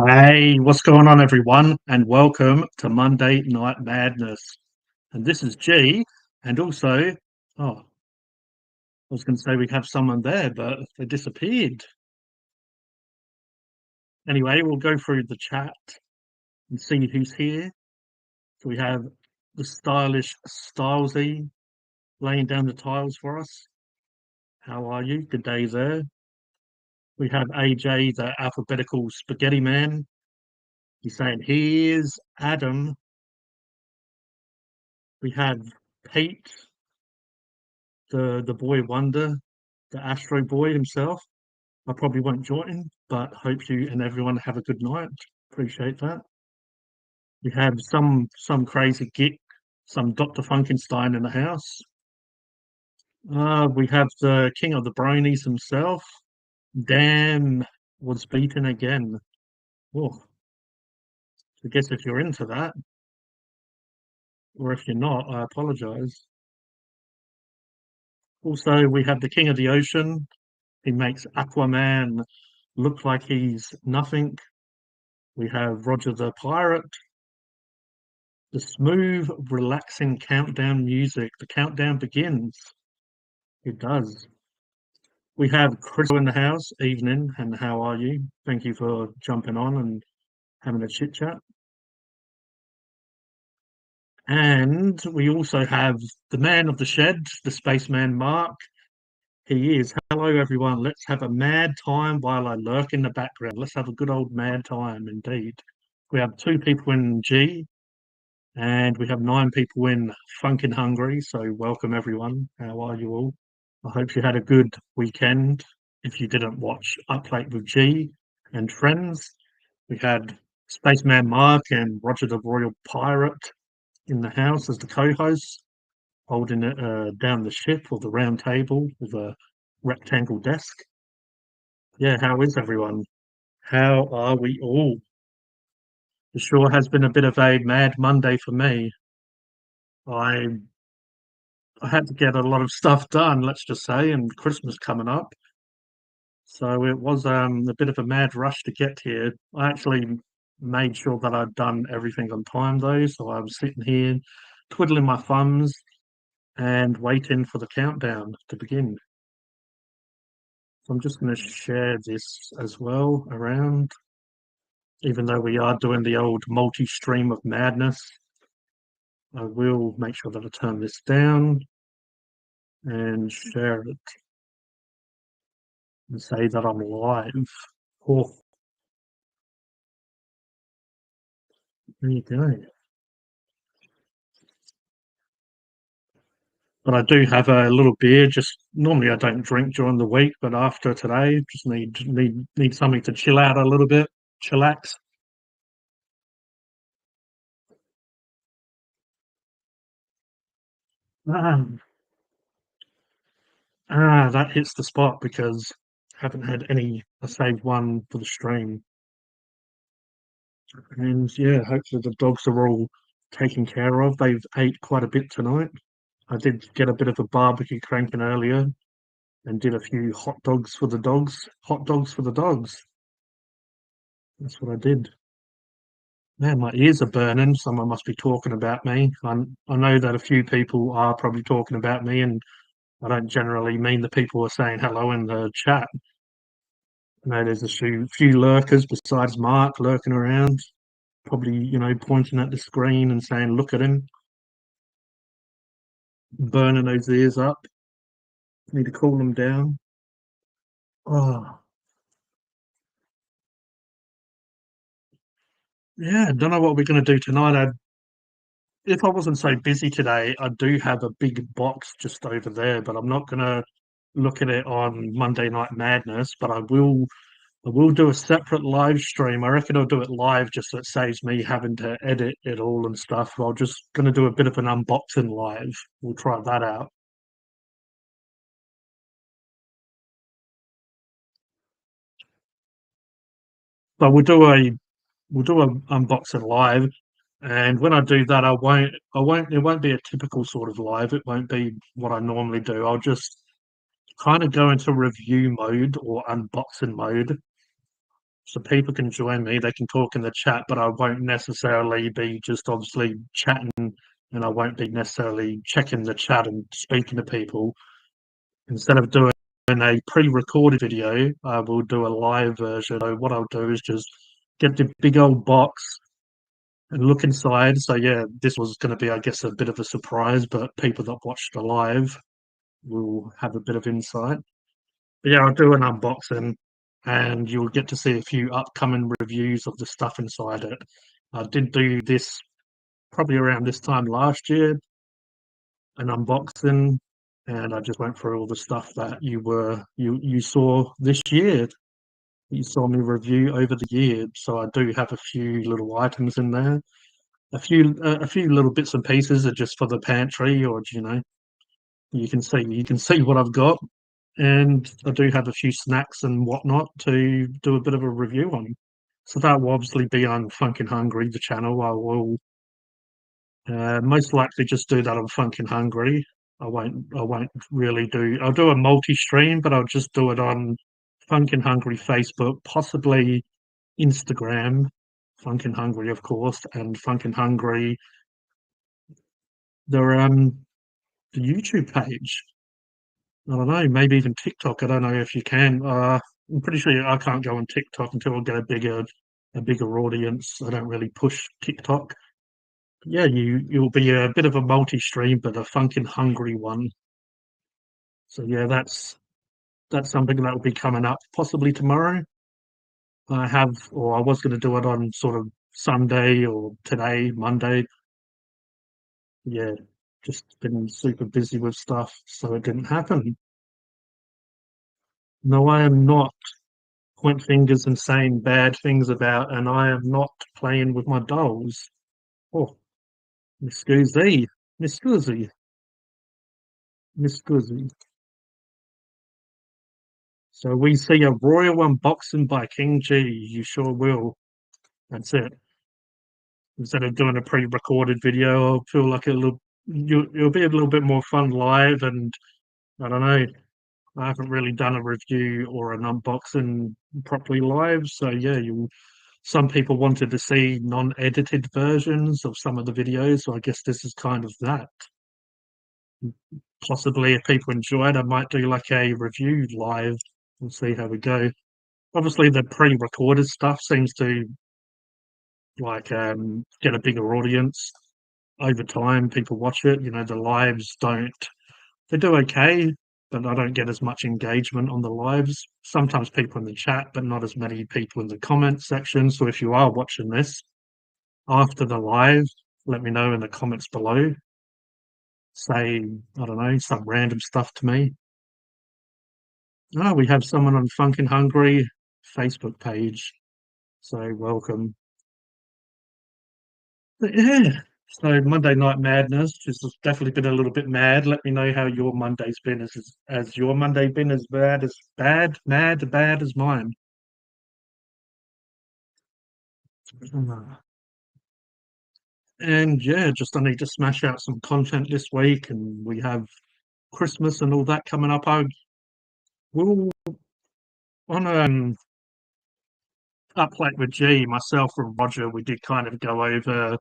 Hey, what's going on, everyone? And welcome to Monday Night Madness. And this is G. And also, I was going to say we have someone there, but they disappeared. Anyway, we'll go through the chat and see who's here. So we have the stylish Stylesy laying down the tiles for us. How are you? Good day there. We have AJ, the alphabetical spaghetti man. He's saying, here's Adam. We have Pete, the boy wonder, the Astro Boy himself. I probably won't join, but hope you and everyone have a good night. Appreciate that. We have some crazy geek, some Dr. Funkenstein in the house. We have the king of the bronies himself. Damn was beaten again. Oh, I guess if you're into that, or if you're not, I apologize. Also, we have the king of the ocean. He makes Aquaman look like he's nothing. We have Roger the pirate. The smooth, relaxing countdown music. The countdown begins. It does. We have Chris in the house. Evening, and how are you? Thank you for jumping on and having a chit chat. And we also have the man of the shed, the spaceman Mark. He is. Hello, everyone. Let's have a mad time while I lurk in the background. Let's have a good old mad time indeed. We have two people in G, and we have nine people in Funkin' Hungry. So welcome everyone. How are you all? I hope you had a good weekend. If you didn't watch Up Late with G and Friends, we had Spaceman Mark and Roger the Royal Pirate in the house as the co-hosts, holding it down the ship or the round table with a rectangle desk. Yeah, how is everyone? How are we all? It sure has been a bit of a mad Monday for me. I I had to get a lot of stuff done, let's just say, and Christmas coming up. So it was a bit of a mad rush to get here. I actually made sure that I'd done everything on time though, so I was sitting here twiddling my thumbs and waiting for the countdown to begin. So I'm just going to share this as well around, even though we are doing the old multi-stream of madness. I will make sure that I turn this down and share it and say that I'm live. Oh, there you go. But I do have a little beer. Just normally I don't drink during the week, but after today, just need something to chill out a little bit, chillax. Ah, that hits the spot because I haven't had any. I saved one for the stream, and yeah, hopefully the dogs are all taken care of. They've ate quite a bit tonight. I did get a bit of a barbecue cranking earlier and did a few hot dogs for the dogs. Hot dogs for the dogs. That's what I did. Man, my ears are burning. Someone must be talking about me. I know that a few people are probably talking about me, and I don't generally mean the people who are saying hello in the chat. I know there's a few lurkers besides Mark lurking around, probably, pointing at the screen and saying, look at him, burning those ears up. Need to cool them down. Oh, yeah, don't know what we're going to do tonight. If I wasn't so busy today, I do have a big box just over there, but I'm not going to look at it on Monday Night Madness, but I will do a separate live stream. I reckon I'll do it live just so it saves me having to edit it all and stuff. I'm just gonna do a bit of an unboxing live. We'll try that out. But we'll do a unboxing live. And when I do that, it won't be a typical sort of live. It won't be what I normally do. I'll just kind of go into review mode or unboxing mode So people can join me, they can talk in the chat, but I won't necessarily be just obviously chatting, and I won't be necessarily checking the chat and speaking to people. Instead of doing a pre-recorded video, I will do a live version. So what I'll do is just get the big old box and look inside. So yeah, this was going to be, I guess, a bit of a surprise, but people that watched the live will have a bit of insight. But yeah, I'll do an unboxing, and you'll get to see a few upcoming reviews of the stuff inside it. I did do this probably around this time last year, an unboxing, and I just went through all the stuff that you saw this year. You saw me review over the year, so I do have a few little items in there. A few little bits and pieces are just for the pantry, or you can see what I've got, and I do have a few snacks and whatnot to do a bit of a review on. So that will obviously be on Funkin' Hungry, the channel. I will most likely just do that on Funkin' Hungry. I won't really do. I'll do a multi-stream, but I'll just do it on Funkin' Hungry Facebook, possibly Instagram, Funkin' Hungry, of course, and Funkin' Hungry, the the YouTube page. I don't know, maybe even TikTok. I don't know if you can. I'm pretty sure I can't go on TikTok until I get a bigger audience. I don't really push TikTok. Yeah, you'll be a bit of a multi-stream, but a Funkin' Hungry one. So yeah, that's something that will be coming up possibly tomorrow. I was going to do it on sort of Sunday or today, Monday. Yeah, just been super busy with stuff, so it didn't happen. No, I am not point fingers and saying bad things about, and I am not playing with my dolls. Oh, Miss Goosey, Miss Goosey, Miss Goosey. So we see a royal unboxing by King G. You sure will. That's it. Instead of doing a pre-recorded video, I feel like it'll be a little bit more fun live, and I don't know. I haven't really done a review or an unboxing properly live, so yeah, some people wanted to see non-edited versions of some of the videos, so I guess this is kind of that. Possibly, if people enjoy it, I might do like a review live. We'll see how we go. Obviously, the pre-recorded stuff seems to get a bigger audience over time. People watch it. The lives don't. They do okay, but I don't get as much engagement on the lives. Sometimes people in the chat, but not as many people in the comment section. So if you are watching this after the live, let me know in the comments below. Say, I don't know, some random stuff to me. Oh, we have someone on Funkin' Hungry Facebook page. So welcome. But yeah. So Monday Night Madness just has definitely been a little bit mad. Let me know how your Monday's been. Has your Monday been as bad as mine? And yeah, just I need to smash out some content this week, and we have Christmas and all that coming up. I will on Up Late with G, myself and Roger, we did kind of go over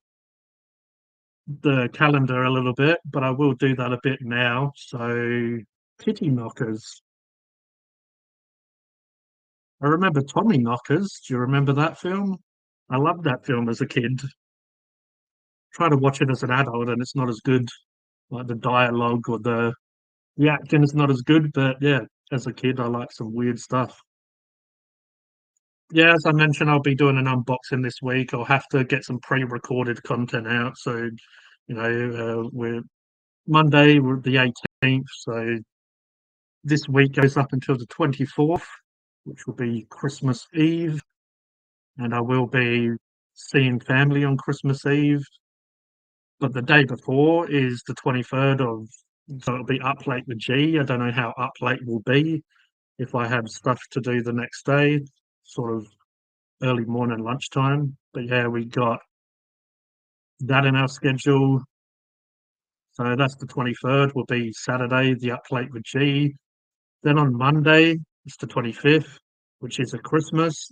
the calendar a little bit, but I will do that a bit now. So, Titty Knockers. I remember Tommy Knockers. Do you remember that film? I loved that film as a kid. Try to watch it as an adult, and it's not as good. Like the dialogue or the acting is not as good. But yeah, as a kid, I like some weird stuff. Yeah, as I mentioned, I'll be doing an unboxing this week. I'll have to get some pre-recorded content out. So, we're Monday, we're the 18th. So this week goes up until the 24th, which will be Christmas Eve, and I will be seeing family on Christmas Eve. But the day before is the 23rd of, so it'll be up late with G. I don't know how up late will be if I have stuff to do the next day, sort of early morning, lunchtime. But yeah, we got that in our schedule. So that's the 23rd, will be Saturday, the up late with G. Then on Monday, it's the 25th, which is a Christmas.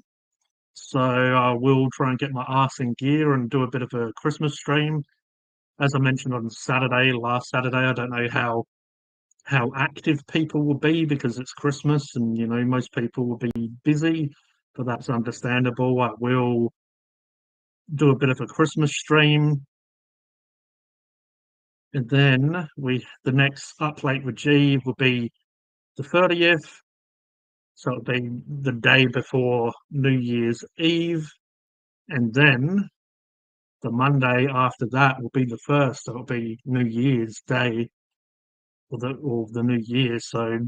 So I will try and get my arse in gear and do a bit of a Christmas stream. As I mentioned on Saturday, last Saturday, I don't know how active people will be because it's Christmas and most people will be busy, but that's understandable. I will do a bit of a Christmas stream, and then the next Up Late with G will be the 30th, so it'll be the day before New Year's Eve, and then the Monday after that will be the first, so it'll be New Year's Day or the New Year. So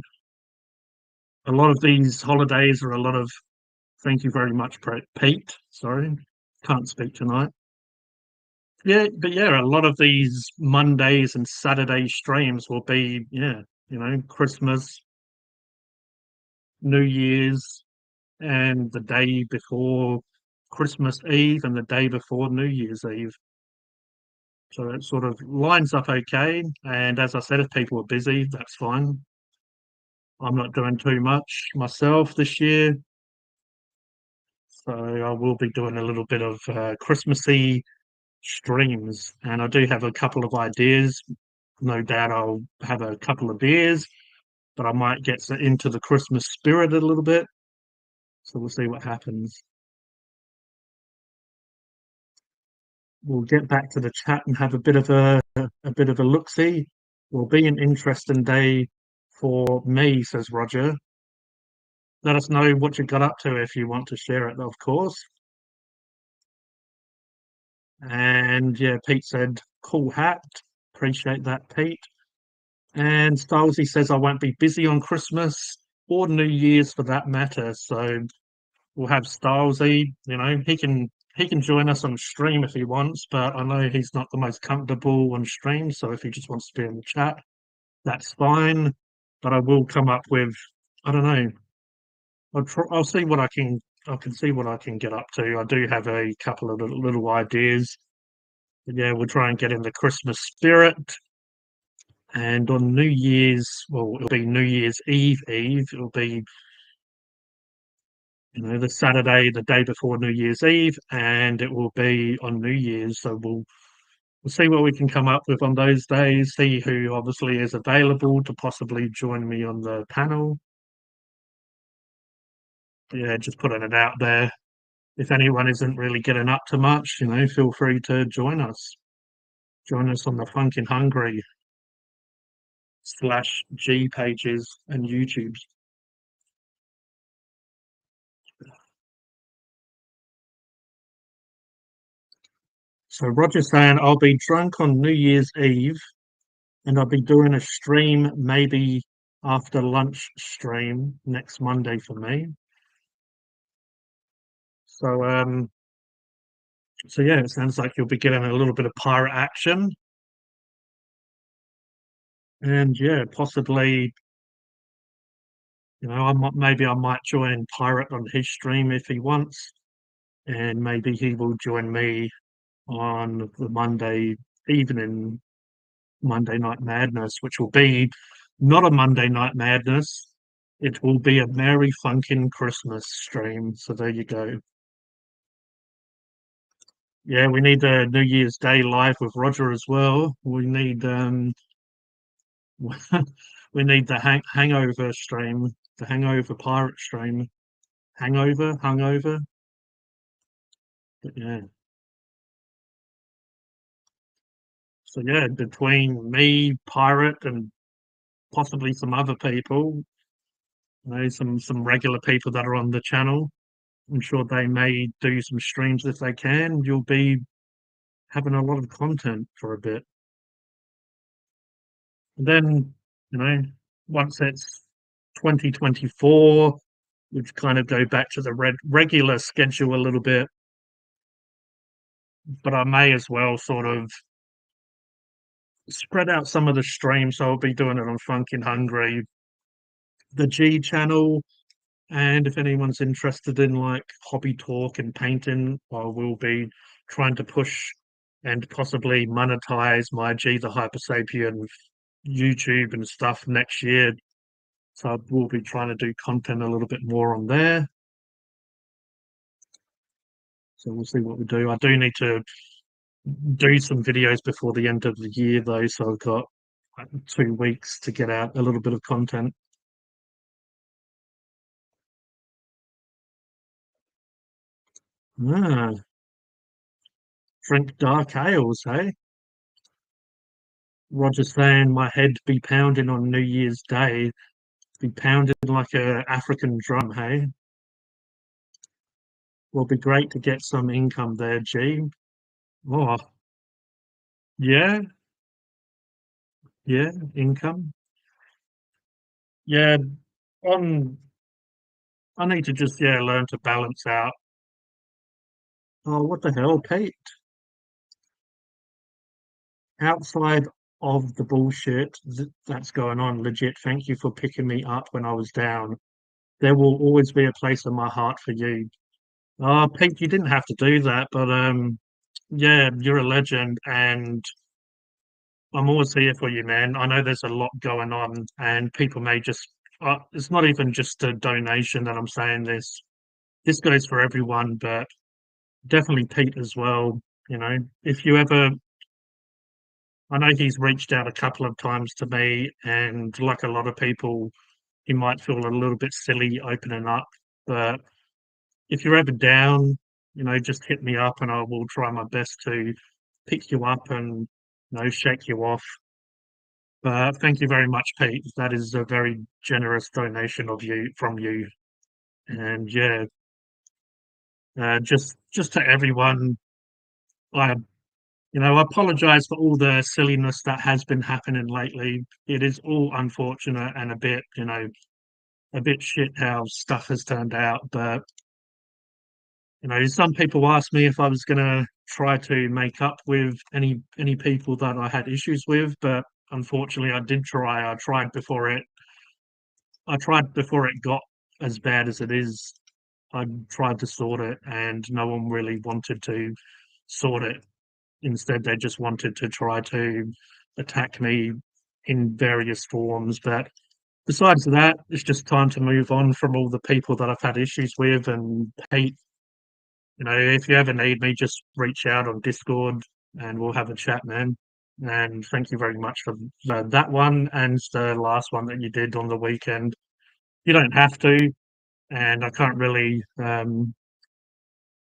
a lot of these holidays are a lot of thank you very much, Pete. Sorry, can't speak tonight. Yeah, but yeah, a lot of these Mondays and Saturday streams will be, yeah, Christmas, New Year's, and the day before Christmas Eve and the day before New Year's Eve. So it sort of lines up okay. And as I said, if people are busy, that's fine. I'm not doing too much myself this year. So I will be doing a little bit of Christmassy streams, and I do have a couple of ideas. No doubt I'll have a couple of beers, but I might get into the Christmas spirit a little bit. So we'll see what happens. We'll get back to the chat and have a bit of a look see. Will be an interesting day for me, says Roger. Let us know what you got up to if you want to share it, of course. And yeah, Pete said, cool hat. Appreciate that, Pete. And Stylesy says I won't be busy on Christmas or New Year's for that matter. So we'll have Stylesy, he can join us on stream if he wants, but I know he's not the most comfortable on stream. So if he just wants to be in the chat, that's fine. But I will come up with, I don't know, I'll see what I can see what I can get up to. I do have a couple of little ideas. But yeah, we'll try and get in the Christmas spirit. And on New Year's, well, it'll be New Year's Eve. It'll be, the Saturday, the day before New Year's Eve, and it will be on New Year's. So we'll see what we can come up with on those days. See who obviously is available to possibly join me on the panel. Yeah, just putting it out there. If anyone isn't really getting up to much, feel free to join us. Join us on the Funkin' Hungry /G pages and YouTubes. So Roger's saying I'll be drunk on New Year's Eve and I'll be doing a stream maybe after lunch stream next Monday for me. So yeah, it sounds like you'll be getting a little bit of pirate action. And yeah, possibly, maybe I might join Pirate on his stream if he wants, and maybe he will join me on the Monday evening, Monday Night Madness, which will be not a Monday Night Madness. It will be a Merry Funkin' Christmas stream. So there you go. Yeah, we need a New Year's Day live with Roger as well. We need we need the Hangover stream, the Hangover Pirate stream. Hungover. But yeah. So yeah, between me, Pirate, and possibly some other people, some regular people that are on the channel. I'm sure they may do some streams if they can. You'll be having a lot of content for a bit. And then, once it's 2024, we'd kind of go back to the regular schedule a little bit. But I may as well sort of spread out some of the streams. So I'll be doing it on Funkin' Hungry, the G channel, and if anyone's interested in like hobby talk and painting, I will be trying to push and possibly monetize my G the Hyper Sapien YouTube and stuff next year. So I will be trying to do content a little bit more on there. So we'll see what we do. I do need to do some videos before the end of the year though, so I've got like 2 weeks to get out a little bit of content. Ah, drink dark ales, hey? Roger's saying my head be pounding on New Year's Day, be pounding like a African drum, hey? Will be great to get some income there, G. Oh, yeah, yeah, income. Yeah, on I need to just learn to balance out. Oh, what the hell, Pete? Outside of the bullshit that's going on, legit, thank you for picking me up when I was down. There will always be a place in my heart for you. Oh, Pete, you didn't have to do that, but yeah, you're a legend, and I'm always here for you, man. I know there's a lot going on, and people may just, it's not even just a donation that I'm saying this. This goes for everyone, but definitely Pete as well. You know, if you ever, I know he's reached out a couple of times to me, and like a lot of people, he might feel a little bit silly opening up. But if you're ever down, just hit me up and I will try my best to pick you up and, shake you off. But thank you very much, Pete. That is a very generous donation of you from you. And yeah, just to everyone, I I apologize for all the silliness that has been happening lately. It is all unfortunate and a bit shit how stuff has turned out. But some people asked me if I was gonna try to make up with any people that I had issues with, but unfortunately, I did try. I tried before it got as bad as it is. I tried to sort it, and no one really wanted to sort it. Instead, they just wanted to try to attack me in various forms. But besides that, it's just time to move on from all the people that I've had issues with and hate. If you ever need me, just reach out on Discord and we'll have a chat, man. And thank you very much for that one and the last one that you did on the weekend. You don't have to, and I can't really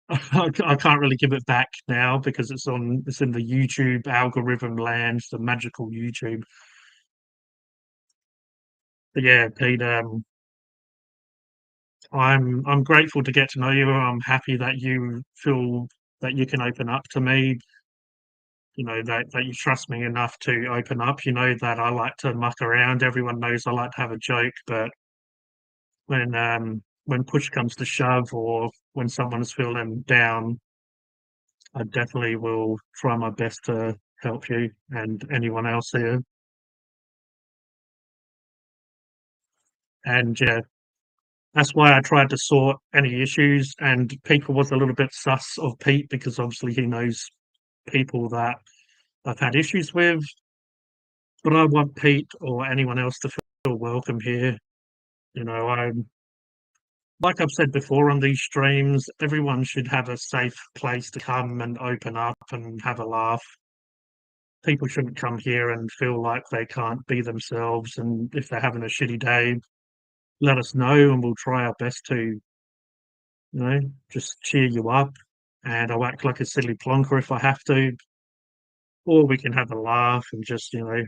I can't really give it back now because it's in the YouTube algorithm land, the magical YouTube. But yeah, Pete, I'm grateful to get to know you. I'm happy that you feel that you can open up to me. That you trust me enough to open up. You know that I like to muck around. Everyone knows I like to have a joke, but when push comes to shove or when someone's feeling down, I definitely will try my best to help you and anyone else here. And yeah, that's why I tried to sort any issues. And people was a little bit sus of Pete because obviously he knows people that I've had issues with. But I want Pete or anyone else to feel welcome here. I'm like I've said before on these streams, everyone should have a safe place to come and open up and have a laugh. People shouldn't come here and feel like they can't be themselves. And if they're having a shitty day, let us know and we'll try our best to, just cheer you up. And I'll act like a silly plonker if I have to, or we can have a laugh and just, yeah,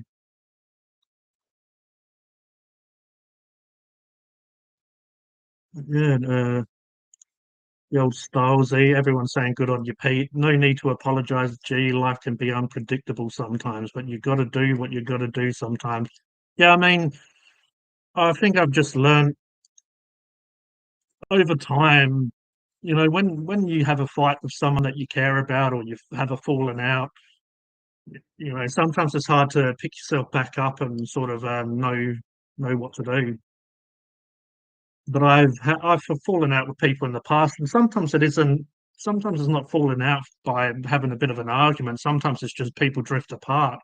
the old Stylesy, everyone's saying good on you, Pete. No need to apologise, G. Life can be unpredictable sometimes, but you got to do what you got to do sometimes. Yeah, I mean, I think I've just learned over time, when you have a fight with someone that you care about or you have a falling out, sometimes it's hard to pick yourself back up and sort of know what to do. But I've fallen out with people in the past, and sometimes it isn't. Sometimes it's not falling out by having a bit of an argument. Sometimes it's just people drift apart.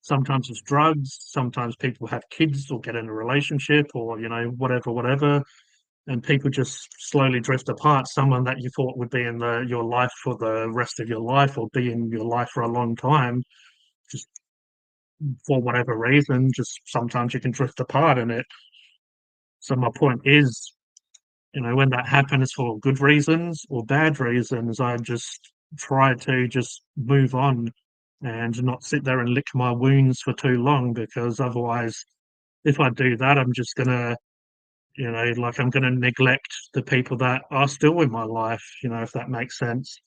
Sometimes it's drugs. Sometimes people have kids or get in a relationship or whatever, whatever. and people just slowly drift apart. Someone that you thought would be in your life for the rest of your life or be in your life for a long time, just for whatever reason, just sometimes you can drift apart in it. So my point is, when that happens for good reasons or bad reasons, I just try to just move on and not sit there and lick my wounds for too long, because otherwise, if I do that, I'm just gonna, like I'm gonna neglect the people that are still in my life, if that makes sense.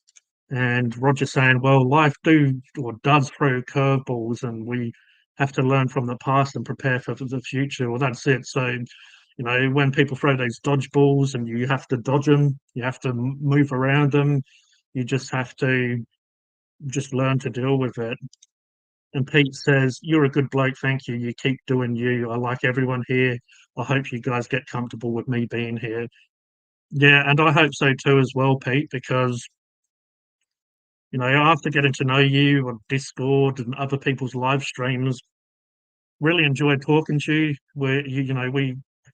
And Roger saying, well, life do or does throw curveballs, and we have to learn from the past and prepare for the future. Well, that's it. So, when people throw those dodgeballs and you have to dodge them, you have to move around them, you just have to just learn to deal with it. And Pete says, you're a good bloke. Thank you. You keep doing you. I like everyone here. I hope you guys get comfortable with me being here. Yeah, and I hope so too as well, Pete, because after getting to know you on Discord and other people's live streams, really enjoyed talking to you.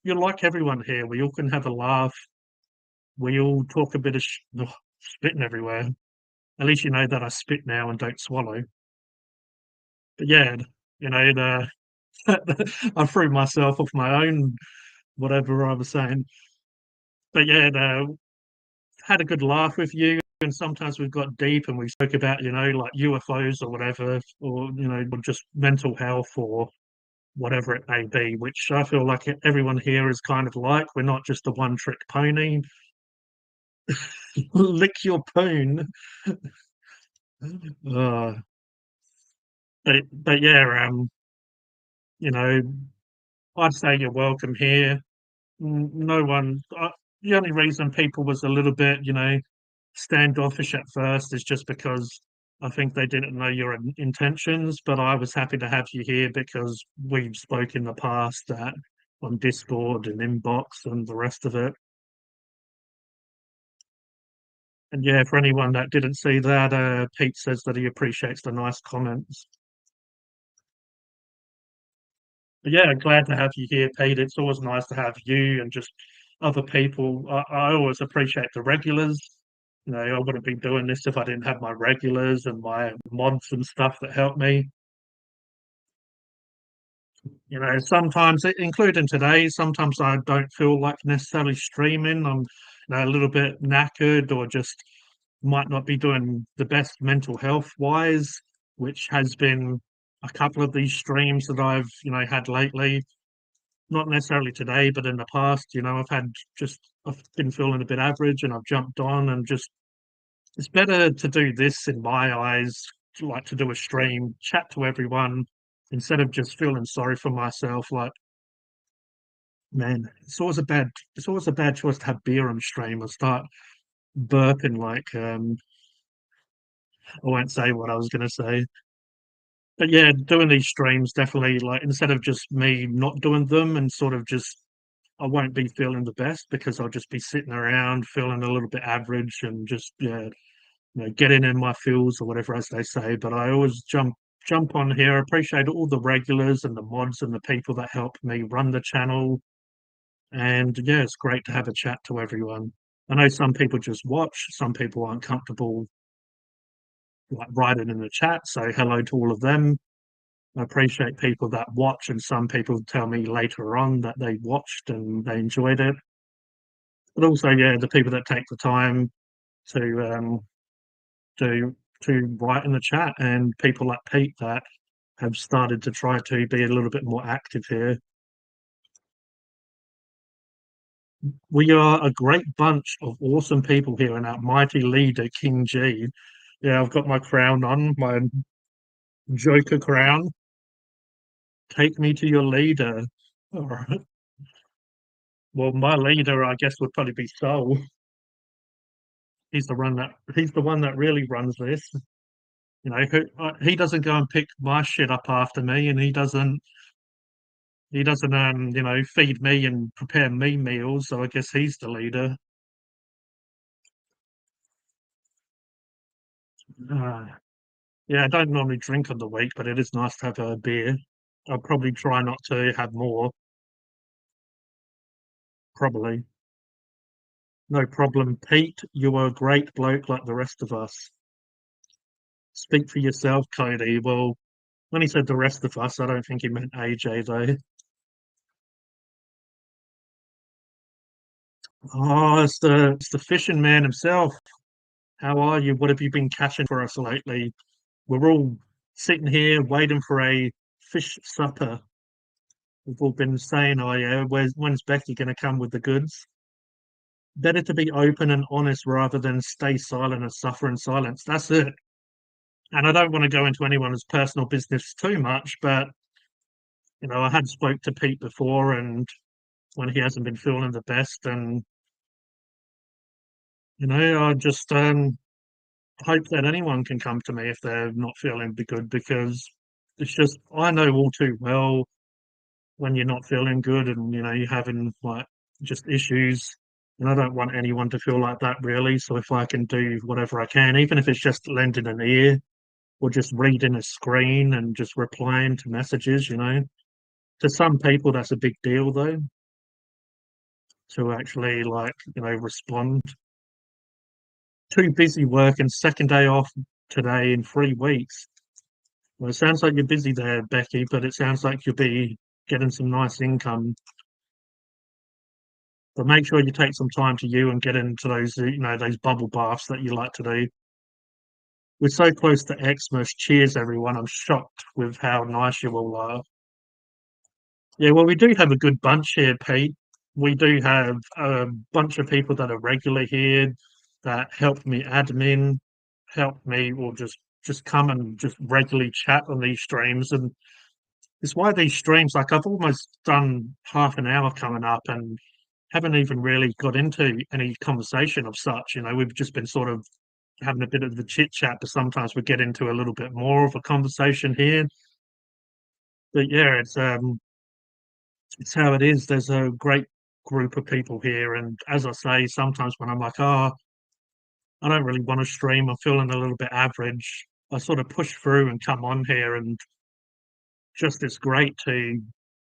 You're like everyone here. We all can have a laugh. We all talk a bit of spitting everywhere. At least you know that I spit now and don't swallow. But yeah, I threw myself off my own, whatever I was saying. But yeah, had a good laugh with you. And sometimes we've got deep and we spoke about, like UFOs or whatever, or, or just mental health or whatever it may be, which I feel like everyone here is kind of like. We're not just a one trick pony. Lick your poon. Uh, but yeah, you know, I'd say you're welcome here. No one, the only reason people was a little bit, standoffish at first is just because I think they didn't know your intentions. But I was happy to have you here because we've spoken in the past on Discord and inbox and the rest of it. And yeah, for anyone that didn't see that, Pete says that he appreciates the nice comments. But yeah, glad to have you here, Pete. It's always nice to have you and just other people. I always appreciate the regulars. I wouldn't be doing this if I didn't have my regulars and my mods and stuff that help me. Sometimes, including today, sometimes I don't feel like necessarily streaming. I'm, a little bit knackered or just might not be doing the best mental health wise, which has been a couple of these streams that I've, had lately. Not necessarily today, but in the past, I've been feeling a bit average and I've jumped on and just, it's better to do this in my eyes, like to do a stream, chat to everyone instead of just feeling sorry for myself. Like, man, it's always a bad choice to have beer on stream or start burping like, I won't say what I was gonna say. But yeah, doing these streams definitely, like, instead of just me not doing them and sort of just I won't be feeling the best because I'll just be sitting around feeling a little bit average and just, yeah, getting in my feels or whatever, as they say. But I always jump on here. I appreciate all the regulars and the mods and the people that help me run the channel. And yeah, it's great to have a chat to everyone. I know some people just watch, some people aren't comfortable like writing in the chat. So hello to all of them. I appreciate people that watch, and some people tell me later on that they watched and they enjoyed it. But also, yeah, the people that take the time to to write in the chat, and people like Pete that have started to try to be a little bit more active here. We are a great bunch of awesome people here, and our mighty leader, King G. Yeah, I've got my crown on, my Joker crown. Take me to your leader. All right. Well, my leader, I guess, would probably be Soul. He's the one that really runs this. He doesn't go and pick my shit up after me, and he doesn't feed me and prepare me meals. So I guess he's the leader. Uh, yeah, I don't normally drink on the week, but it is nice to have a beer. I'll probably try not to have more. Probably. No problem, Pete. You are a great bloke like the rest of us. Speak for yourself, Cody. Well, when he said the rest of us, I don't think he meant AJ though. Oh, it's the fishing man himself. How are you? What have you been catching for us lately? We're all sitting here waiting for a fish supper. We've all been saying, "Oh yeah, when's Becky going to come with the goods?" Better to be open and honest rather than stay silent and suffer in silence. That's it. And I don't want to go into anyone's personal business too much, but I had spoke to Pete before, and when he hasn't been feeling the best, and I just hope that anyone can come to me if they're not feeling good, because it's just I know all too well when you're not feeling good, and you're having like just issues, and I don't want anyone to feel like that really. So if I can do whatever I can, even if it's just lending an ear or just reading a screen and just replying to messages, to some people that's a big deal though, to actually like respond. Too busy working, second day off today in 3 weeks. Well, it sounds like you're busy there, Becky, but it sounds like you'll be getting some nice income. But make sure you take some time to you and get into those bubble baths that you like to do. We're so close to Xmas. Cheers, everyone. I'm shocked with how nice you all are. Yeah, well, we do have a good bunch here, Pete. We do have a bunch of people that are regular here that help me admin, help me, or just come and just regularly chat on these streams. And it's why these streams, like I've almost done half an hour coming up and haven't even really got into any conversation of such. We've just been sort of having a bit of the chit chat, but sometimes we get into a little bit more of a conversation here. But yeah, it's how it is. There's a great group of people here, and as I say, sometimes when I'm like, oh, I don't really want to stream, I'm feeling a little bit average, I sort of push through and come on here, and just it's great to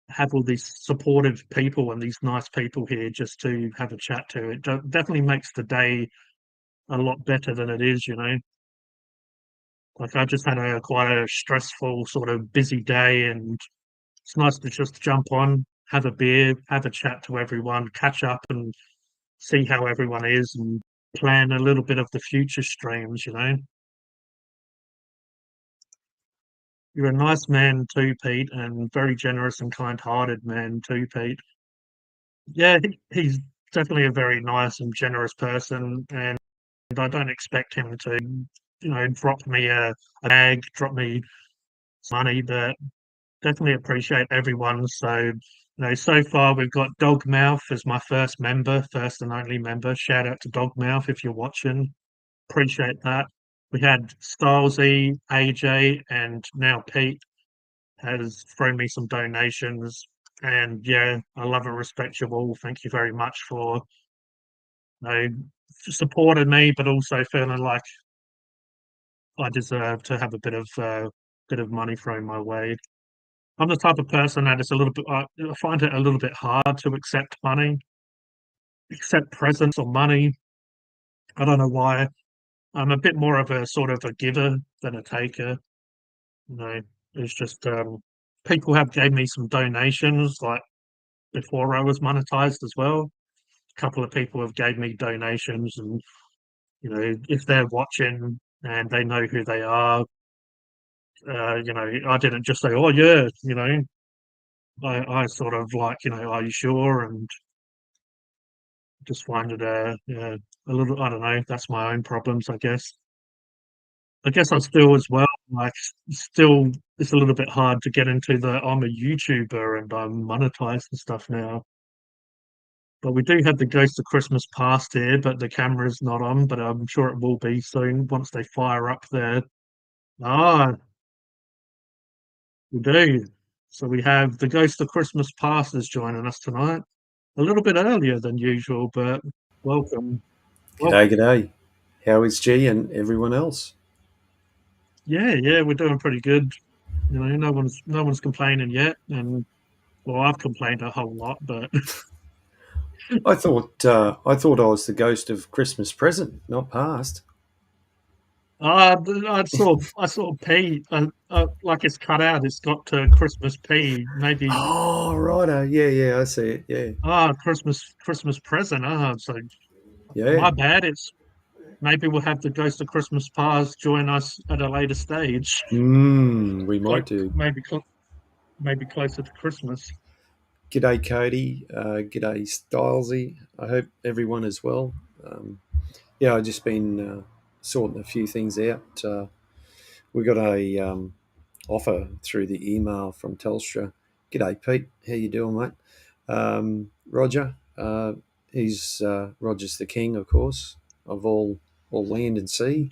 have all these supportive people and these nice people here just to have a chat to. It definitely makes the day a lot better than it is. Like I just had a quite a stressful sort of busy day, and it's nice to just jump on, have a beer, have a chat to everyone, catch up and see how everyone is and plan a little bit of the future streams. You're a nice man too, Pete, and very generous and kind-hearted man too, Pete. Yeah, he's definitely a very nice and generous person, and I don't expect him to, drop me a bag, drop me money, but definitely appreciate everyone. So far we've got Dogmouth as my first member, first and only member. Shout out to Dogmouth if you're watching. Appreciate that. We had Stylesy, AJ, and now Pete has thrown me some donations. And yeah, I love and respect you all. Thank you very much for know, supporting me, but also feeling like I deserve to have a bit of money thrown my way. I'm the type of person that is a little bit. I find it a little bit hard to accept money, accept presents or money. I don't know why. I'm a bit more of a sort of a giver than a taker. You know, it's just people have gave me some donations like before I was monetized as well. A couple of people have gave me donations, and if they're watching and they know who they are, I didn't just say, "Oh yeah," I sort of like, "Are you sure?" And just find it yeah, a little. I don't know. That's my own problems, I guess. I guess I still as well like still it's a little bit hard to get into the I'm a YouTuber and I'm monetized and stuff now. But we do have the Ghost of Christmas Past here, but the camera's not on. But I'm sure it will be soon once they fire up there. Ah, we do. So we have the Ghost of Christmas Past is joining us tonight. A little bit earlier than usual, but welcome. Well, G'day, g'day. How is G and everyone else? yeah, we're doing pretty good. No one's complaining yet, and well, I've complained a whole lot, but I thought I was the ghost of Christmas present, not past. I saw P, like it's cut out. It's got to Christmas P. Maybe Oh, righto. Yeah, yeah, I see it. Yeah, Christmas present. So yeah. my bad. It's maybe we'll have the Ghost of Christmas Past join us at a later stage, We might like do. maybe closer to Christmas. G'day, Cody. G'day, Stylesy. I hope everyone is well. Yeah, I've just been sorting a few things out. We got a offer through the email from Telstra. G'day, Pete. How you doing, mate? Roger. He's Roger's the king, of course, of all land and sea.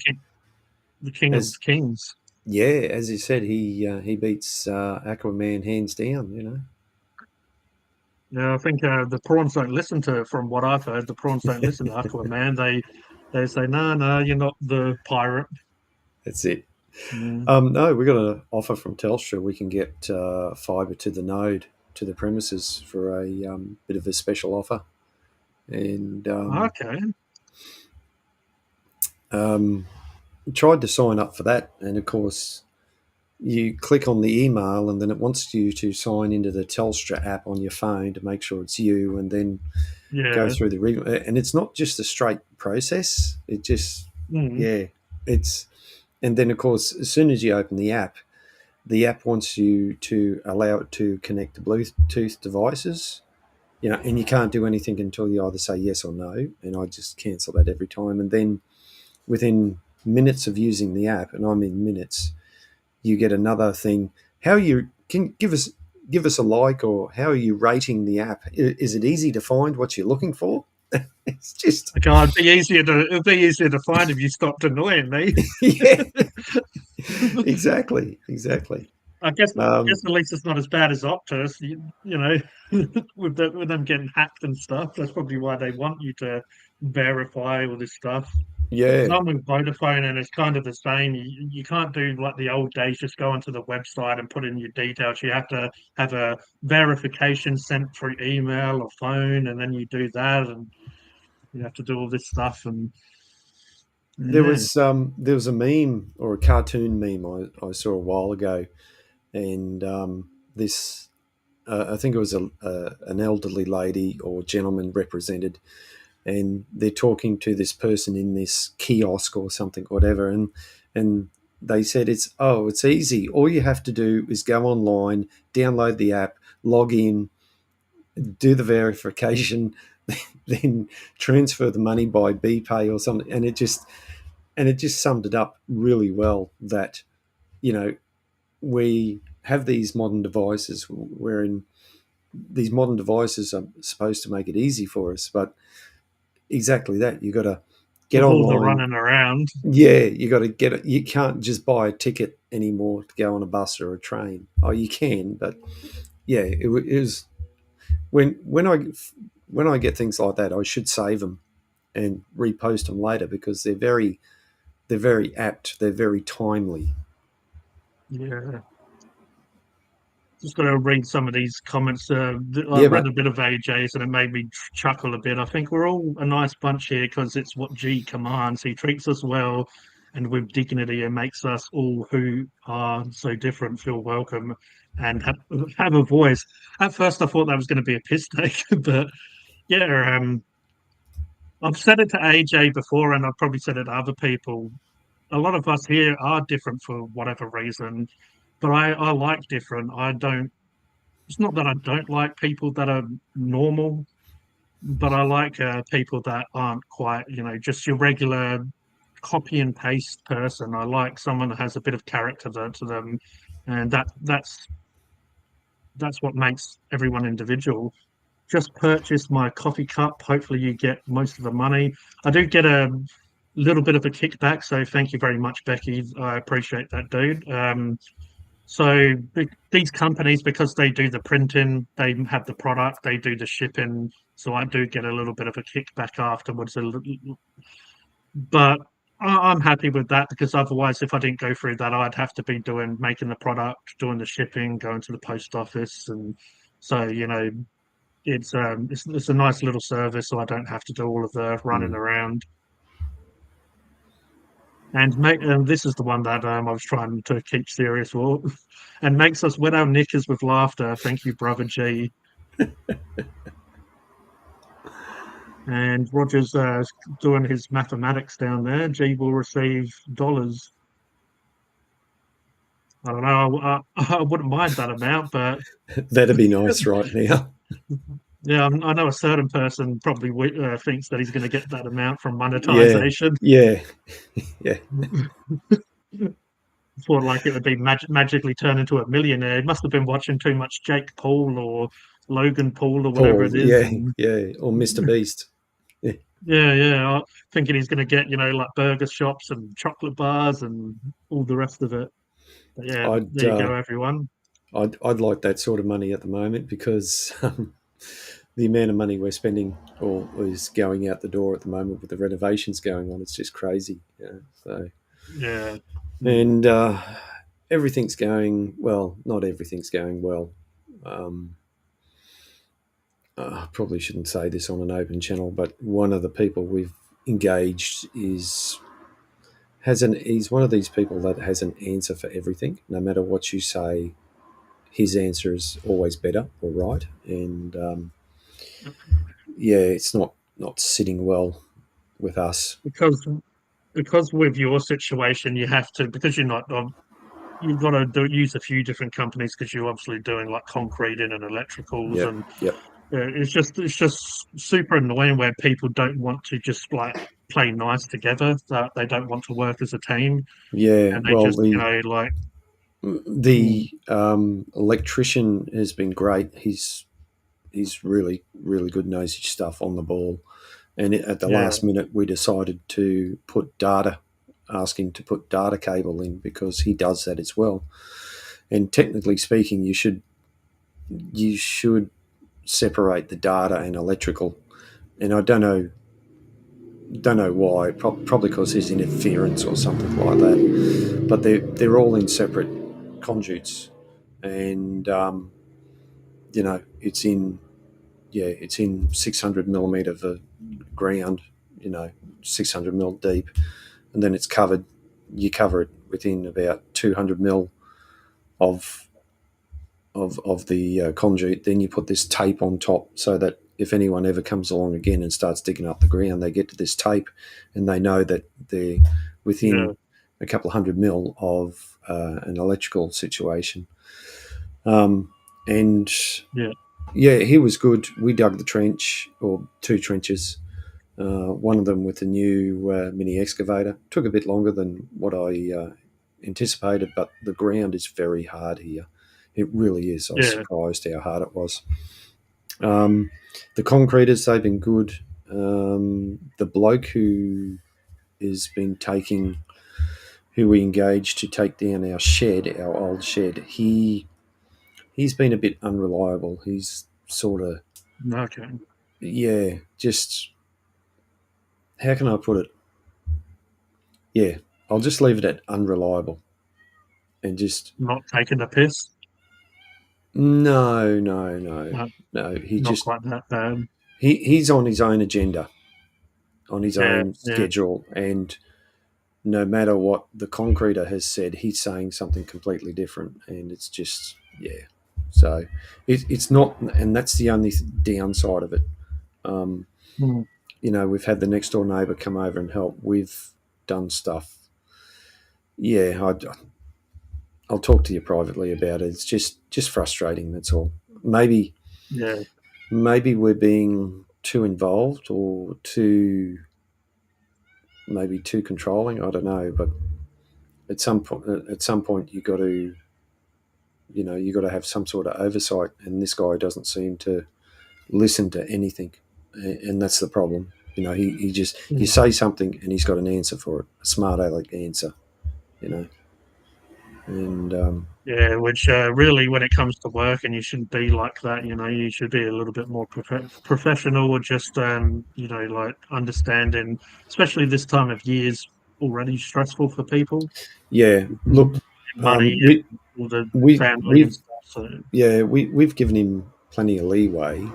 The King of As Kings. Yeah, as you said, he beats Aquaman hands down. Yeah, I think the prawns don't listen to. From what I've heard, the prawns don't listen to Aquaman. They say, no, no, you're not the pirate. That's it. Mm. No, we got an offer from Telstra. We can get fibre to the node to the premises for a bit of a special offer, and Okay. um, tried to sign up for that. And of course, you click on the email, and then it wants you to sign into the Telstra app on your phone to make sure it's you, and then go Yeah. through and it's not just a straight process. It just Mm. yeah, it's and then of course as soon as you open the app wants you to allow it to connect to Bluetooth devices, and you can't do anything until you either say yes or no. And I just cancel that every time. And then within minutes of using the app, and I mean minutes, you get another thing. How you can give us a like, or how are you rating the app? Is it easy to find what you're looking for? It's just God, it'd be easier to find if you stopped annoying me. yeah, exactly. I guess at least it's not as bad as Optus. You know, with them getting hacked and stuff. That's probably why they want you to verify all this stuff. Because Yeah, I'm with Vodafone and it's kind of the same. You can't do like the old days, just go onto the website and put in your details. You have to have a verification sent through email or phone, and then you do that, and you have to do all this stuff. And yeah, there was a meme or a cartoon meme I saw a while ago, and this I think it was an elderly lady or gentleman represented, and they're talking to this person in this kiosk or something, whatever, and they said it's easy. All you have to do is go online, download the app, log in, do the verification, then transfer the money by BPay or something, and it just summed it up really well that you know we have these modern devices wherein these modern devices are supposed to make it easy for us, but exactly that. You got to get with all the online. running around. Yeah, you got to get it. You can't just buy a ticket anymore to go on a bus or a train. Oh, you can, but yeah, it was when I get things like that, I should save them and repost them later because they're very apt. They're very timely. Yeah. Just got to read some of these comments. I Yeah, read mate. a bit of AJ's and it made me chuckle a bit. I think we're all a nice bunch here because it's what G commands. He treats us well and with dignity and makes us all who are so different feel welcome and have a voice. At first, I thought that was going to be a piss take, but yeah, I've said it to AJ before and I've probably said it to other people. A lot of us here are different for whatever reason, but I like different. I don't It's not that I don't like people that are normal, but I like people that aren't quite, just your regular copy and paste person. I like someone that has a bit of character to them, and that's what makes everyone individual. Just purchase my coffee cup. Hopefully, you get most of the money. I do get a little bit of a kickback, so thank you very much, Becky. I appreciate that, dude. So these companies, because they do the printing, they have the product, they do the shipping. So I do get a little bit of a kickback afterwards. But I'm happy with that because otherwise, if I didn't go through that, I'd have to be making the product, doing the shipping, going to the post office, and so it's a nice little service, so I don't have to do all of the running Mm. around. And this is the one that I was trying to keep serious for, and makes us wet our knickers with laughter. Thank you, brother G. And Roger's doing his mathematics down there. G will receive dollars. I don't know. I wouldn't mind that amount, but That'd be nice right now. yeah, I know a certain person probably thinks that he's going to get that amount from Yeah, monetization. yeah, yeah. Thought like it would be magically turn into a millionaire. He must have been watching too much Jake Paul or Logan Paul or whatever it Paul, is, yeah, and yeah, or Mr. Beast. Yeah. yeah, thinking he's going to get like burger shops and chocolate bars and all the rest of it. But yeah, I'd, there you go, uh, everyone. I'd like that sort of money at the moment because the amount of money we're spending or is going out the door at the moment with the renovations going on, it's just crazy. Yeah. So, Yeah. Mm. and everything's going well. Not everything's going well. Um, I probably shouldn't say this on an open channel, but one of the people we've engaged he's one of these people that has an answer for everything. No matter what you say, his answer is always better or right. And yeah, it's not sitting well with us. Because with your situation, you have to because you're not you've got to use a few different companies because you're obviously doing like concreting and electricals Yep, and yep, it's just super annoying where people don't want to just like play nice together. That they don't want to work as a team, yeah. and they Well, just like mm, the electrician has been great. He's really good, knows his stuff on the ball. And at the yeah, last minute, we decided to ask him to put data cable in because he does that as well. And technically speaking, you should separate the data and electrical. And I don't know why. Probably because there's interference or something like that. But they're all in separate conduits, and it's in it's in 600 millimeter of ground, 600 mil deep, and then it's covered. You cover it within about 200 mil of the conduit. Then you put this tape on top so that if anyone ever comes along again and starts digging up the ground, they get to this tape and they know that they're yeah, within a couple of 100 mil of an electrical situation. And yeah. yeah, he was good. We dug the trench or two trenches. One of them with the new mini excavator. Took a bit longer than what I anticipated, but the ground is very hard here. It really is. I was Yeah, surprised how hard it was. Um, the concreters, they've been good. The bloke who we engaged to take down our old shed, he's been a bit unreliable. He's sort of, okay. yeah, just, how can I put it? Yeah, I'll just leave it at unreliable and just, Not taking the piss. no, no, no, No, no. not quite that bad. He's on his own agenda, on his Yeah, own yeah. schedule, and no matter what the concreter has said, he's saying something completely different, and it's just, yeah. So it's not, and that's the only downside of it. Um, Mm, we've had the next door neighbour come over and help. We've done stuff. Yeah, I'll talk to you privately about it. It's just frustrating. That's all. Maybe yeah, maybe we're being too involved or maybe too controlling. I don't know, but at some point you got to have some sort of oversight, and this guy doesn't seem to listen to anything, and that's the problem. He just you mm, say something and he's got an answer for it, a smart aleck answer. You know, and yeah. Which really, when it comes to work, and you shouldn't be like that. You should be a little bit more professional, or just like understanding, especially this time of year is already stressful for people. yeah, Mm, look, money we and all the we family and we've stuff. So yeah we've given him plenty of leeway.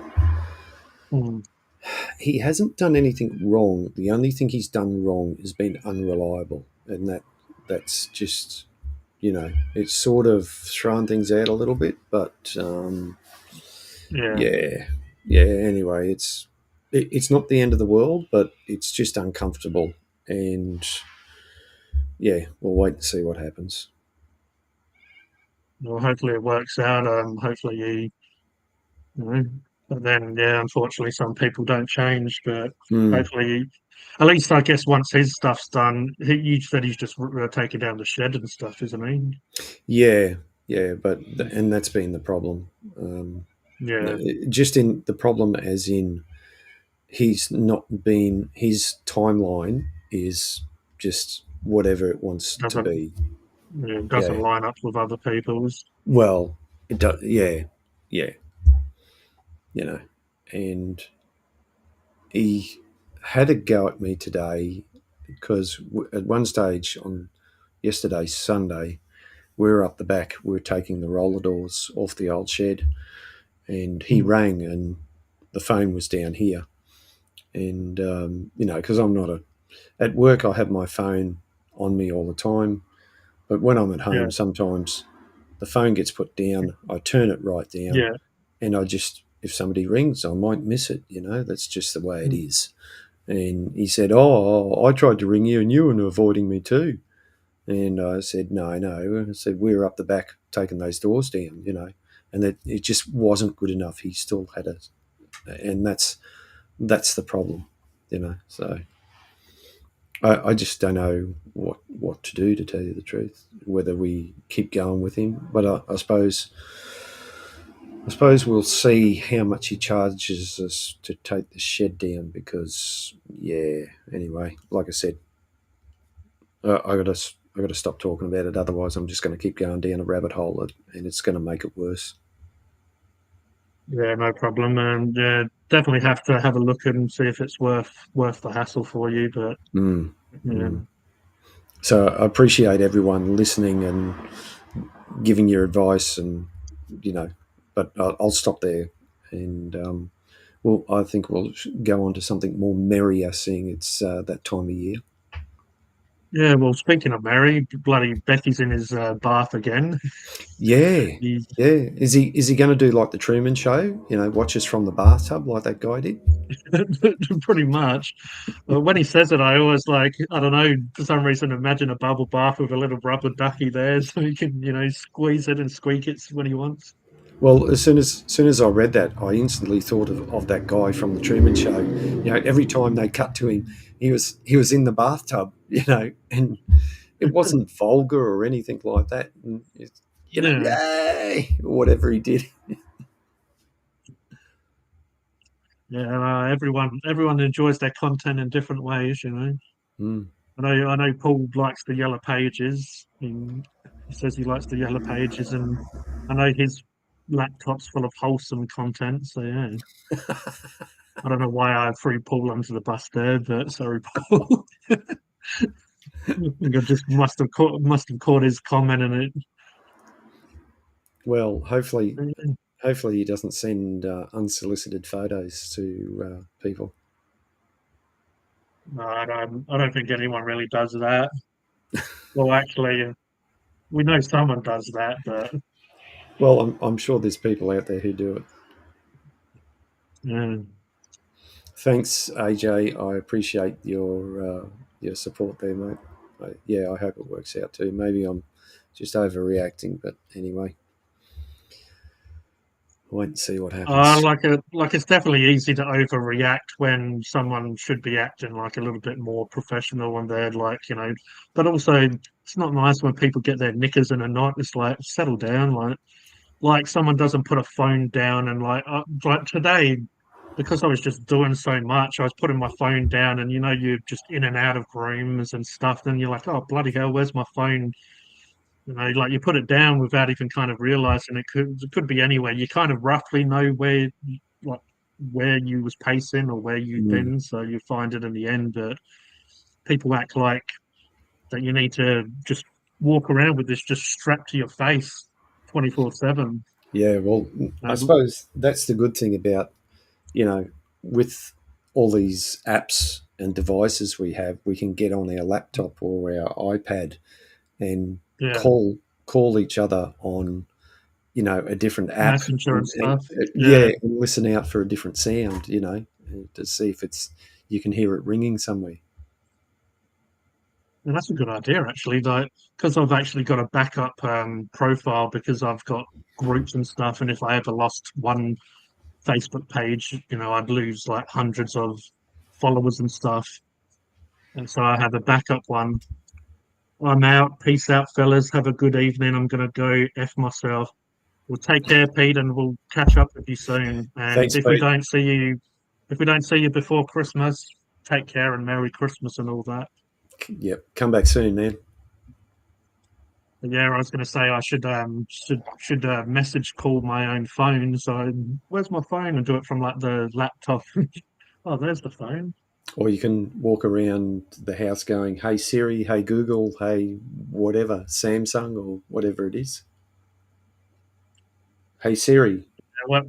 Mm. He hasn't done anything wrong. The only thing he's done wrong has been unreliable, and that's just, it's sort of thrown things out a little bit. But Yeah. yeah, yeah. Anyway, it's not the end of the world, but it's just uncomfortable, and yeah, we'll wait and see what happens. Well, hopefully it works out. Hopefully you know, but then, yeah, unfortunately, some people don't change. But Mm, hopefully, at least I guess once his stuff's done, you said he's just taking down the shed and stuff, isn't he? yeah, yeah, and that's been the problem. Um, Yeah, just in the problem, as in he's not been his timeline is just whatever it wants to doesn't be. doesn't Yeah. line up with other people's. Well, it does. Yeah, yeah. You know, and he had a go at me today because at one stage on yesterday, Sunday, we were up the back. We were taking the roller doors off the old shed, and he Mm. rang, and the phone was down here. And because I'm not a at work, I have my phone on me all the time. But when I'm at Yeah, home, sometimes the phone gets put down. I turn it right down, yeah, and if somebody rings, I might miss it. That's just the way it mm, is. And he said, "Oh, I tried to ring you, and you were avoiding me too." And I said, "No, no." I said, "We were up the back taking those doors down, and that it just wasn't good enough. He still had and that's the problem, So I just don't know what to do, to tell you the truth. Whether we keep going with him, but I suppose we'll see how much he charges us to take the shed down. Because yeah, anyway, like I said, I got to stop talking about it. Otherwise, I'm just going to keep going down a rabbit hole, and it's going to make it worse. yeah, no problem. And yeah, definitely have to have a look and see if it's worth the hassle for you. But Mm, yeah, mm. So I appreciate everyone listening and giving your advice, and you know, but I'll stop there, and well, I think we'll go on to something more merrier, seeing it's that time of year. yeah. Well, speaking of Mary, bloody Becky's in his bath again. Yeah, He's yeah. Is he going to do like the Truman Show? Watch us from the bathtub like that guy did. pretty much. But when he says it, I always like, I don't know, for some reason, imagine a bubble bath with a little rubber ducky there so he can, squeeze it and squeak it when he wants. Well, as soon as I read that, I instantly thought of that guy from the Truman Show. Every time they cut to him, he was in the bathtub. And it wasn't vulgar or anything like that. And Yeah, yay, or whatever he did. yeah. Everyone enjoys their content in different ways. Mm. I know Paul likes the yellow pages. He says he likes the yellow pages, and I know his laptop's full of wholesome content. So yeah, I don't know why I threw Paul under the bus there, but sorry, Paul. I think I just must have caught his comment in Well, hopefully, it. hopefully he doesn't send unsolicited photos to people. No, I don't think anyone really does that. Well, actually, we know someone does that, but Well, I'm sure there's people out there who do it. yeah, Thanks, AJ. I appreciate your support there, mate. Yeah, I hope it works out too. Maybe I'm just overreacting, but anyway, wait and see what happens. like it's definitely easy to overreact when someone should be acting like a little bit more professional, and they're like. But also, it's not nice when people get their knickers in a knot. It's like settle down, like someone doesn't put a phone down, and like today, because I was just doing so much, I was putting my phone down, and you're just in and out of rooms and stuff. Then you're like, oh bloody hell, where's my phone? Like you put it down without even kind of realizing it could be anywhere. You kind of roughly know like where you was pacing or where you've Mm. been, so you find it in the end. But people act like that you need to just walk around with this just strapped to your face 24/7. Yeah, well, I suppose that's the good thing about you know with all these apps and devices we have, we can get on our laptop or our iPad and Yeah, call each other on, a different app, Messenger and and stuff. yeah, Yeah, and listen out for a different sound, to see if you can hear it ringing somewhere. and that's a good idea actually. Like, because I've actually got a backup profile because I've got groups and stuff, and if I ever lost one Facebook page, I'd lose like hundreds of followers and stuff. And so I have a backup one. I'm out. Peace out, fellas. Have a good evening. I'm gonna go F myself. We'll take care, Pete, and we'll catch up with you soon. And Thanks, Pete. if we don't see you before Christmas, take care and Merry Christmas and all that. Yep, come back soon, man. But yeah, I was going to say I should message call my own phone. So where's my phone and do it from like the laptop. Oh, there's the phone. Or you can walk around the house going, "Hey Siri, hey Google, hey whatever, Samsung or whatever it is. Hey Siri." Yeah, what?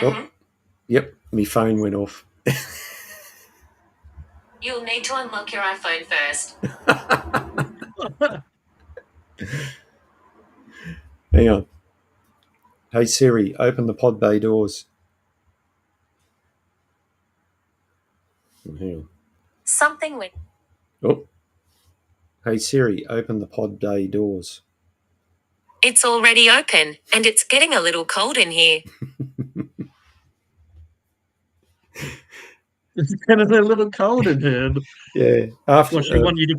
Oh, yep, my phone went off. You'll need to unlock your iPhone first. Hang on. Hey Siri, open the pod bay doors. Hang on. Something with. Oh, hey Siri, open the pod bay doors. It's already open, and it's getting a little cold in here. It's kind of a little cold in here. Yeah, Well, she want you to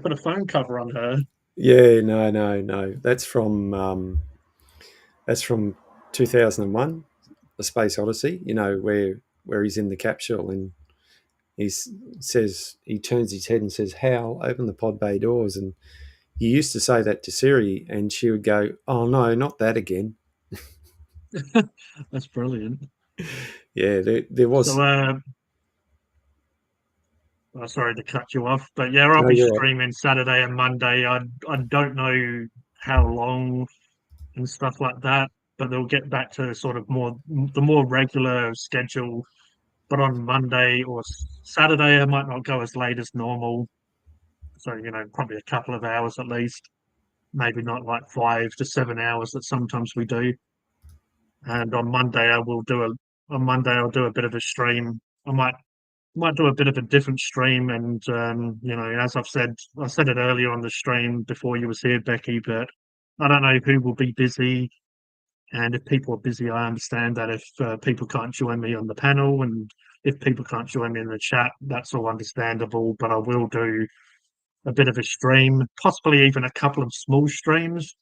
put a phone cover on her. yeah, no. That's from 2001, The Space Odyssey. Where he's in the capsule and he turns his head and says, "Hal, open the pod bay doors." And he used to say that to Siri, and she would go, "Oh no, not that again." That's brilliant. Yeah, there was. So, sorry to cut you off, but yeah, I'll No, be you're right. streaming Saturday and Monday. I don't know how long and stuff like that, but they'll get back to sort of the more regular schedule. But on Monday or Saturday, I might not go as late as normal. So, probably a couple of hours at least. Maybe not like 5 to 7 hours that sometimes we do. And on Monday I'll do a bit of a stream. I might do a bit of a different stream, and as I said it earlier on the stream before you was here, Becky, but I don't know who will be busy. And if people are busy, I understand that if people can't join me on the panel and if people can't join me in the chat, that's all understandable. But I will do a bit of a stream, possibly even a couple of small streams,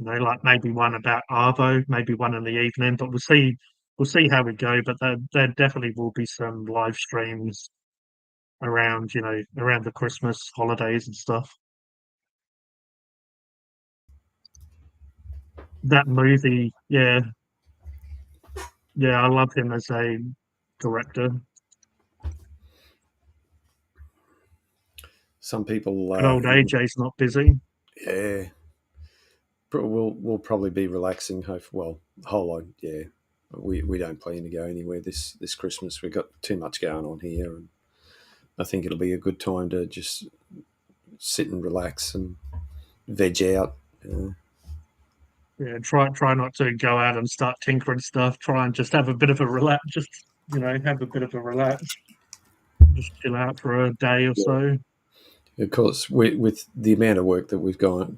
like maybe one about Arvo, maybe one in the evening, but we'll see how we go. But there definitely will be some live streams around the Christmas holidays and stuff. That movie, yeah, yeah, I love him as a director. Some people, Good old AJ's not busy. yeah, we'll probably be relaxing. Well, whole lot, yeah. We don't plan to go anywhere this Christmas. We've got too much going on here, and I think it'll be a good time to just sit and relax and veg out. Yeah, try not to go out and start tinkering stuff. Try and just have a bit of a relax. Just have a bit of a relax. Just chill out for a day or Yeah. so. Of course, with the amount of work that we've got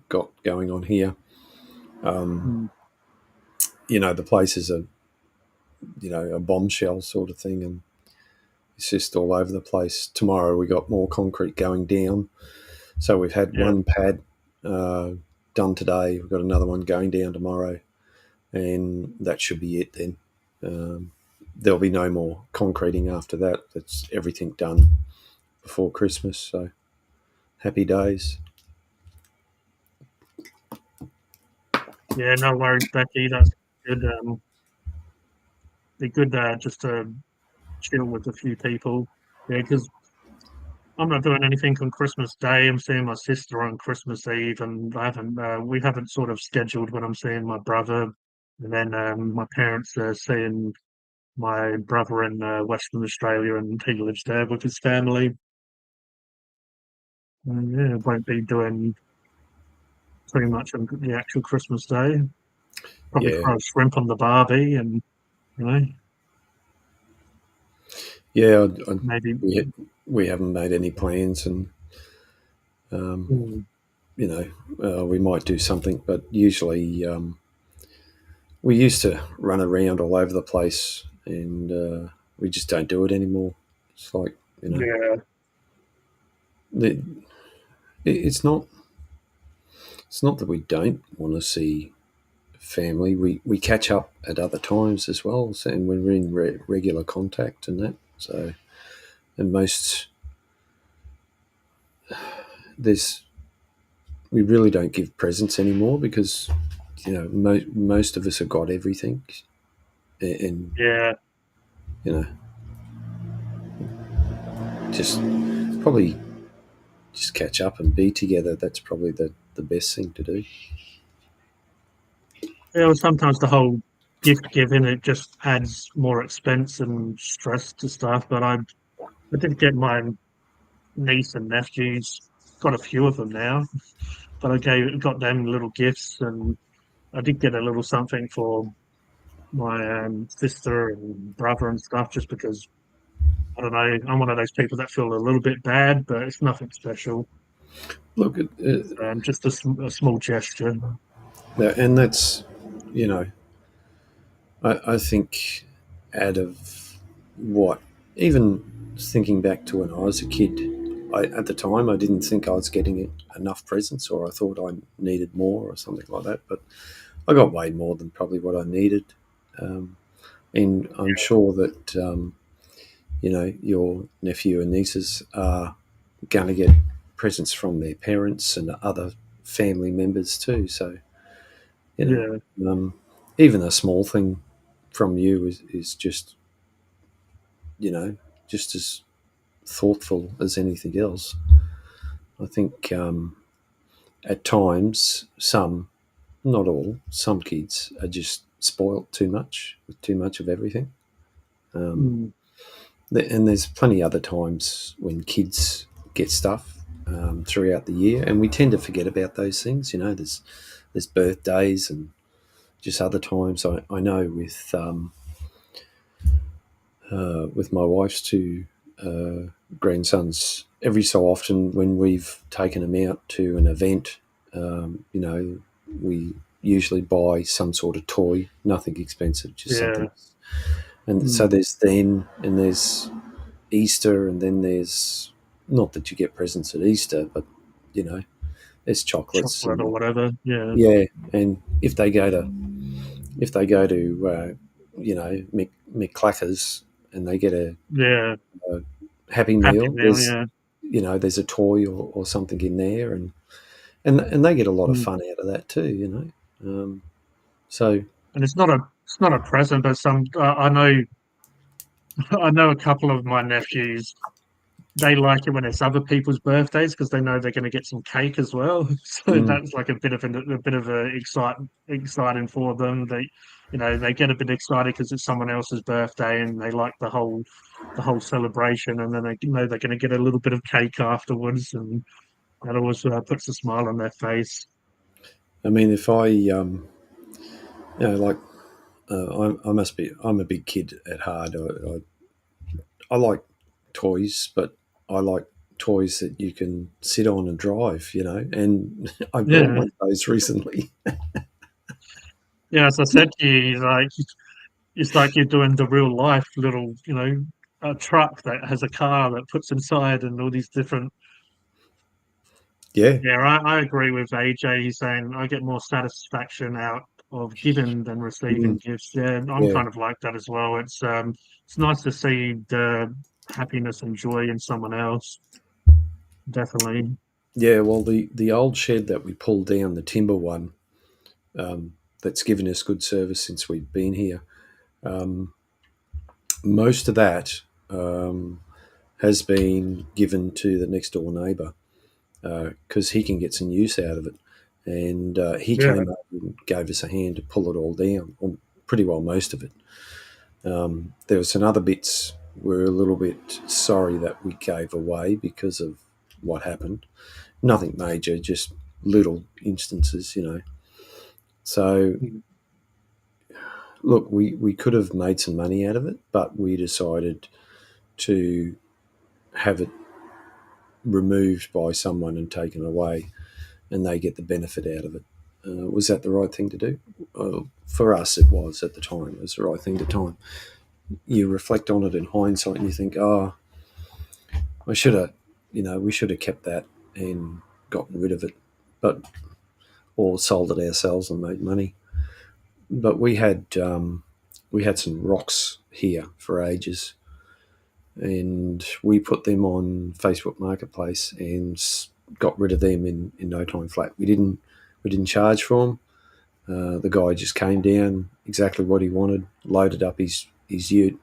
going on here, Mm. the place is a bombshell sort of thing, and it's just all over the place. Tomorrow we got more concrete going down, so we've had Yeah, one pad done today. We've got another one going down tomorrow, and that should be it then. There'll be no more concreting after that. That's everything done before Christmas. So happy days. yeah, no worries, Becky. That's good. Be good just to chill with a few people. Yeah, because I'm not doing anything on Christmas Day. I'm seeing my sister on Christmas Eve, and we haven't sort of scheduled when I'm seeing my brother. And then my parents are seeing my brother in Western Australia, and he lives there with his family. And yeah, won't be doing too much on the actual Christmas day. Probably Yeah, throw a shrimp on the barbie, and you know, yeah. maybe We haven't made any plans, and um, mm, we might do something, but usually we used to run around all over the place, and we just don't do it anymore. It's like yeah, the, it's not that we don't want to see family. We catch up at other times as well, so, and we're in regular contact and that. So, and there's we really don't give presents anymore because most of us have got everything, and yeah. you know just probably just catch up and be together. That's probably the best thing to do. Yeah, well, sometimes the whole gift giving it just adds more expense and stress to stuff. But I did get my niece and nephews, got a few of them now, but got them little gifts, and I did get a little something for my sister and brother and stuff, just because I don't know, I'm one of those people that feel a little bit bad, but it's nothing special. Look, It's just a small gesture. and that's you know I think out of what, even thinking back to when I was a kid, at the time I didn't think I was getting enough presents, or I thought I needed more or something like that. But I got way more than probably what I needed, um, and I'm sure that your nephew and nieces are going to get presents from their parents and other family members too. So you Yeah, even a small thing from you is just you know just as thoughtful as anything else. I think at times not all, some kids are just spoilt too much with too much of everything. Um, mm, and there's plenty other times when kids get stuff throughout the year, and we tend to forget about those things. There's birthdays and just other times. I know with my wife's two grandsons, every so often when we've taken them out to an event, we usually buy some sort of toy, nothing expensive, just yeah, something. And so mm, there's then, and there's Easter, and then there's, not that you get presents at Easter, but you know, there's chocolates chocolate or and whatever. Yeah, yeah, and if they go to McClackers and they get yeah. a Happy Happy Meal, Meal. Yeah. there's a toy or something in there, and they get a lot of Mm. fun out of that too. So And it's not a present, but I know I know a couple of my nephews. They like it when it's other people's birthdays because they know they're going to get some cake as well. So mm, that's like a bit of a exciting for them. They get a bit excited because it's someone else's birthday and they like the whole celebration, and then they know they're going to get a little bit of cake afterwards, and that always puts a smile on their face. I mean, if I like I must be, I'm a big kid at heart. I like toys, but I like toys that you can sit on and drive. And I bought Yeah, one of those recently. yeah. As I said to you, it's like you're doing the real life little, a truck that has a car that puts inside and all these different. Yeah. Yeah, I agree with AJ. He's saying I get more satisfaction out of giving than receiving Mm, gifts. Yeah, I'm yeah. kind of like that as well. It's nice to see the happiness and joy in someone else. Definitely. Yeah, well, the old shed that we pulled down, the timber one, that's given us good service since we've been here. Um, Most of that has been given to the next door neighbour because he can get some use out of it. and he Yeah. came up and gave us a hand to pull it all down, or pretty well most of it. There were some other bits we're a little bit sorry that we gave away because of what happened. Nothing major, just little instances, you know. So, Mm. look, we could have made some money out of it, but we decided to have it removed by someone and taken away, and they get the benefit out of it. Was that the right thing to do? For us, it was at the time. It was the right thing at the time. You reflect on it in hindsight, and you think, "Oh, I should have, we should have kept that and gotten rid of it, but or sold it ourselves and made money." But we had some rocks here for ages, and we put them on Facebook Marketplace and got rid of them in no time flat. We didn't charge for them. The guy just came down exactly what he wanted, loaded up his ute,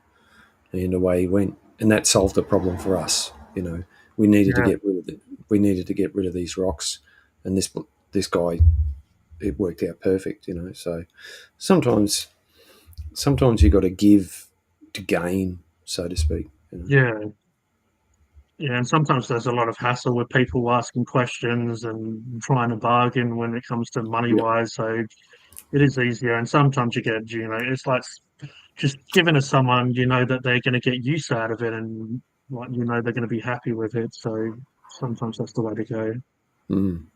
and away he went. And that solved the problem for us. We needed to Yeah. get rid of it. We needed to get rid of these rocks, and this guy, it worked out perfect. So sometimes you got to give to gain, so to speak. Yeah. Yeah, and sometimes there's a lot of hassle with people asking questions and trying to bargain when it comes to money Yeah. wise. So it is easier, and sometimes you get, it's like just giving to someone, that they're going to get use out of it, and like they're going to be happy with it. So sometimes that's the way to go. Mm.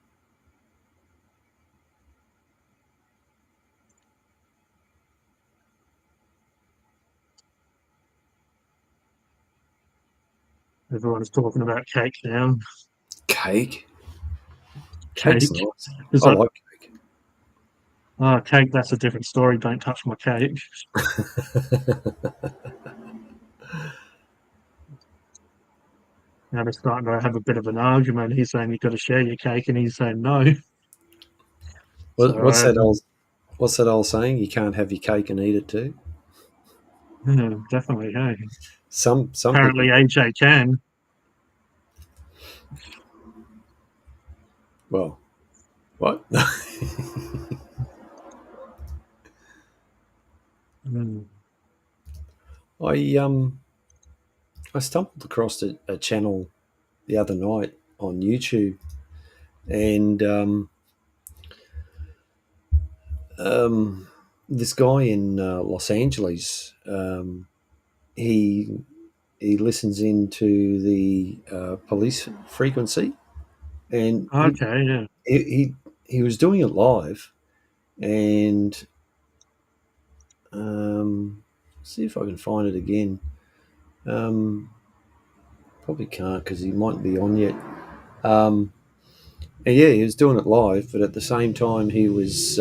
Everyone's talking about cake now. Cake. Cake's Cake. nice. It's I like, like oh, cake, that's a different story. Don't touch my cake. cake. Now they're starting to have a bit of an argument. He's saying you've got to share your cake, and he's saying no. So What's that old saying? You can't have your cake and eat it too. yeah, definitely, hey. Some people. Apparently AJ can. Well, what? Mm. I stumbled across a channel the other night on YouTube, and this guy in Los Angeles, he listens into the police frequency, and Okay, yeah. he was doing it live, and see if I can find it again. Probably can't because he might be on yet. And yeah, he was doing it live, but at the same time, he's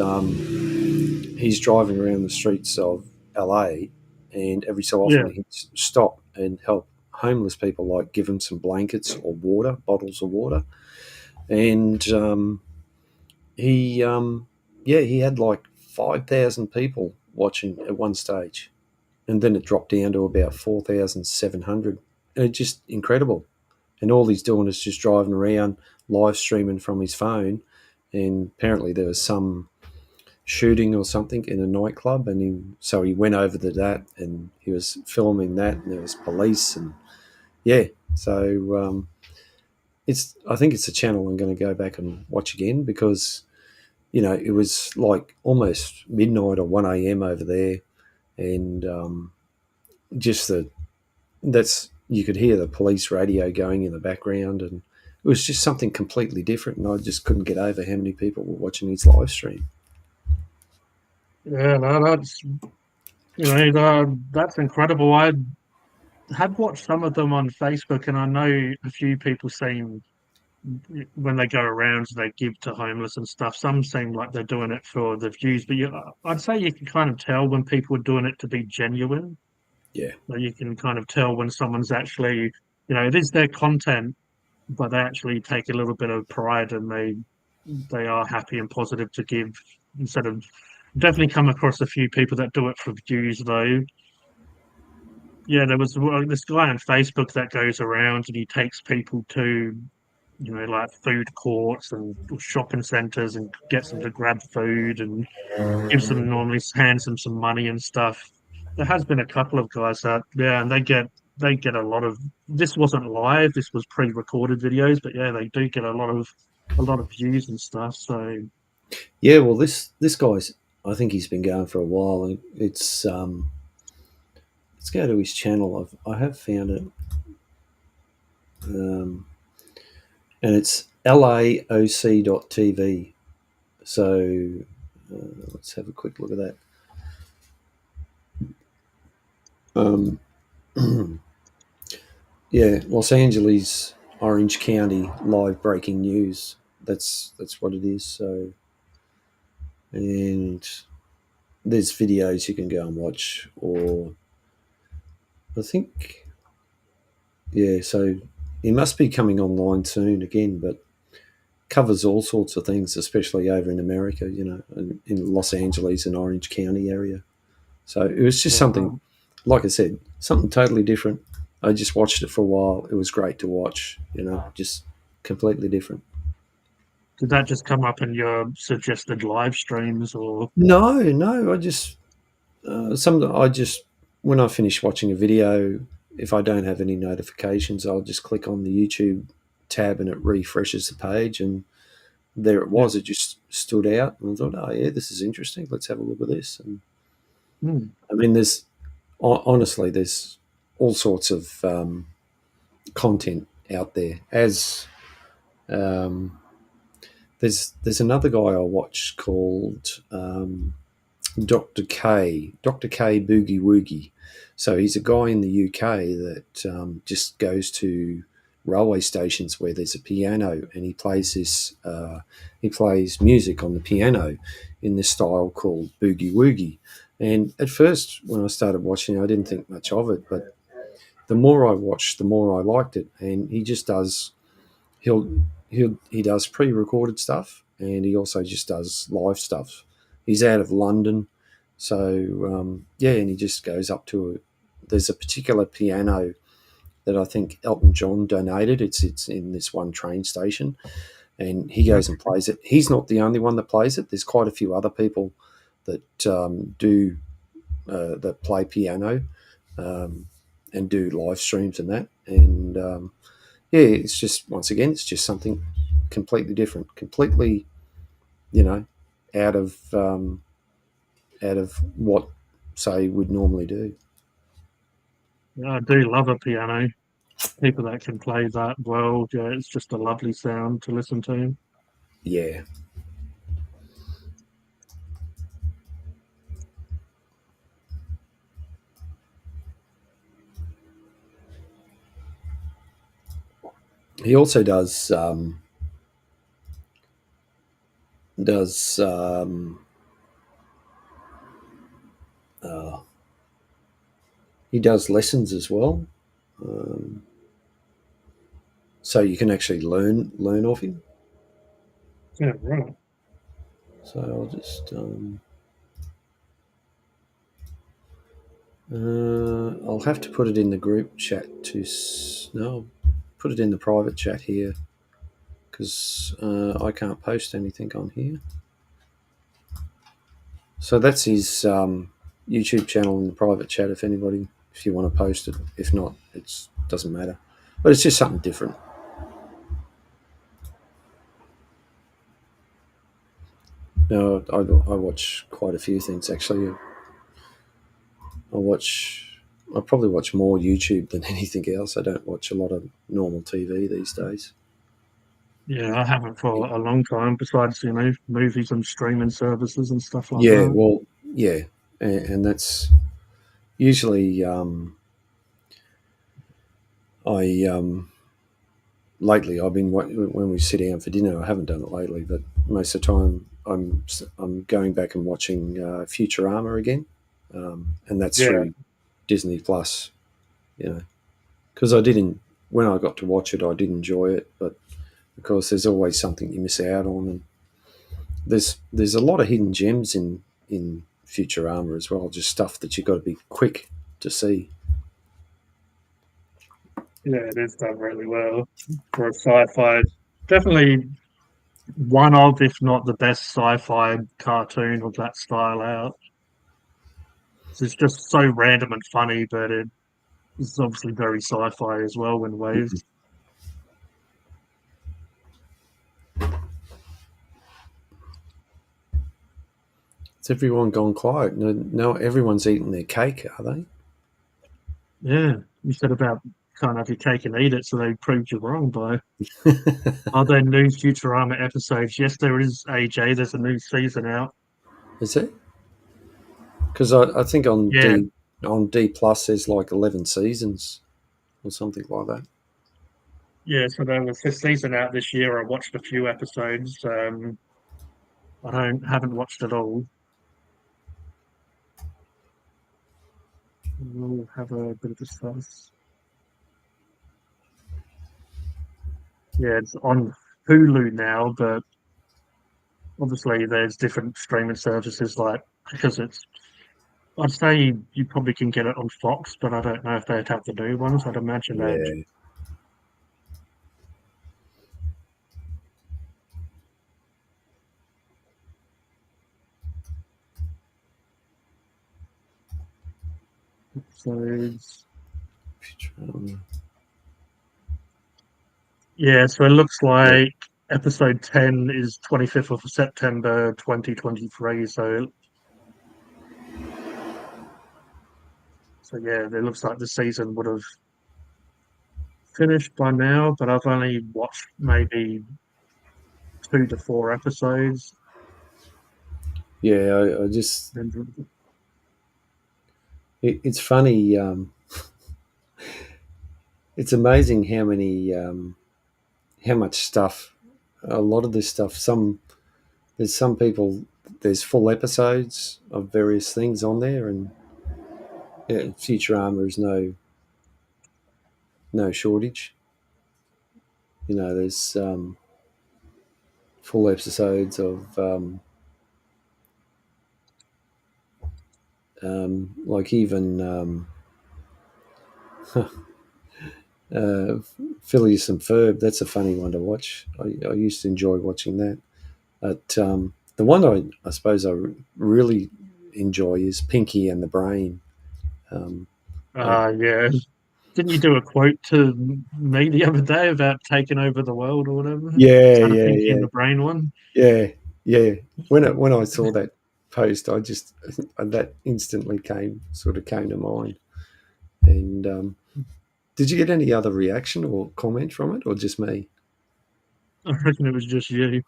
driving around the streets of LA, and every so often Yeah. he'd stop and help homeless people, like give them some blankets or water, bottles of water, and he he had like 5,000 people watching at one stage, and then it dropped down to about 4,700, and it's just incredible. And all he's doing is just driving around, live streaming from his phone. And apparently there was some shooting or something in a nightclub, and he went over to that, and he was filming that, and there was police, and yeah. So I think it's a channel I'm going to go back and watch again, because it was like almost midnight or 1 a.m. over there, and just that's you could hear the police radio going in the background, and it was just something completely different, and I just couldn't get over how many people were watching his live stream. Yeah, no, that's incredible. I have watched some of them on Facebook, and I know a few people seem when they go around, they give to homeless and stuff. Some seem like they're doing it for the views, but I'd say you can kind of tell when people are doing it to be genuine. Yeah. Like you can kind of tell when someone's actually, it is their content, but they actually take a little bit of pride, and they are happy and positive to give instead of. Definitely come across a few people that do it for views though. Yeah, there was this guy on Facebook that goes around and he takes people to like food courts and shopping centres, and gets them to grab food and gives them normally hands them some money and stuff. There has been a couple of guys that, yeah, and they get a lot of. This wasn't live. This was pre-recorded videos, but yeah, they do get a lot of views and stuff. So Yeah, well, this guy's. I think he's been going for a while, and it's. Let's go to his channel. I have found it, and it's laoc.tv. So let's have a quick look at that. Yeah, Los Angeles, Orange County, live breaking news. That's what it is. So, and there's videos you can go and watch, or I think, yeah. So he must be coming online soon again, but covers all sorts of things, especially over in America. In Los Angeles and Orange County area. So it was just something, like I said, something totally different. I just watched it for a while. It was great to watch. Just completely different. did that just come up in your suggested live streams, or No, I just when I finish watching a video, if I don't have any notifications, I'll just click on the YouTube tab and it refreshes the page, and there it was. It just stood out, and I thought, oh yeah, this is interesting. Let's have a look at this. And I mean, honestly, there's all sorts of content out there. As there's another guy I watch called Dr. K Boogie Woogie. So he's a guy in the UK that just goes to railway stations where there's a piano, and he plays music on the piano in this style called Boogie Woogie. And at first, when I started watching, I didn't think much of it, but the more I watched, the more I liked it. And he just does he does pre-recorded stuff, and he also just does live stuff. He's out of London, so yeah, and he just goes up to there's a particular piano that I think Elton John donated. It's in this one train station, and he goes and plays it. He's not the only one that plays it. There's quite a few other people that that play piano and do live streams and that. And yeah, it's just, once again, it's just something completely different, completely, out of what, say, would normally do. I do love a piano. People that can play that well, yeah, it's just a lovely sound to listen to. Yeah. He also does he does lessons as well, so you can actually learn off him. Yeah, right. So I'll just I'll have to put it in the group chat no, put it in the private chat here, because I can't post anything on here. So that's his YouTube channel in the private chat. If you want to post it, if not, it doesn't matter. But it's just something different. No, I watch quite a few things actually. I probably watch more YouTube than anything else. I don't watch a lot of normal TV these days. Yeah, I haven't for a long time, besides, movies and streaming services and stuff like Yeah, that. well, yeah, and that's usually lately I've been when we sit down for dinner. I haven't done it lately, but most of the time I'm going back and watching Futurama again, and that's through Disney Plus. Because when I got to watch it, I did enjoy it, but of course there's always something you miss out on, and there's a lot of hidden gems in Futurama as well, just stuff that you've got to be quick to see. Yeah, it is done really well for a sci-fi Definitely one of, if not the best sci-fi cartoon of that style out. It's just so random and funny, but it's obviously very sci-fi as well in ways. Has everyone gone quiet? No, everyone's eating their cake, are they? Yeah, you said about can't have your cake and eat it, so they proved you wrong by are there new Futurama episodes? Yes, there is, AJ. There's a new season out. Is it? Because I think Yeah, on D Plus there's like 11 seasons or something like that. yeah. So there was this season out this year. I watched a few episodes. Haven't watched it all. We'll have a bit of discuss. Yeah, it's on Hulu now, but obviously there's different streaming services like because it's I'd say you probably can get it on Fox, but I don't know if they'd have the new ones. I'd imagine they'd. Yeah. So Futurama. yeah, so it looks like episode 10 is 25th of September 2023. So yeah, it looks like the season would have finished by now, but I've only watched maybe 2 to 4 episodes. Yeah, I just And it's funny. It's amazing how many how much stuff. A lot of this stuff. There's some people. There's full episodes of various things on there, and yeah, Futurama is no shortage. You know, there's full episodes of like even Phileas and Ferb. That's a funny one to watch. I used to enjoy watching that. But the one I suppose I really enjoy is Pinky and the Brain. Um, I, yeah, didn't you do a quote to me the other day about taking over the world or whatever? Is yeah, that a yeah, Pinky in yeah, the Brain one? yeah, yeah. When I saw that post, I just that instantly came to mind. And did you get any other reaction or comment from it, or just me? I reckon it was just you.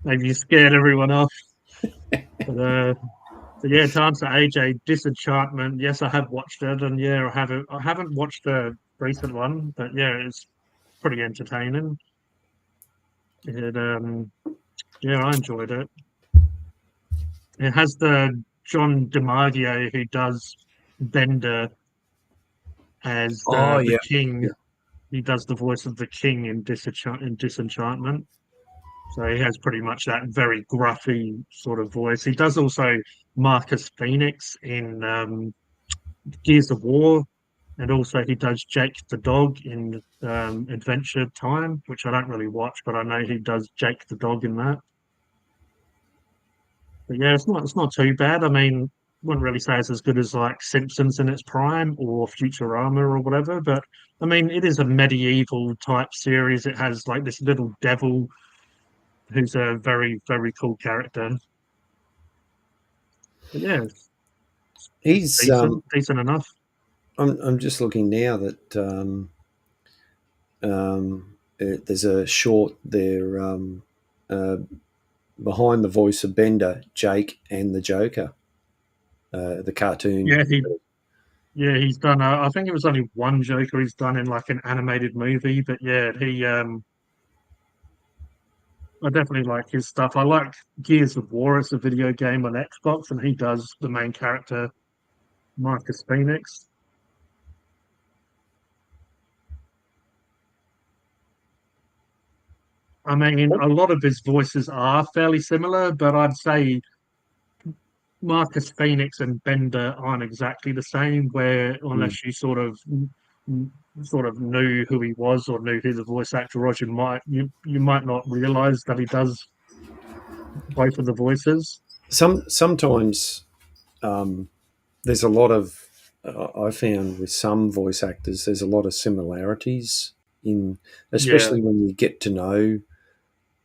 Maybe you scared everyone off. But so yeah, to answer AJ, Disenchantment. Yes, I have watched it, and yeah, I haven't watched the recent one, but yeah, it's pretty entertaining. It yeah, I enjoyed it. It has the John DiMaggio who does Bender as Oh the yeah, king. yeah, He does the voice of the king in Disenchantment. So he has pretty much that very gruffy sort of voice. He does also Marcus Phoenix in Gears of War, and also he does Jake the dog in Adventure Time, which I don't really watch, but I know he does Jake the dog in that. But yeah, it's not too bad. I mean, wouldn't really say it's as good as like Simpsons in its prime or Futurama or whatever, but I mean, it is a medieval type series. It has like this little devil who's a very, very cool character. But yeah, it's he's. decent enough. I'm just looking now that there's a short there uh, behind the voice of Bender, Jake, and the Joker, the cartoon. Yeah, he's done. I think it was only one Joker he's done in like an animated movie, but yeah, I definitely like his stuff. I like Gears of War. It's a video game on Xbox, and he does the main character, Marcus Phoenix. I mean, a lot of his voices are fairly similar, but I'd say Marcus Phoenix and Bender aren't exactly the same. Where Mm. unless you sort of sort of knew who he was or knew who the voice actor was, you might not realize that he does both of the voices. Sometimes there's a lot of I found with some voice actors there's a lot of similarities in, Yeah. especially when you get to know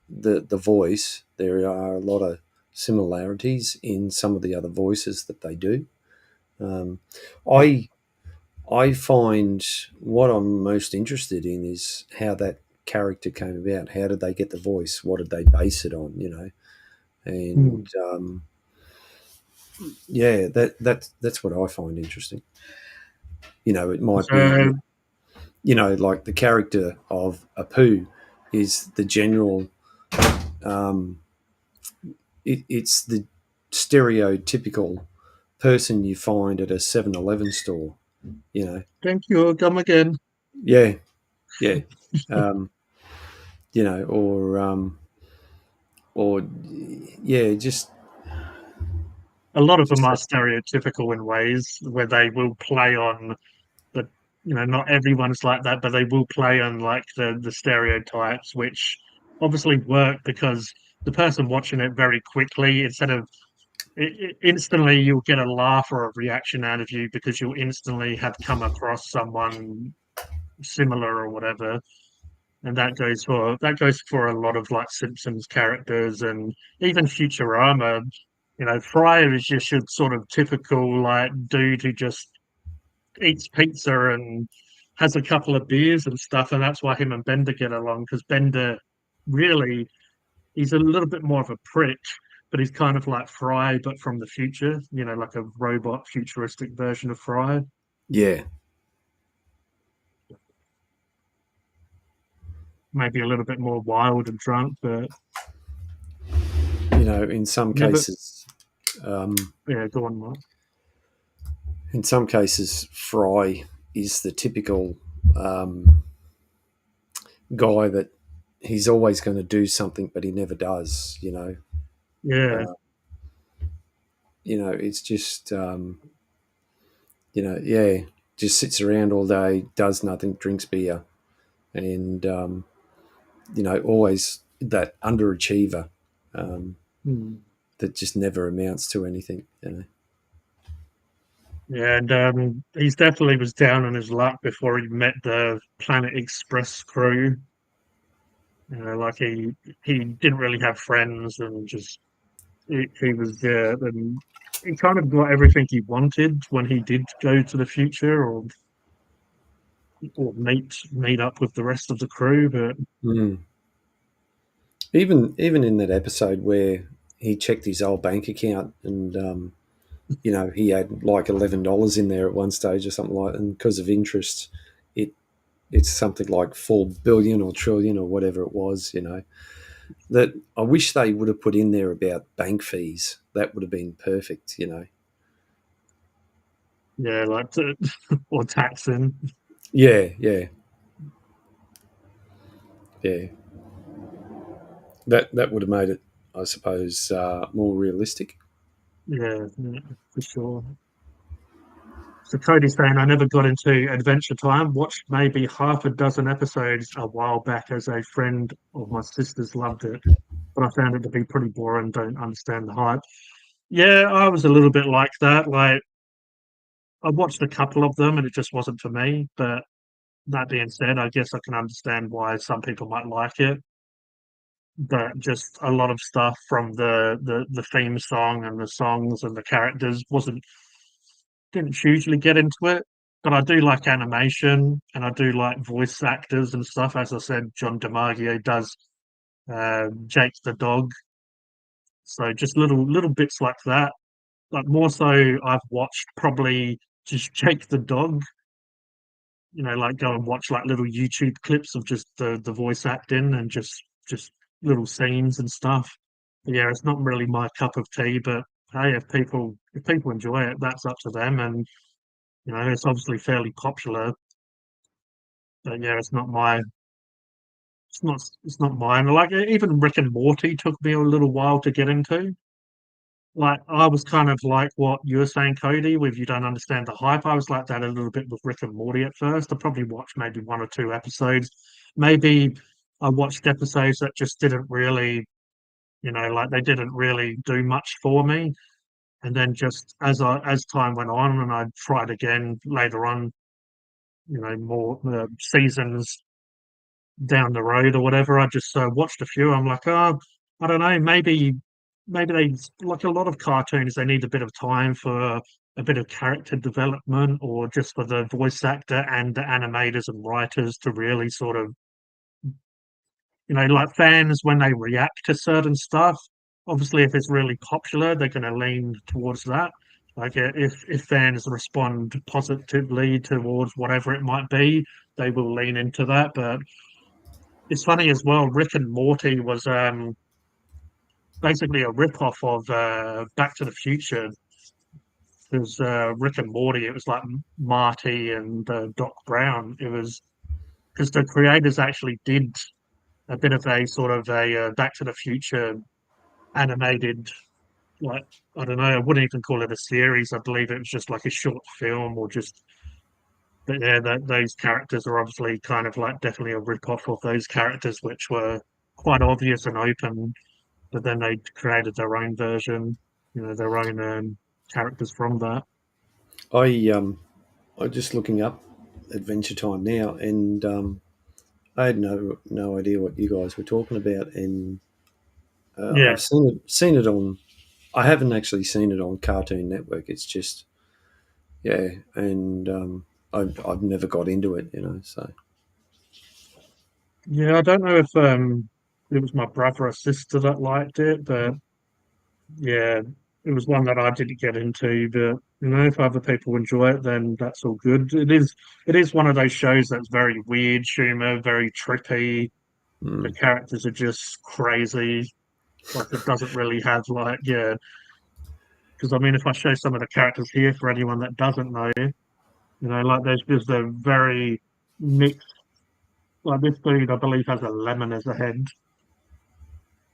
the voice. There are a lot of similarities in some of the other voices that they do. Um, I I find what I'm most interested in is how that character came about. How did they get the voice? What did they base it on? You know, and Mm. yeah, that's what I find interesting. You know, it might be, So you know, like the character of Apu is the general. Um, it's the stereotypical person you find at a 7-Eleven store. You know, thank you. Come again. yeah, yeah. Um, you know, or yeah, just A lot of them just are that, stereotypical in ways where they will play on the, not everyone's like that, but they will play on like the stereotypes, which obviously work because the person watching it very quickly, instead of instantly, you'll get a laugh or a reaction out of you because you'll instantly have come across someone similar or whatever. And that goes for a lot of like Simpsons characters and even Futurama. Fryer is just your sort of typical like dude who just eats pizza and has a couple of beers and stuff, and that's why him and Bender get along because Bender really he's a little bit more of a prick, but he's kind of like Fry, but from the future. Like a robot futuristic version of Fry. yeah, Maybe a little bit more wild and drunk, but you know, in some never. cases, um, Yeah, go on, Mark. Fry is the typical um, guy that he's always going to do something, but he never does. Yeah, Uh, it's just yeah, just sits around all day, does nothing, drinks beer, and always that underachiever um, hmm. that just never amounts to anything. Yeah, and he's definitely was down on his luck before he met the Planet Express crew. Like he didn't really have friends, and just he was there, and he kind of got everything he wanted when he did go to the future, or meet up with the rest of the crew. But Mm. Even in that episode where he checked his old bank account and he had like $11 in there at one stage or something like that, and because of interest, it it's something like 4 billion or trillion or whatever it was. That I wish they would have put in there about bank fees. That would have been perfect. yeah, like or taxing. Yeah, yeah, yeah. That would have made it, I suppose, more realistic. Yeah, yeah, for sure. So Cody's saying I never got into Adventure Time. Watched maybe half a dozen episodes a while back as a friend of my sister's loved it, but I found it to be pretty boring. Don't understand the hype. Yeah, I was a little bit like that. Like I watched a couple of them and it just wasn't for me. But that being said, I guess I can understand why some people might like it. But just a lot of stuff from the theme song and the songs and the characters wasn't didn't hugely get into it. But I do like animation and I do like voice actors and stuff. As I said, John DiMaggio does Jake the dog. So just little bits like that. Like more so, I've watched probably just Jake the dog. Like go and watch like little YouTube clips of just the voice acting and just little scenes and stuff. But yeah, it's not really my cup of tea. But hey, if people enjoy it, that's up to them. And it's obviously fairly popular. But yeah, it's not mine. Like even Rick and Morty took me a little while to get into. like I was kind of like what you were saying, Cody, with you don't understand the hype. I was like that a little bit with Rick and Morty at first. I probably watched maybe one or two episodes. Maybe I watched episodes that just didn't really, like they didn't really do much for me. And then just as time went on and I tried again later on, more seasons down the road or whatever. I just watched a few. I'm like, oh, I don't know, maybe they like a lot of cartoons. They need a bit of time for a bit of character development, or just for the voice actor and the animators and writers to really sort of, like fans when they react to certain stuff. Obviously, if it's really popular, they're going to lean towards that. Like if fans respond positively towards whatever it might be, they will lean into that. But it's funny as well. Rick and Morty was basically a rip-off of Back to the Future. Because Rick and Morty, it was like Marty and Doc Brown. It was because the creators actually did a bit of a sort of a Back to the Future animated, like I don't know, I wouldn't even call it a series. I believe it was just like a short film, or just. But yeah, those characters are obviously kind of like definitely a rip-off of those characters, which were quite obvious and open, but then they created their own version, their own characters from that. I'm just looking up Adventure Time now, and I had no idea what you guys were talking about, and Yeah, I've seen it on. I haven't actually seen it on Cartoon Network. It's just yeah, and I've never got into it, So yeah. I don't know if it was my brother or sister that liked it, but yeah, it was one that I didn't get into. But if other people enjoy it, then that's all good. It is one of those shows that's very weird humor, very trippy. The mm. characters are just crazy. Like it doesn't really have like, yeah. Because I mean, if I show some of the characters here for anyone that doesn't know, like there's just a very mixed. Like this dude, I believe, has a lemon as a head,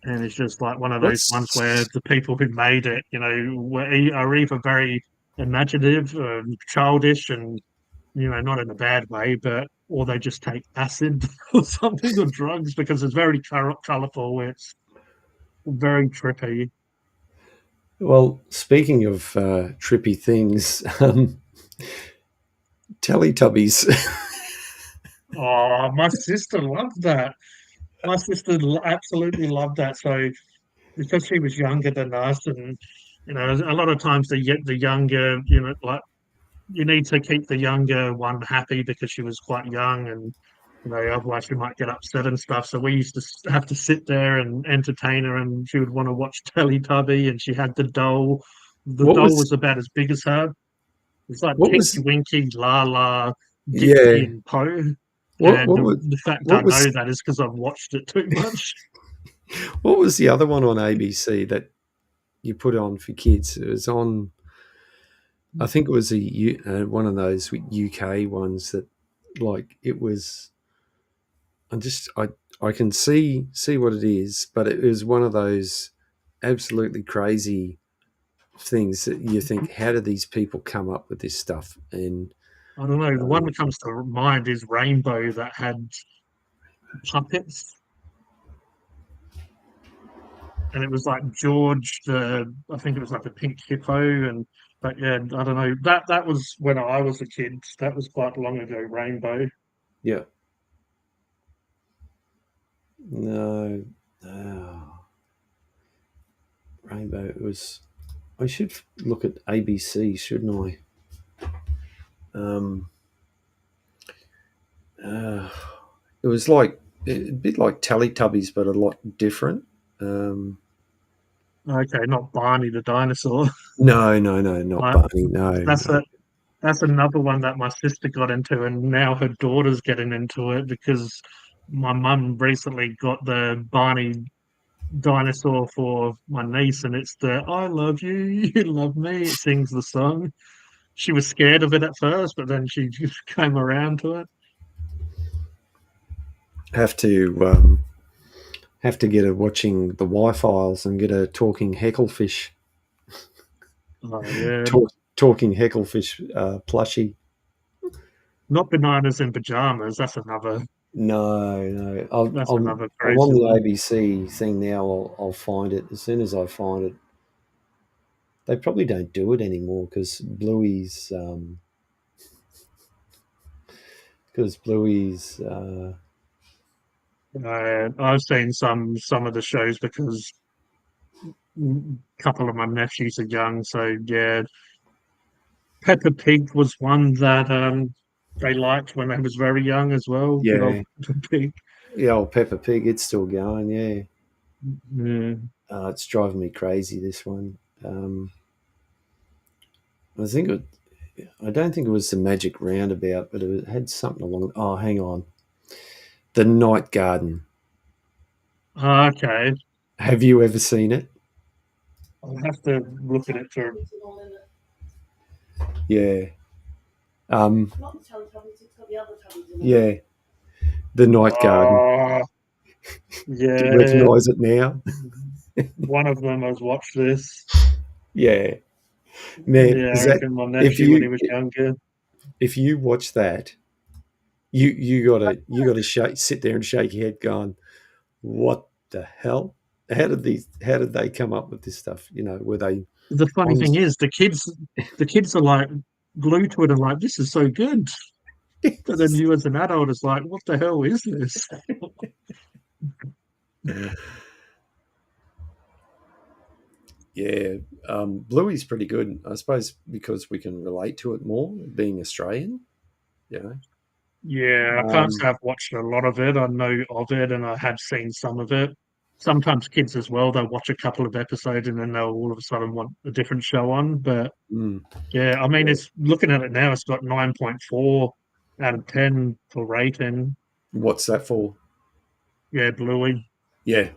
and it's just like one of those ones where What's the people who made it, are either very imaginative, childish, and not in a bad way, but or they just take acid or something, or drugs, because it's very colorful. It's very trippy. well? Speaking of trippy things, Teletubbies. Oh, my sister loved that. My sister absolutely loved that. So because she was younger than us, and a lot of times the younger, like you need to keep the younger one happy because she was quite young, and otherwise she might get upset and stuff. So we used to have to sit there and entertain her, and she would want to watch Teletubby, and she had the doll. The what doll was was about as big as her. It's like what Tinky was Winky, Lala, Dixie, yeah? and Poe. What And what was the fact I what know was that is because I've watched it too much. what was the other one on ABC that you put on for kids? It was on. I think it was one of those UK ones that, like, it was. I can see what it is, but it was one of those absolutely crazy things that you think, how do these people come up with this stuff? And I don't know. The one um, that comes to mind is Rainbow that had puppets, and it was like George the. I think it was like the pink hippo, and but yeah, I don't know. That was when I was a kid. That was quite long ago. Rainbow. yeah, no, no, Rainbow. It was. I should look at ABC, shouldn't I? Um, uh, it was like a bit like Teletubbies, but a lot different. Um, Okay, not Barney the dinosaur. no, not I, Barney. No, that's no. a that's another one that my sister got into, and now her daughter's getting into it because my mum recently got the Barney dinosaur for my niece, and it's the "I love you, you love me." It sings the song. She was scared of it at first, but then she just came around to it. Have to have to get her watching the Y Files and get her talking hecklefish. Oh yeah, Talking hecklefish plushie. not bananas in pajamas. That's another. No. That's another I'm on crazy the one. ABC thing now. I'll find it as soon as I find it. They probably don't do it anymore because Bluey's I've seen some of the shows because a couple of my nephews are young. So yeah, Peppa Pig was one that they liked when they was very young as well. Good old yeah Peppa Pig. yeah old Peppa Pig. It's still going. Yeah, Yeah. it's driving me crazy. This one. I think it. I don't think it was the Magic Roundabout, but it had something along. Oh, hang on, the Night Garden. Okay, Have you ever seen it? I'll have to look at it for. Yeah. Yeah, the Night Garden. Oh, Do you yeah. recognise it now? One of them has watched this. Yeah, man. Yeah, I Is that reckon my if nephew when he you was younger. if you watch that, you gotta sit there and shake your head, going, "What the hell? How did they come up with this stuff? Were they The funny thing honest?" is, the kids are like glued to it and like, this is so good. But then you as an adult is like, what the hell is this? Yeah, Bluey's pretty good, I suppose, because we can relate to it more, being Australian. You know, Yeah, I can't um, say I've watched a lot of it. I know of it and I have seen some of it. Sometimes kids as well, they'll watch a couple of episodes and then they'll all of a sudden want a different show on. But mm, yeah, I mean, yeah. it's looking at it now, it's got 9.4 out of 10 for rating. What's that for? Yeah, Bluey. Yeah,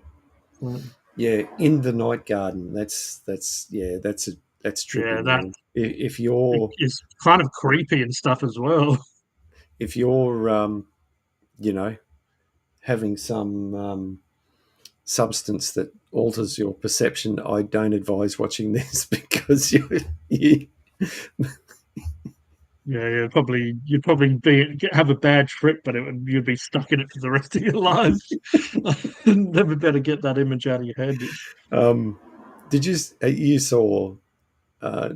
Mm. yeah. In the Night Garden. That's trippy, Yeah, that man. If it you're is kind of creepy and stuff as well. if you're you know having some substance that alters your perception, I don't advise watching this because you Yeah, you'd probably have a bad trip, but you'd be stuck in it for the rest of your life. Never better get that image out of your head. um, did you saw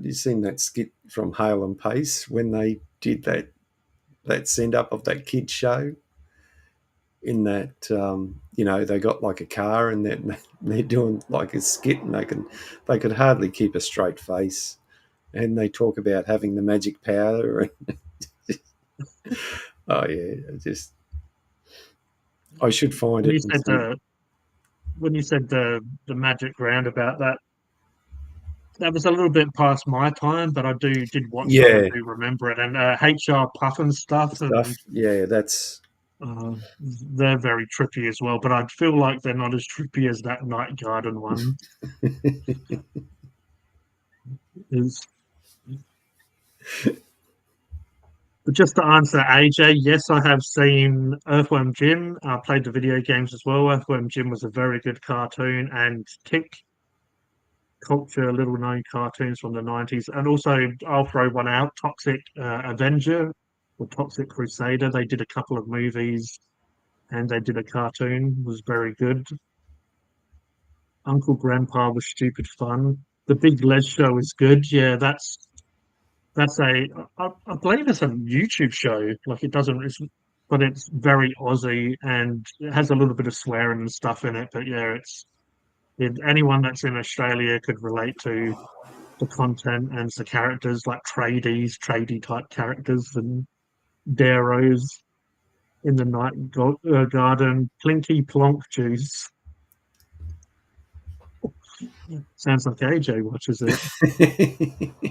you seen that skit from Hale and Pace when they did that send up of that kids show? In that they got like a car and they're doing like a skit and they could hardly keep a straight face, and they talk about having the magic power and oh yeah, I should find When it you and said send. the magic roundabout, that was a little bit past my time, but I did watch that. I Yeah, do remember it, and HR Puff and stuff, and stuff, yeah, that's they're very trippy as well. But I feel like they're not as trippy as that Night Garden one is. But just to answer AJ, yes, I have seen Earthworm Jim. I played the video games as well. Earthworm Jim was a very good cartoon, and Tick Culture, little known cartoons from the 90s. And also, I'll throw one out, Toxic Avenger or Toxic Crusader. They did a couple of movies and they did a cartoon, was very good. Uncle Grandpa was stupid fun. The Big Les Show is good. Yeah, that's I believe it's a YouTube show. Like it doesn't, but it's very Aussie and it has a little bit of swearing and stuff in it. But yeah, anyone that's in Australia could relate to the content and the characters like tradie type characters and Daros in the garden, Plinky Plonk Juice. Sounds like AJ watches it.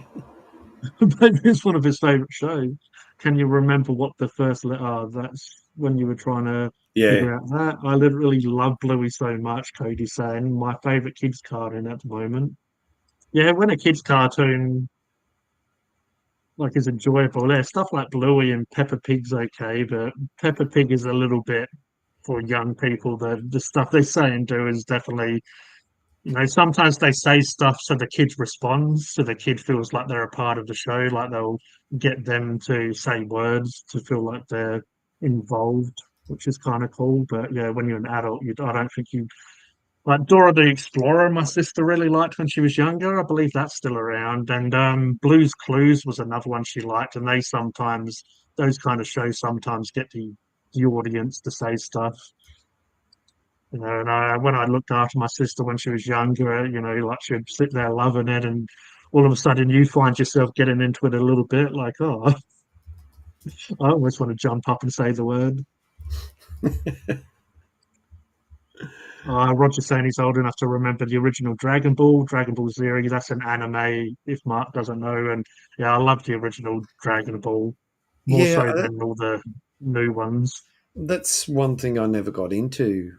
Maybe it's one of his favorite shows. Can you remember what the first letter? Oh, that's when you were trying to yeah. figure out that. I literally love Bluey so much. Cody's saying my favorite kids cartoon at the moment. Yeah, when a kids cartoon like is enjoyable, there stuff like Bluey and Peppa Pig's okay, but Peppa Pig is a little bit for young people. The stuff they say and do is definitely Sometimes they say stuff so the kid responds, so the kid feels like they're a part of the show, like they'll get them to say words to feel like they're involved, which is kind of cool. But yeah, when you're an adult, I don't think you like Dora the Explorer. My sister really liked when she was younger. I believe that's still around. And Blue's Clues was another one she liked. And those kind of shows sometimes get the audience to say stuff. And when I looked after my sister when she was younger, like she'd sit there loving it, and all of a sudden you find yourself getting into it a little bit, like, oh, I almost want to jump up and say the word. Roger's saying he's old enough to remember the original Dragon Ball, Dragon Ball Z. That's an anime, if Mark doesn't know. And yeah, I love the original Dragon Ball more Yeah, so than all the new ones. that's one thing I never got into.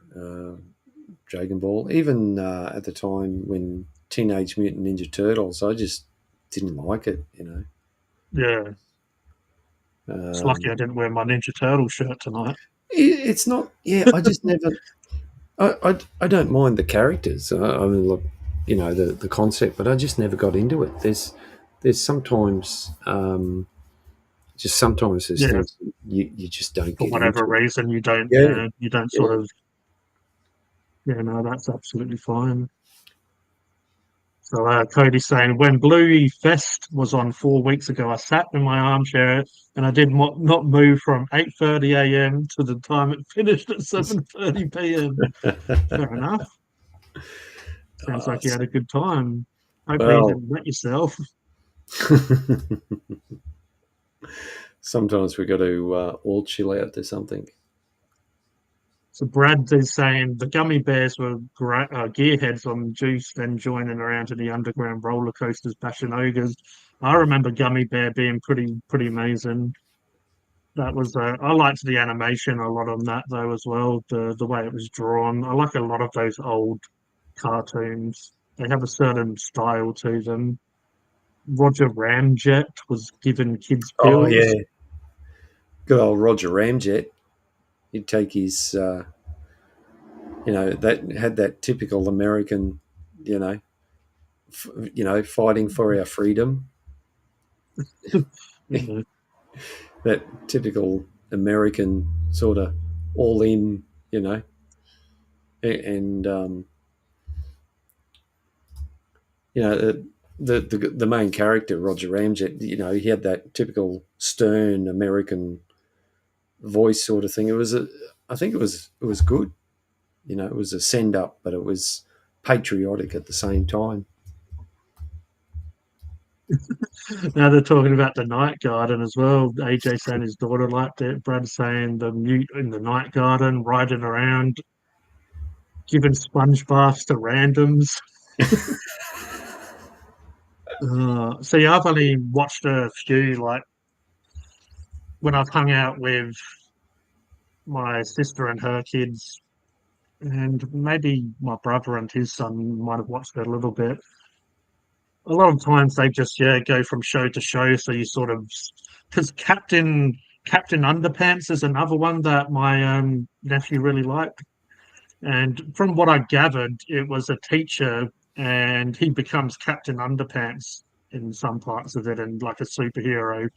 Dragon Ball, even at the time when Teenage Mutant Ninja Turtles, I just didn't like it. Yeah, it's lucky I Um, didn't wear my Ninja Turtle shirt tonight. it's not. Yeah, I just never. I don't mind the characters. I mean, look, the concept, but I just never got into it. There's sometimes sometimes there's Yeah, things you just don't for get whatever into. reason Yeah, you don't yeah. sort of no, that's absolutely fine. So Cody's saying when Bluey Fest was on 4 weeks ago, I sat in my armchair and I did not move from 8:30 a.m. to the time it finished at 7:30 p.m. Fair enough. Sounds Uh, like you had a good time. Hopefully you well, didn't wet yourself. sometimes we got to all chill out to something. So Brad is saying the gummy bears were great, gearheads on Juice, then joining around to the underground roller coasters, bashing ogres. I remember Gummy Bear being pretty amazing. That was I liked the animation a lot on that though as well. The way it was drawn. I like a lot of those old cartoons. They have a certain style to them. Roger Ramjet was giving kids Oh yeah, pills. good old Roger Ramjet. He'd take his, that had that typical American, you know, fighting for our freedom. You That typical American sort of all in, and you know the main character Roger Ramjet, he had that typical stern American voice sort of thing. I think it was good. It was a send up, but it was patriotic at the same time. Now they're talking about the night garden as well. AJ saying his daughter liked it. Brad saying the mute in the night garden, riding around, giving sponge baths to randoms. See, I've only watched a few, like when I've hung out with my sister and her kids, and maybe my brother and his son might have watched it a little bit. A lot of times they just go from show to show, so you sort of because Captain Underpants is another one that my nephew really liked. And from what I gathered, it was a teacher and he becomes Captain Underpants in some parts of it and like a superhero.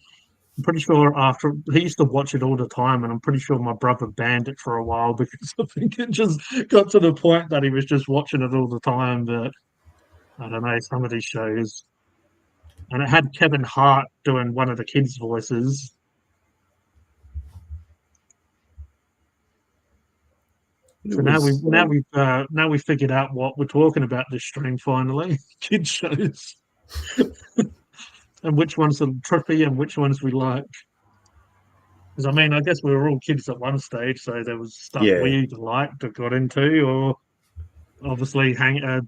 I'm pretty sure after he used to watch it all the time, and I'm pretty sure my brother banned it for a while because I think it just got to the point that he was just watching it all the time. But I don't know, some of these shows. And it had Kevin Hart doing one of the kids' voices. It So now we was now we figured out what we're talking about this stream finally. Kids shows. And which ones are trippy and which ones we like. Because I mean, I guess we were all kids at one stage, so there was stuff yeah. we either liked or got into, or obviously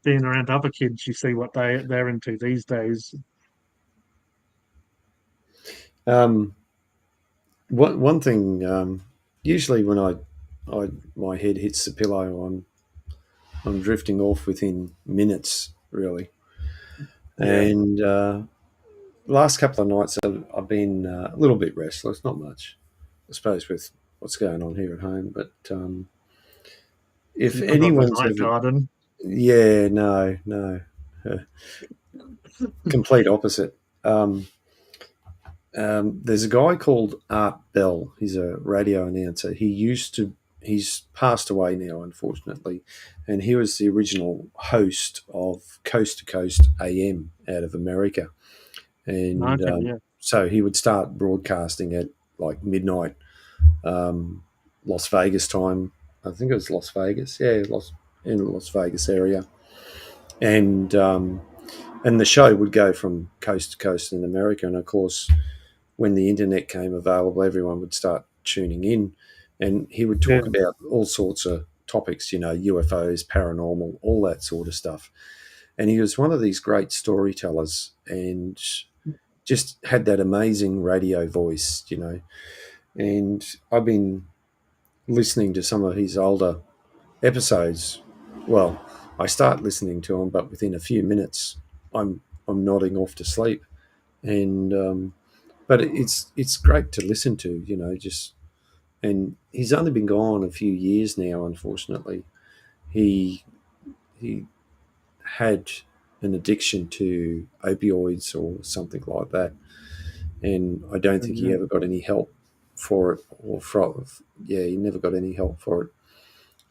being around other kids, you see what they're into these days. Um, one thing, usually when my head hits the pillow, I'm drifting off within minutes, really. Yeah, And last couple of nights, I've been a little bit restless, not much, I suppose, with what's going on here at home. But if you forgot the anyone's night ever, garden. Yeah, no. Complete opposite. There's a guy called Art Bell. He's a radio announcer. He's passed away now, unfortunately, and he was the original host of Coast to Coast AM out of America. And Okay, yeah. so he would start broadcasting at like midnight, Las Vegas time. I think it was Las Vegas. Yeah, in the Las Vegas area, and the show would go from coast to coast in America. And of course, when the internet came available, everyone would start tuning in, and he would Yeah. talk about all sorts of topics, UFOs, paranormal, all that sort of stuff. And he was one of these great storytellers, and just had that amazing radio voice. And I've been listening to some of his older episodes. Well, I start listening to them, but within a few minutes, I'm nodding off to sleep. And but it's great to listen to. Just and he's only been gone a few years now. Unfortunately, he he had an addiction to opioids or something like that, and I don't think he Yeah. ever got any help for it, or from yeah, he never got any help for it.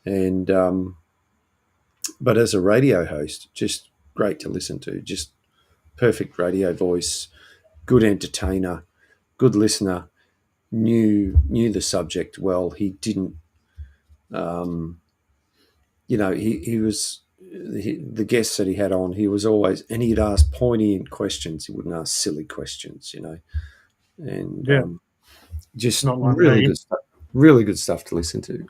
And but as a radio host, just great to listen to. Just perfect radio voice, good entertainer, good listener. Knew the subject well. He didn't. Um, he was the guests that he had on. He was always, and he'd ask poignant questions. He wouldn't ask silly questions. And Yeah. just Not like really me. good stuff. Really good stuff to listen to.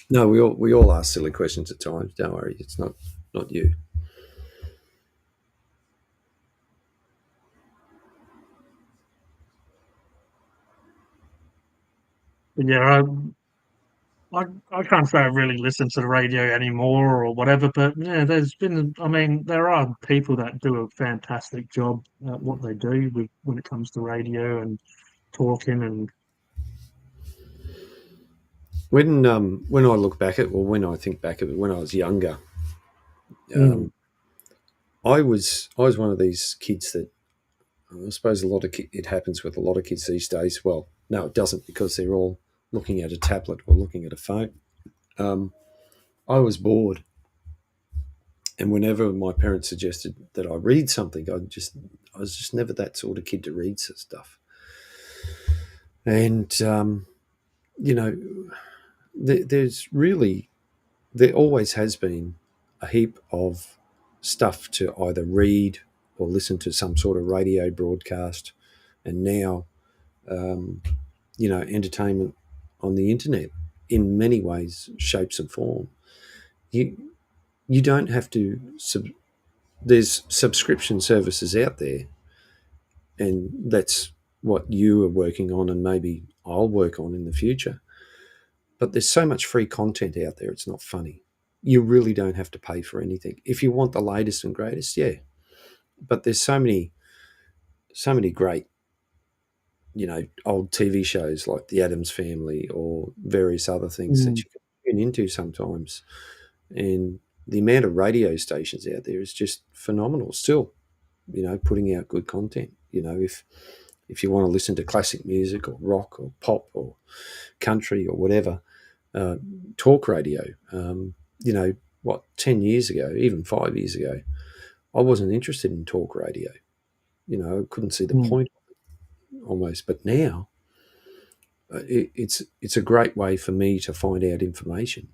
No, we all ask silly questions at times. Don't worry, it's not you. But yeah, I can't say I really listen to the radio anymore or whatever, but yeah, I mean, there are people that do a fantastic job at what they do when it comes to radio and talking and When I look back at, well, when I think back at it, when I was younger, mm, um, I was one of these kids that, I suppose it happens with a lot of kids these days. Well, no, it doesn't, because they're all looking at a tablet or looking at a phone. Um, I was bored, and whenever my parents suggested that I read something, I was just never that sort of kid to read stuff. And you know, there always has been a heap of stuff to either read or listen to, some sort of radio broadcast, and now um, entertainment on the internet in many ways, shapes and form. You don't have to. There's subscription services out there, and that's what you are working on, and maybe I'll work on in the future. But there's so much free content out there; it's not funny. You really don't have to pay for anything if you want the latest and greatest. Yeah, but there's so many great old TV shows like The Addams Family or various other things that mm, you can tune into sometimes. And the amount of radio stations out there is just phenomenal still, putting out good content. If you want to listen to classic music or rock or pop or country or whatever, uh, talk radio, 10 years ago, even 5 years ago, I wasn't interested in talk radio. I couldn't see the mm, point almost. But now, it's a great way for me to find out information.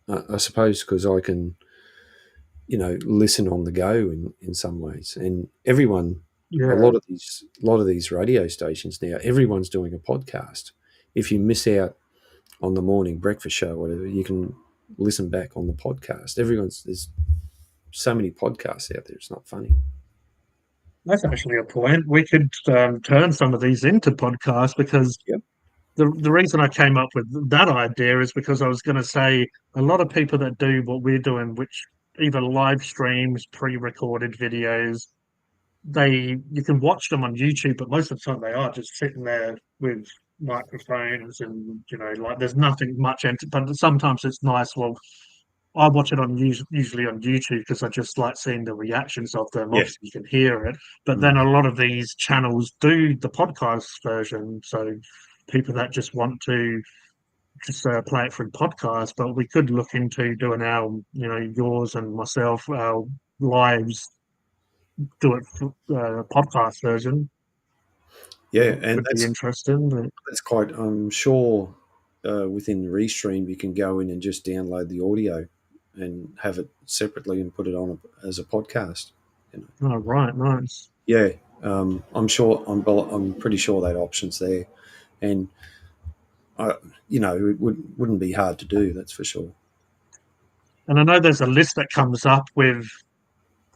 I suppose because I can, listen on the go in some ways. And everyone, a yeah, lot of these radio stations now, everyone's doing a podcast. If you miss out on the morning breakfast show, or whatever, you can listen back on the podcast. There's so many podcasts out there. It's not funny. that's actually a point. We could turn some of these into podcasts because Yep. the reason I came up with that idea is because I was going to say a lot of people that do what we're doing, which either live streams, pre-recorded videos, you can watch them on YouTube, but most of the time they are just sitting there with microphones, and like there's nothing much. But sometimes it's nice. Well, I watch it on usually on YouTube because I just like seeing the reactions of them. Yeah. Obviously, you can hear it, but then Mm. a lot of these channels do the podcast version. So people that just want to just play it through podcast, but we could look into doing our, yours and myself, our lives, do it for, podcast version. Yeah, That and could be interesting. But that's quite. I'm sure within Restream you can go in and just download the audio and have it separately and put it on as a podcast. oh, right, nice. Yeah, I'm sure. I'm pretty sure that option's there, and it wouldn't be hard to do. That's for sure. And I know there's a list that comes up with,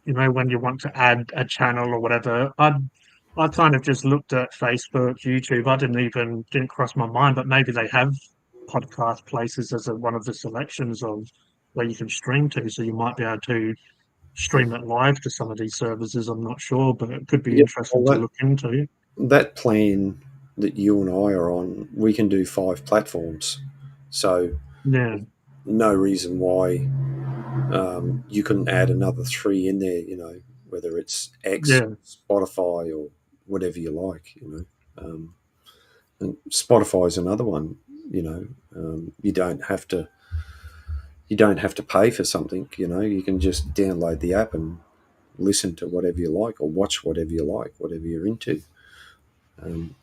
when you want to add a channel or whatever. I kind of just looked at Facebook, YouTube. I didn't cross my mind, but maybe they have podcast places as one of the selections of where you can stream to. So you might be able to stream it live to some of these services. I'm not sure, but it could be Yeah, interesting well, to look into. that plan that you and I are on, we can do 5 platforms, so Yeah, no reason why you couldn't add another 3 in there. Whether it's X, yeah, Spotify, or whatever you like. And Spotify is another one. You don't have to. You don't have to pay for something. You can just download the app and listen to whatever you like, or watch whatever you like, whatever you're into.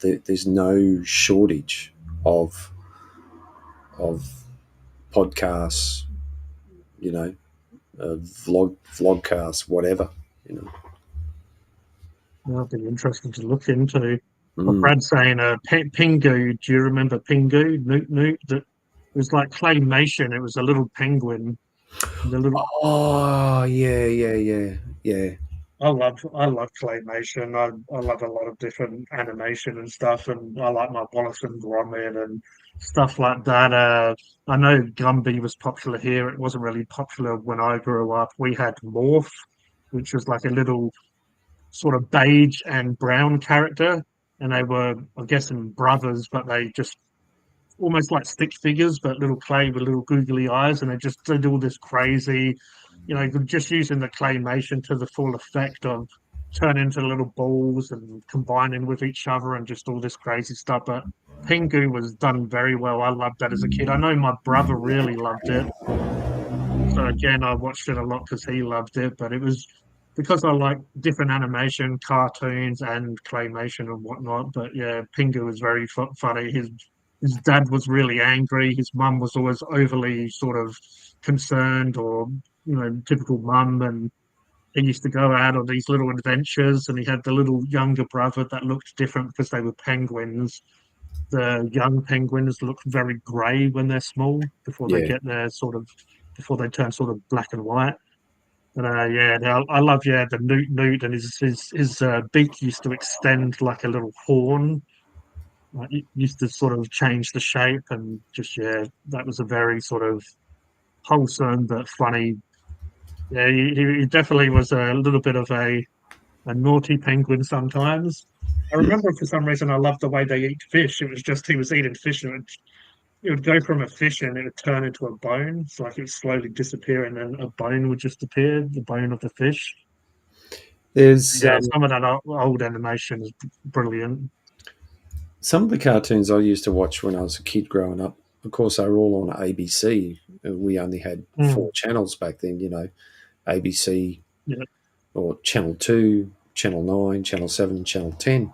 There's no shortage of podcasts, vlogcasts, whatever. You know. that'd be interesting to look into. But Mm. Brad's saying, Pingu. Do you remember Pingu? Newt Newt. That it was like claymation. It was a little penguin. The little. Oh yeah, yeah, yeah, yeah. I love claymation. I love a lot of different animation and stuff, and I like my Wallace and Gromit and stuff like that. I know Gumby was popular here. It wasn't really popular when I grew up. We had Morph, which was like a little sort of beige and brown character, and they were, I'm guessing, brothers, but they just almost like stick figures, but little clay with little googly eyes, and they do all this crazy, just using the claymation to the full effect of turning into little balls and combining with each other and just all this crazy stuff. But Pingu was done very well. I loved that as a kid. I know my brother really loved it. So again, I watched it a lot because he loved it, but it was because I like different animation, cartoons, and claymation and whatnot. But yeah, Pingu was very funny. His dad was really angry. His mum was always overly sort of concerned, or typical mum. And he used to go out on these little adventures. And he had the little younger brother that looked different because they were penguins. The young penguins look very grey when they're small before they Yeah. get their before they turn sort of black and white. But yeah, I love the Newt Newt, and his beak used to extend like a little horn. Like it used to sort of change the shape, and just that was a very sort of wholesome but funny. Yeah, he definitely was a little bit of a naughty penguin sometimes. I remember for some reason I loved the way they eat fish. It was just he was eating fish, and it would go from a fish and it would turn into a bone. It's like it would slowly disappear, and then a bone would just appear, the bone of the fish. There's Yeah, some of that old animation is brilliant. some of the cartoons I used to watch when I was a kid growing up. Of course, they were all on ABC. We only had 4 channels back then. ABC Yeah, or Channel 2, Channel 9, Channel 7, Channel 10.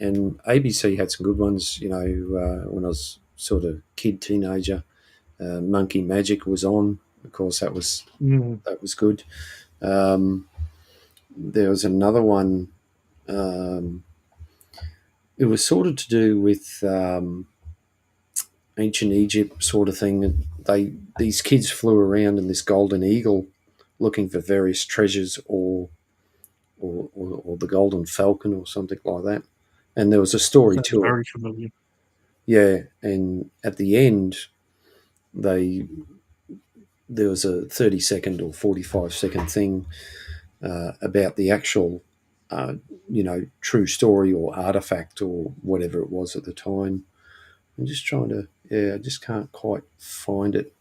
And ABC had some good ones. When I was sort of kid, teenager, Monkey Magic was on. Of course, that was good. There was another one. It was sort of to do with ancient Egypt, sort of thing. These kids flew around in this golden eagle, looking for various treasures, or the golden falcon, or something like that. And there was a story sounds to it. very familiar. Yeah, and at the end, there was a 30-second or 45-second thing about the actual true story or artifact or whatever it was at the time. I'm just trying to, I just can't quite find it.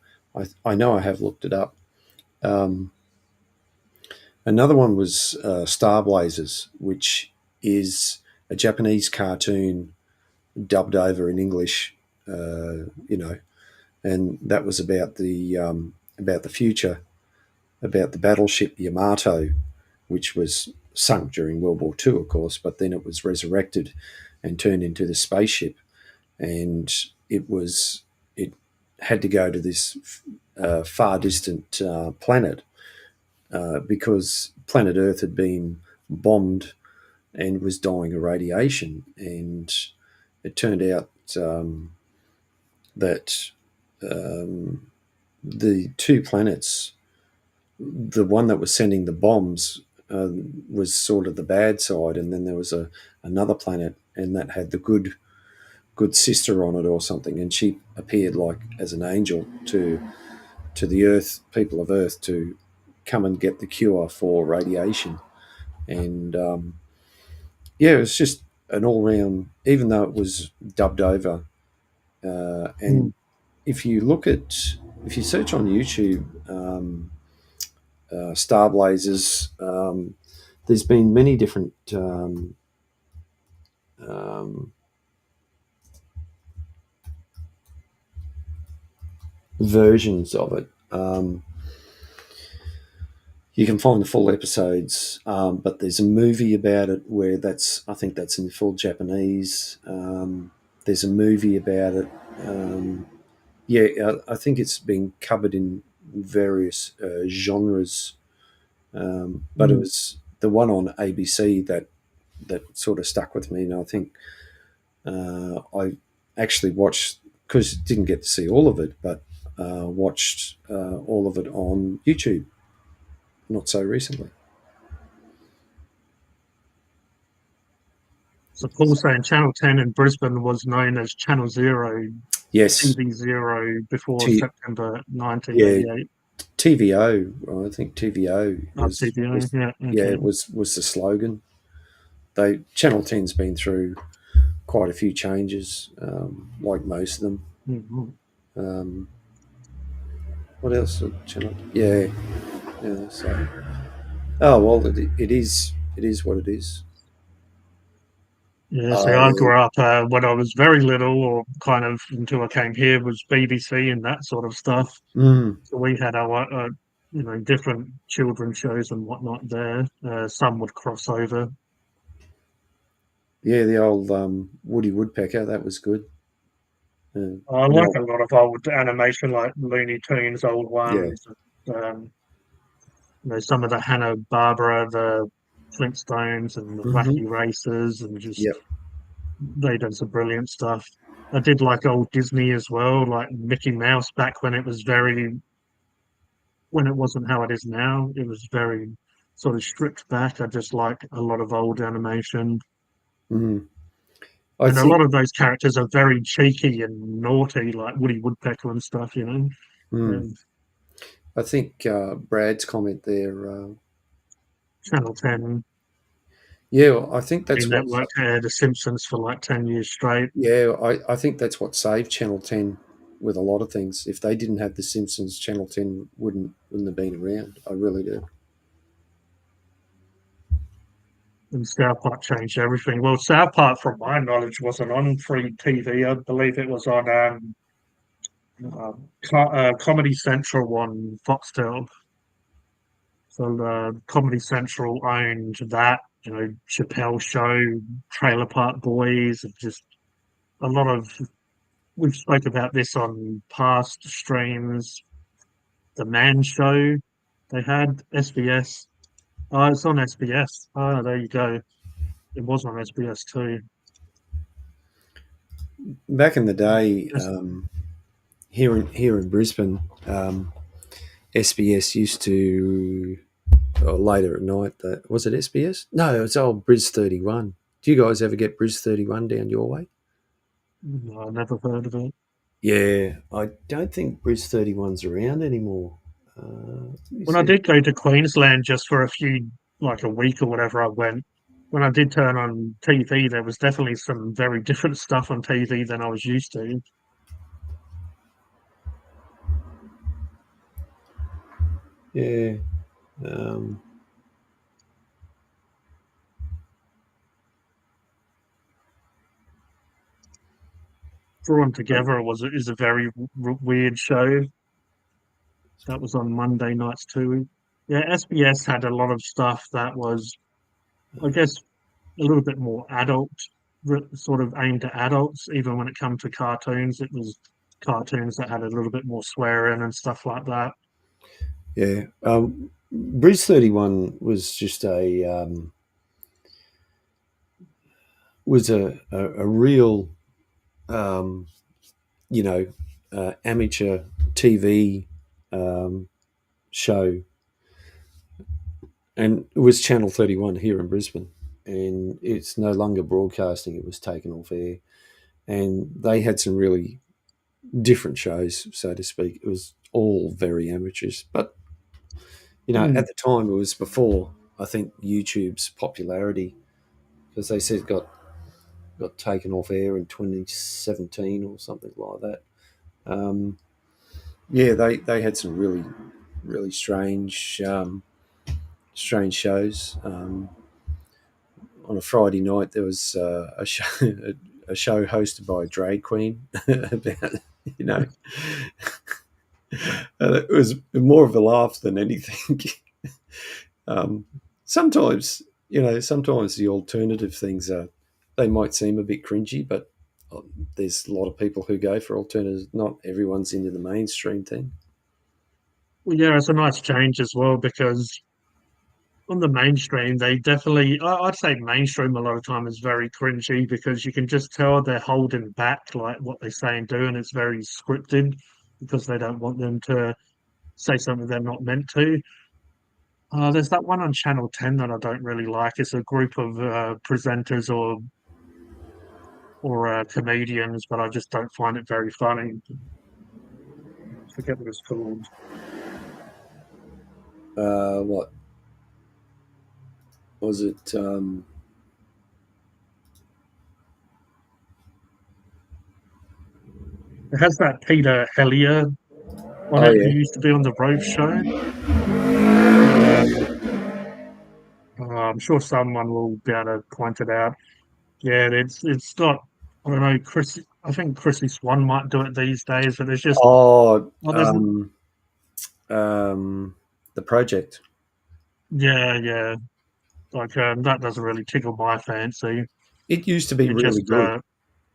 I know I have looked it up. Another one was Star Blazers, which is a Japanese cartoon dubbed over in English, and that was about the future, about the battleship Yamato, which was sunk during World War II, of course, but then it was resurrected and turned into the spaceship, and it had to go to this far distant planet because planet Earth had been bombed and was dying of radiation, and it turned out that the two planets, the one that was sending the bombs was sort of the bad side, and then there was another planet, and that had the good sister on it or something, and she appeared like as an angel to the Earth, people of Earth, to come and get the cure for radiation. And it was just an all round, even though it was dubbed over. And if you search on YouTube, Star Blazers, there's been many different versions of it. You can find the full episodes, but there's a movie about it where I think that's in full Japanese. There's a movie about it. I think it's been covered in various genres, but it was the one on ABC that sort of stuck with me, and I think I actually watched, because didn't get to see all of it, but watched all of it on YouTube not so recently. So Paul saying Channel 10 in Brisbane was known as Channel Zero, Yes, TV Zero before September 1988. TVO, I think TVO was, TVO, it was the slogan. Channel 10's been through quite a few changes, like most of them. Mm-hmm. What else? Channel? Yeah. So, it is what it is. Yeah, so I grew up when I was very little, or kind of until I came here, was BBC and that sort of stuff. So we had our, different children's shows and whatnot there. Some would cross over. Yeah, the old Woody Woodpecker, that was good. I like a lot of old animation, like Looney Tunes, old ones. Yeah. Some of the Hanna-Barbera, the Flintstones, and the Wacky Racers, and just they done some brilliant stuff. I did like old Disney as well, like Mickey Mouse back when it wasn't how it is now. It was very sort of stripped back. I just like a lot of old animation. And a lot of those characters are very cheeky and naughty, like Woody Woodpecker and stuff, And I think Brad's comment there. Channel 10. Yeah, I think that's what worked The Simpsons for like 10 years straight. Yeah, I think that's what saved Channel 10 with a lot of things. If they didn't have The Simpsons, Channel 10 wouldn't have been around. I really do. And South Park changed everything. Well, South Park, from my knowledge, wasn't on free TV. I believe it was on Comedy Central on Foxtel. So Comedy Central owned that, Chappelle Show, Trailer Park Boys, just a lot of. We've spoke about this on past streams. The Man Show, they had SBS. Oh, it's on SBS. Oh, there you go. It was on SBS too. Back in the day, here in Brisbane, SBS used to, later at night, was it SBS? No, it's old Bris 31. Do you guys ever get Bris 31 down your way? No, I never heard of it. Yeah, I don't think Bris 31's around anymore. When I did go to Queensland just for a week or whatever, I went. when I did turn on TV, there was definitely some very different stuff on TV than I was used to. Yeah. Drawn Together is a very weird show that was on Monday nights too. Yeah, SBS had a lot of stuff that was, I guess, a little bit more adult, sort of aimed at adults. Even when it comes to cartoons, it was cartoons that had a little bit more swearing and stuff like that. Yeah. Bridge 31 was just a real, um, amateur TV show, and it was Channel 31 here in Brisbane, and it's no longer broadcasting. It was taken off air, and they had some really different shows, so to speak. It was all very amateurs, but at the time it was before, I think, YouTube's popularity, because they said it got taken off air in 2017 or something like that. Yeah, they had some really strange shows. On a Friday night, there was a show hosted by a drag queen about, you know, it was more of a laugh than anything. Sometimes, sometimes the alternative things they might seem a bit cringy, but there's a lot of people who go for alternatives. Not everyone's into the mainstream thing. Well, yeah, it's a nice change as well because on the mainstream, they definitely, I'd say mainstream a lot of time is very cringy because you can just tell they're holding back like what they say and do, and it's very scripted because they don't want them to say something they're not meant to. There's that one on Channel 10 that I don't really like. It's a group of presenters or comedians, but I just don't find it very funny. I forget what it's called. What was it? It has that Peter Hellier on Oh it who yeah, used to be on the Roast Show. I'm sure someone will be able to point it out. Yeah, it's got, I don't know, Chris. I think Chrissy Swan might do it these days, but there's just oh, well, there's the project. yeah, like that doesn't really tickle my fancy. It used to be It really just good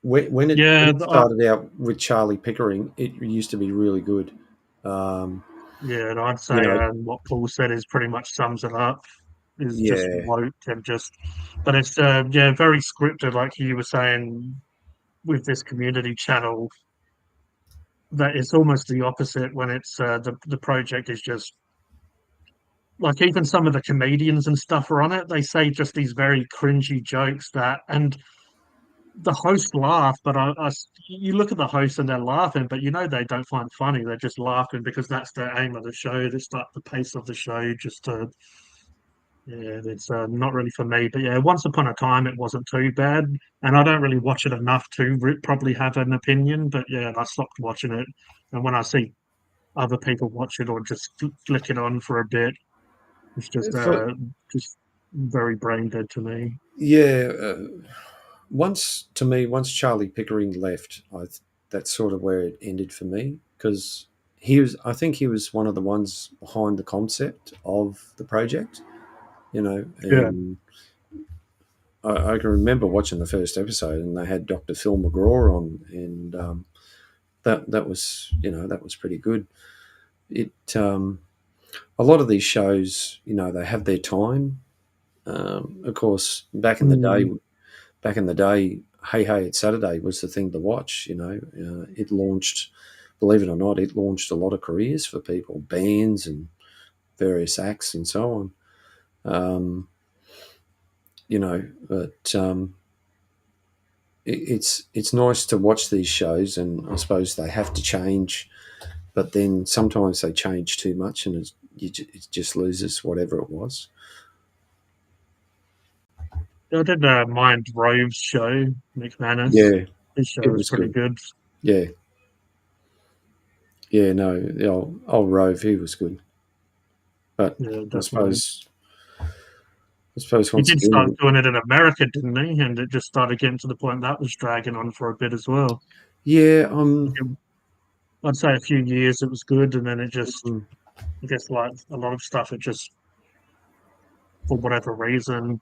when yeah, it started out with Charlie Pickering. It used to be really good. Um, yeah, and I'd you say know, what Paul said is pretty much sums it up. Is just yeah, woke and just, but it's yeah, very scripted, like you were saying with this community channel. That it's almost the opposite when it's the project is just like even some of the comedians and stuff are on it. They say just these very cringy jokes that, and the hosts laugh, but you look at the hosts and they're laughing, but they don't find it funny. They're just laughing because that's the aim of the show. That's like the pace of the show. Just to yeah, it's not really for me. But yeah, once upon a time it wasn't too bad, and I don't really watch it enough to probably have an opinion. But yeah, I stopped watching it, and when I see other people watch it or just flick it on for a bit, it's for, just very brain dead to me. yeah. Once Charlie Pickering left, that's sort of where it ended for me, because I think he was one of the ones behind the concept of the project, Yeah. and I can remember watching the first episode, and they had Dr. Phil McGraw on, and that was that was pretty good. It A lot of these shows, they have their time. Of course, Mm. back in the day, Hey Hey It's Saturday was the thing to watch. It launched, believe it or not, it launched a lot of careers for people, bands and various acts and so on. But it's nice to watch these shows, and I suppose they have to change, but then sometimes they change too much, and it just loses whatever it was. I did mind Rove's show, McManus. Yeah, His show it was was pretty good. good. Yeah, yeah. No, the old Rove, he was good. But Yeah, I definitely. suppose, I suppose He once did start again, doing it in America, didn't he? And it just started getting to the point that was dragging on for a bit as well. yeah, I'd say a few years it was good, and then it just, mm, I guess, like a lot of stuff, it just, for whatever reason,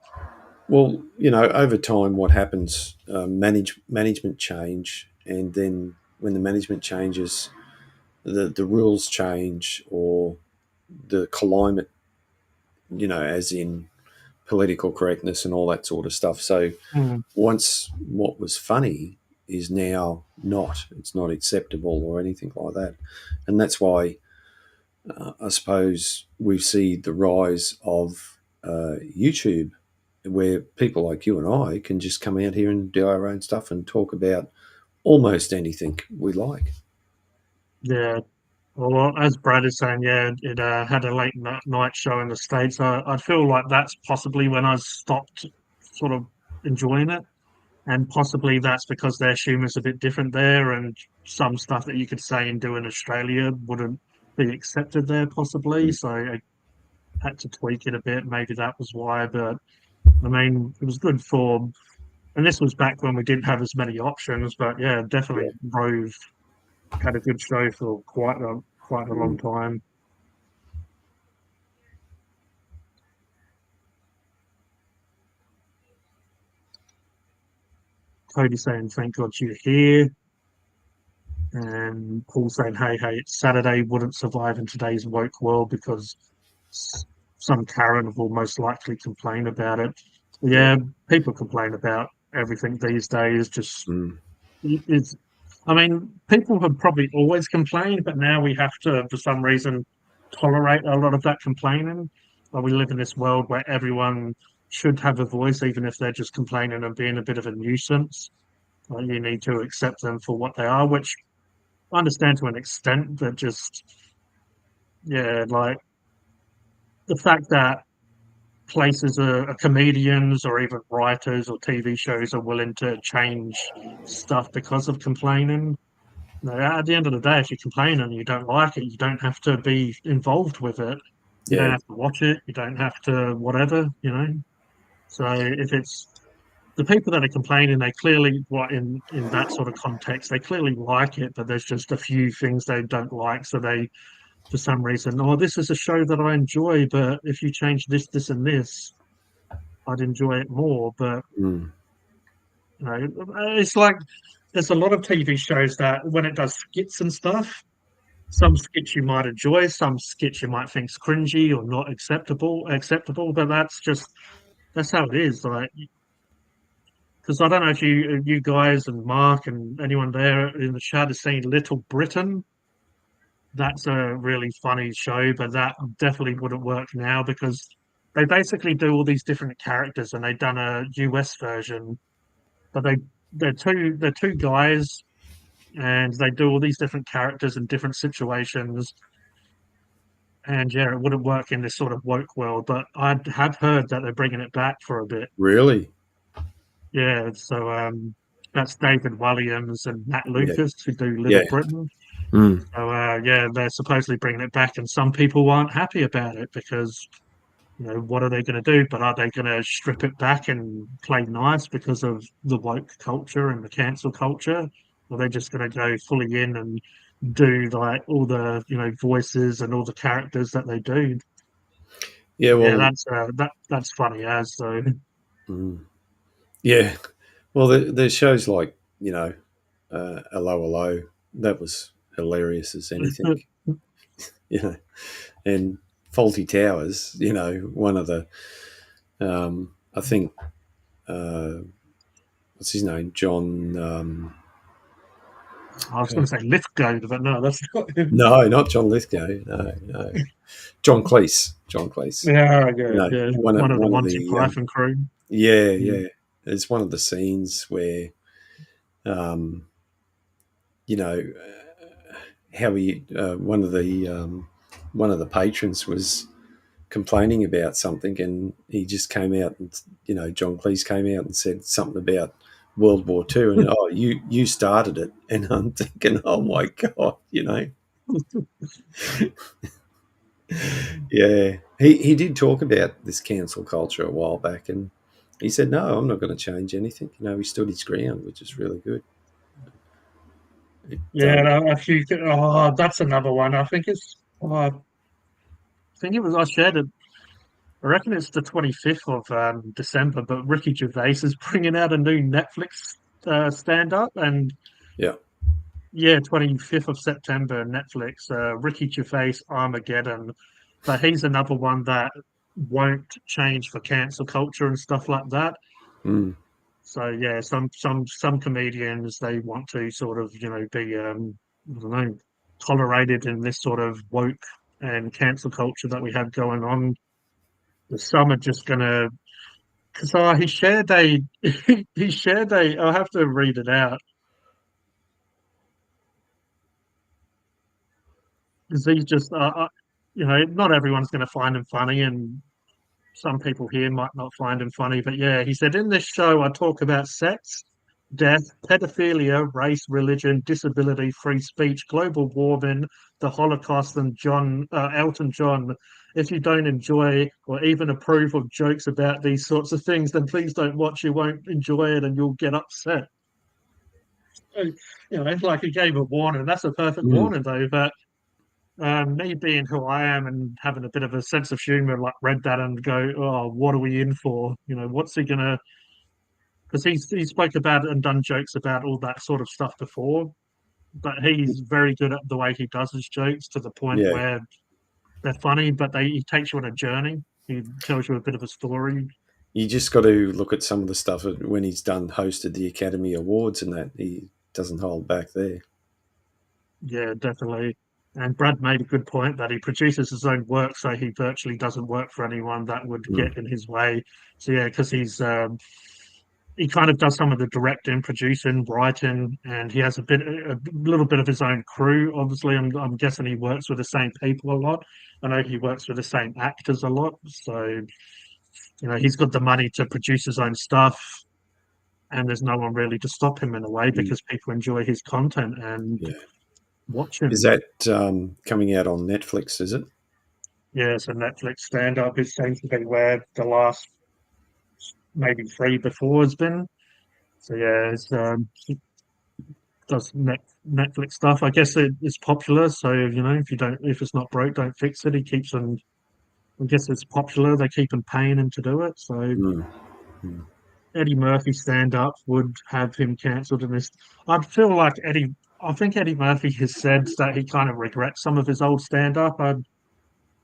well, over time, what happens? Management change, and then when the management changes, the rules change, or the climate, as in political correctness and all that sort of stuff. So mm, once what was funny is now not, it's not acceptable or anything like that, and that's why I suppose we see the rise of YouTube, where people like you and I can just come out here and do our own stuff and talk about almost anything we like. yeah. Well, as Brad is saying, yeah, it had a late night show in the States. I feel like that's possibly when I stopped sort of enjoying it. And possibly that's because their humour's a bit different there, and some stuff that you could say and do in Australia wouldn't be accepted there, possibly. Mm. So I had to tweak it a bit. Maybe that was why. But I mean, it was good for, and this was back when we didn't have as many options. But yeah, Yeah. definitely Rove had a good show for quite a long Mm. time. Cody saying, "Thank God you're here." And Paul saying, hey, it's Saturday, wouldn't survive in today's woke world because s- some Karen will most likely complain about it. Yeah. Yeah, people complain about everything these days. Just Mm. it's, I mean, people have probably always complained, but now we have to, for some reason, tolerate a lot of that complaining. But we live in this world where everyone should have a voice, even if they're just complaining and being a bit of a nuisance. You need to accept them for what they are, which I understand to an extent, but just yeah, like the fact that places are comedians or even writers or TV shows are willing to change stuff because of complaining. You know, at the end of the day, if you complain and you don't like it, you don't have to be involved with it. You don't Yeah. have to watch it. You don't have to whatever, you know. So if it's the people that are complaining, they clearly what in that sort of context, they clearly like it, but there's just a few things they don't like, so they for some reason, oh, this is a show that I enjoy, but if you change this, this, and this, I'd enjoy it more. But Mm. you know, it's like there's a lot of TV shows that when it does skits and stuff, some skits you might enjoy, some skits you might think's cringy or not acceptable. But that's how it is. Like, because I don't know if you guys and Mark and anyone there in the chat has seen Little Britain. That's a really funny show, but that definitely wouldn't work now because they basically do all these different characters and they've done a US version, but they're two guys and they do all these different characters in different situations. And yeah, it wouldn't work in this sort of woke world, but I have heard that they're bringing it back for a bit. Really? Yeah, so that's David Williams and Matt Yeah. Lucas who do Little Yeah. Britain. Mm. So yeah, they're supposedly bringing it back, and some people aren't happy about it because what are they going to do? But are they going to strip it back and play nice because of the woke culture and the cancel culture? Or are they just going to go fully in and do like all the voices and all the characters that they do? Yeah. Yeah, Well. that's funny as so. Mm. Yeah. Well, there's shows like Hello Hello. That was hilarious as anything. You know, and Faulty Towers. One of the I think uh, what's his name, John. I was going to say Lithgow, but no, that's not him. No, not John Lithgow. No, no, John Cleese. John Cleese. Yeah, yeah, yeah. One of One of the one of Monty the Python crew. yeah, Mm. yeah. There's one of the scenes where um, you know how he one of the patrons was complaining about something, and he just came out and, John Cleese came out and said something about World War Two, and you started it, and I'm thinking, oh my god, yeah, he did talk about this cancel culture a while back, and he said, no, I'm not going to change anything. He stood his ground, which is really good. Yeah, if you that's another one. I think I think it was. I shared it. I reckon it's the 25th of December, but Ricky Gervais is bringing out a new Netflix stand-up, and Yeah. yeah, 25th of September, Netflix. Ricky Gervais Armageddon, but he's another one that won't change for cancel culture and stuff like that. Mm. So yeah, some comedians, they want to sort of be I don't know, tolerated in this sort of woke and cancel culture that we have going on. Some are just gonna, because he shared a he shared a, I'll have to read it out because he's just not everyone's going to find him funny, and some people here might not find him funny, but yeah, he said, in this show, I talk about sex, death, pedophilia, race, religion, disability, free speech, global warming, the Holocaust, and Elton John. If you don't enjoy or even approve of jokes about these sorts of things, then please don't watch. You won't enjoy it and you'll get upset. So, it's like he gave a warning. That's a perfect Mm. warning, though. But me being who I am and having a bit of a sense of humor, like read that and go, "Oh, what are we in for? What's he gonna?" Because he spoke about it and done jokes about all that sort of stuff before, but he's very good at the way he does his jokes to the point Yeah. where they're funny, but he takes you on a journey. He tells you a bit of a story. You just got to look at some of the stuff when he's hosted the Academy Awards, and that he doesn't hold back there. Yeah, definitely. And Brad made a good point that he produces his own work, so he virtually doesn't work for anyone that would Mm. get in his way. So yeah, because he kind of does some of the directing, producing, writing, and he has a little bit of his own crew. Obviously, I'm guessing he works with the same people a lot. I know he works with the same actors a lot, so he's got the money to produce his own stuff, and there's no one really to stop him in a way Mm. because people enjoy his content and Yeah. watch Is him. that coming out on Netflix, is it? Yeah, so Netflix stand up, it seems to be where the last maybe three before has been. So yeah, it does Netflix stuff. I guess it's popular, so if it's not broke, don't fix it. He keeps on. I guess it's popular. They keep on paying him to do it. So Mm. Mm. Eddie Murphy stand up would have him cancelled in this. I feel like Eddie. I think Eddie Murphy has said that he kind of regrets some of his old stand up. I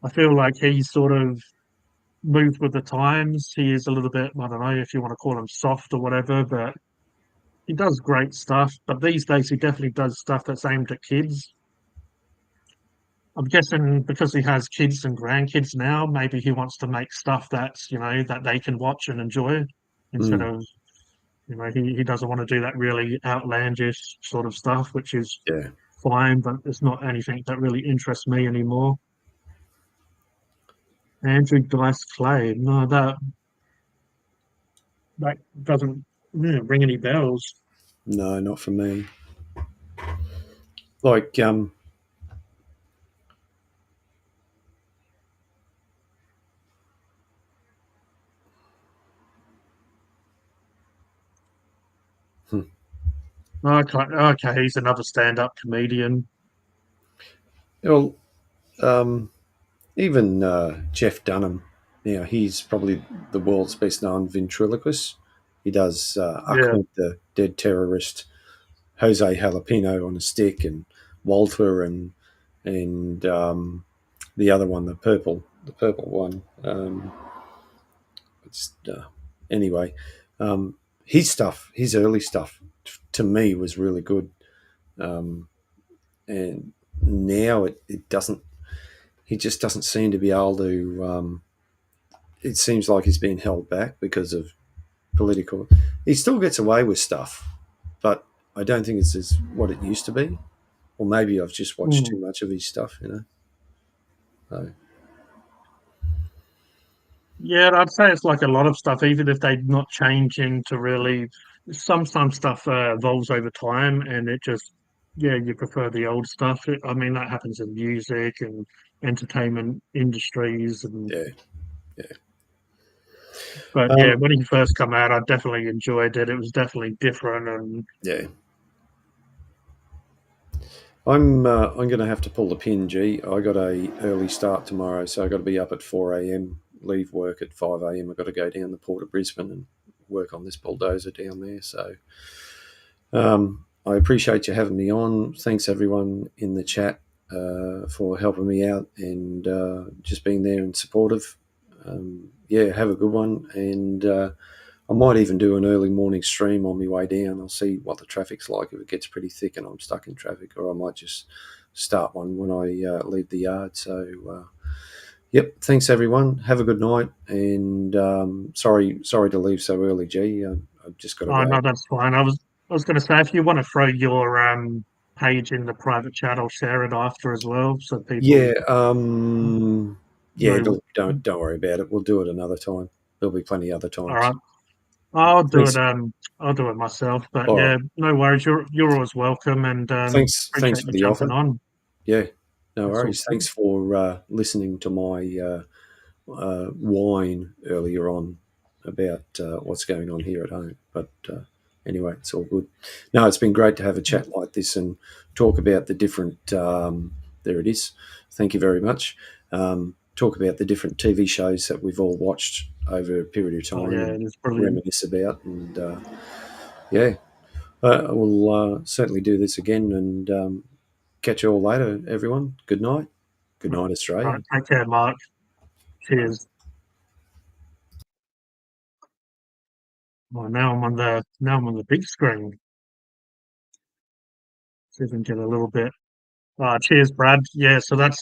feel like he's sort of moved with the times. He is a little bit, I don't know if you want to call him soft or whatever, but he does great stuff. But these days, he definitely does stuff that's aimed at kids. I'm guessing because he has kids and grandkids now, maybe he wants to make stuff that's, that they can watch and enjoy instead Mm. of, he doesn't want to do that really outlandish sort of stuff, which is Yeah. fine, but it's not anything that really interests me anymore. Andrew Dice Clay, no, that doesn't ring any bells. No, not for me. Like, hmm. Okay, okay, he's another stand-up comedian. Well, um, even Jeff Dunham, he's probably the world's best known ventriloquist. He does Yeah, Ahmed, the dead terrorist, Jose Jalapeno on a stick, and Walter, and the other one, the purple one. It's anyway. His stuff, his early stuff, to me was really good, um, and now it doesn't. He just doesn't seem to be able to. It seems like he's been held back because of political. He still gets away with stuff, but I don't think it's as what it used to be. Or maybe I've just watched mm, too much of his stuff. So, Yeah, I'd say it's like a lot of stuff, even if they're not changing to really, some stuff evolves over time and it just, yeah, you prefer the old stuff. I mean, that happens in music and entertainment industries. Yeah, yeah. But yeah, Um, when he first come out, I definitely enjoyed it. It was definitely different. And yeah. I'm going to have to pull the pin, G. I got a early start tomorrow, so I got to be up at 4 a.m. Leave work at 5 a.m. I got to go down the Port of Brisbane and work on this bulldozer down there. So I appreciate you having me on. Thanks everyone in the chat for helping me out and just being there and supportive. Yeah, have a good one, and I might even do an early morning stream on my way down. I'll see what the traffic's like if it gets pretty thick and I'm stuck in traffic, or I might just start one when I leave the yard. So, yep. Thanks everyone. Have a good night, and sorry to leave so early, G. I've just got to oh go. no, that's fine. I was going to say if you want to throw your page in the private chat, I'll share it after as well, so people Yeah. Yeah. know. Don't worry about it. We'll do it another time. There'll be plenty other All times. right, I'll do it. Thanks. I'll do it myself. But All right. yeah, no worries. You're always welcome, and Thanks appreciate for you the jumping offer. on. Yeah. No That's all worries. good. Thanks for listening to my whine earlier on about what's going on here at home. But anyway, it's all good. No, it's been great to have a chat like this and talk about the different. There it is. Thank you very much. Talk about the different TV shows that we've all watched over a period of Oh time yeah, and it's brilliant. reminisce about. And yeah, we'll certainly do this again and catch you all later, everyone. Good night. Good night, All Australia. right, take care, Mark. Cheers. Well, now I'm on the big screen. See if we can get a little bit. Cheers, Brad. Yeah, so that's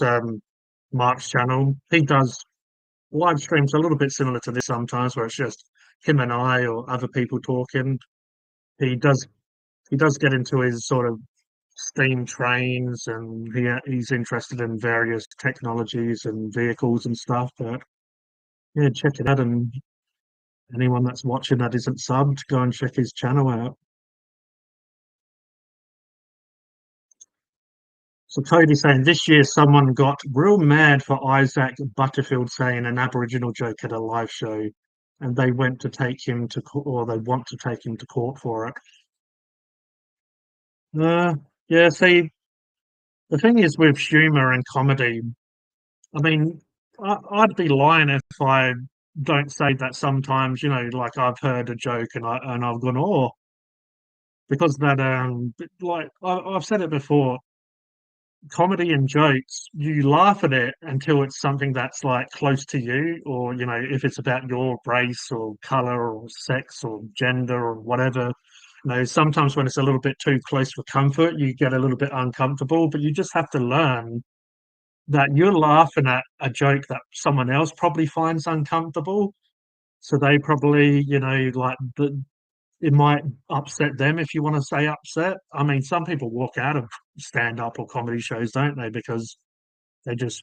Mark's channel. He does live streams a little bit similar to this sometimes, where it's just him and I or other people talking. He does he does get into his sort of steam trains, and he's interested in various technologies and vehicles and stuff. But yeah, check it out. And anyone that's watching that isn't subbed, go and check his channel out. So Cody's saying this year someone got real mad for Isaac Butterfield saying an Aboriginal joke at a live show, and they went to take him to court, or they want to take him to court for it. Yeah. See, the thing is with humor and comedy, I mean, I'd be lying if I don't say that sometimes, like I've heard a joke and I've gone, oh, because that like I've said it before, comedy and jokes, you laugh at it until it's something that's like close to you, or if it's about your race or color or sex or gender or whatever. Sometimes when it's a little bit too close for comfort, you get a little bit uncomfortable, but you just have to learn that you're laughing at a joke that someone else probably finds uncomfortable. So they probably, like it might upset them, if you want to say upset. I mean, some people walk out of stand up or comedy shows, don't they? Because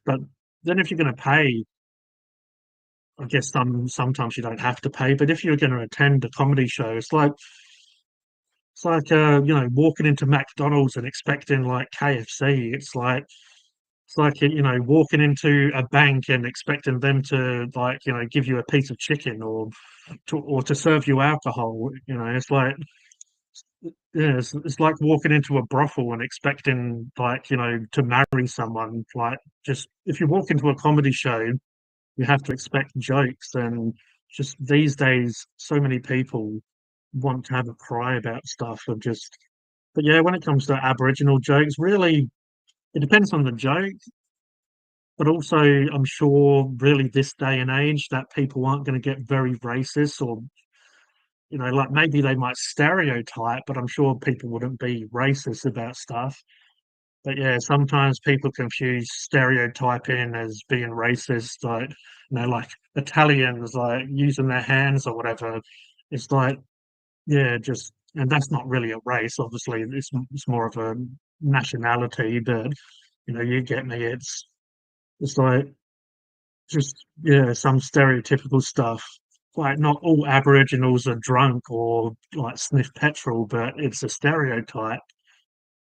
but then if you're going to pay, I guess sometimes you don't have to pay. But if you're going to attend a comedy show, it's like walking into McDonald's and expecting like KFC. It's like walking into a bank and expecting them to like give you a piece of chicken or to serve you alcohol. It's like yeah, it's like walking into a brothel and expecting like to marry someone. Like just if you walk into a comedy show, you have to expect jokes. And just these days, so many people want to have a cry about stuff and just. But yeah, when it comes to Aboriginal jokes, really, it depends on the joke. But also, I'm sure, really, this day and age, that people aren't going to get very racist, or like maybe they might stereotype, but I'm sure people wouldn't be racist about stuff. But yeah, sometimes people confuse stereotyping as being racist, like like Italians like using their hands or whatever. It's like yeah, just and that's not really a race. Obviously, it's more of a nationality. But you get me. It's like just yeah, some stereotypical stuff. Like not all Aboriginals are drunk or like sniff petrol, but it's a stereotype.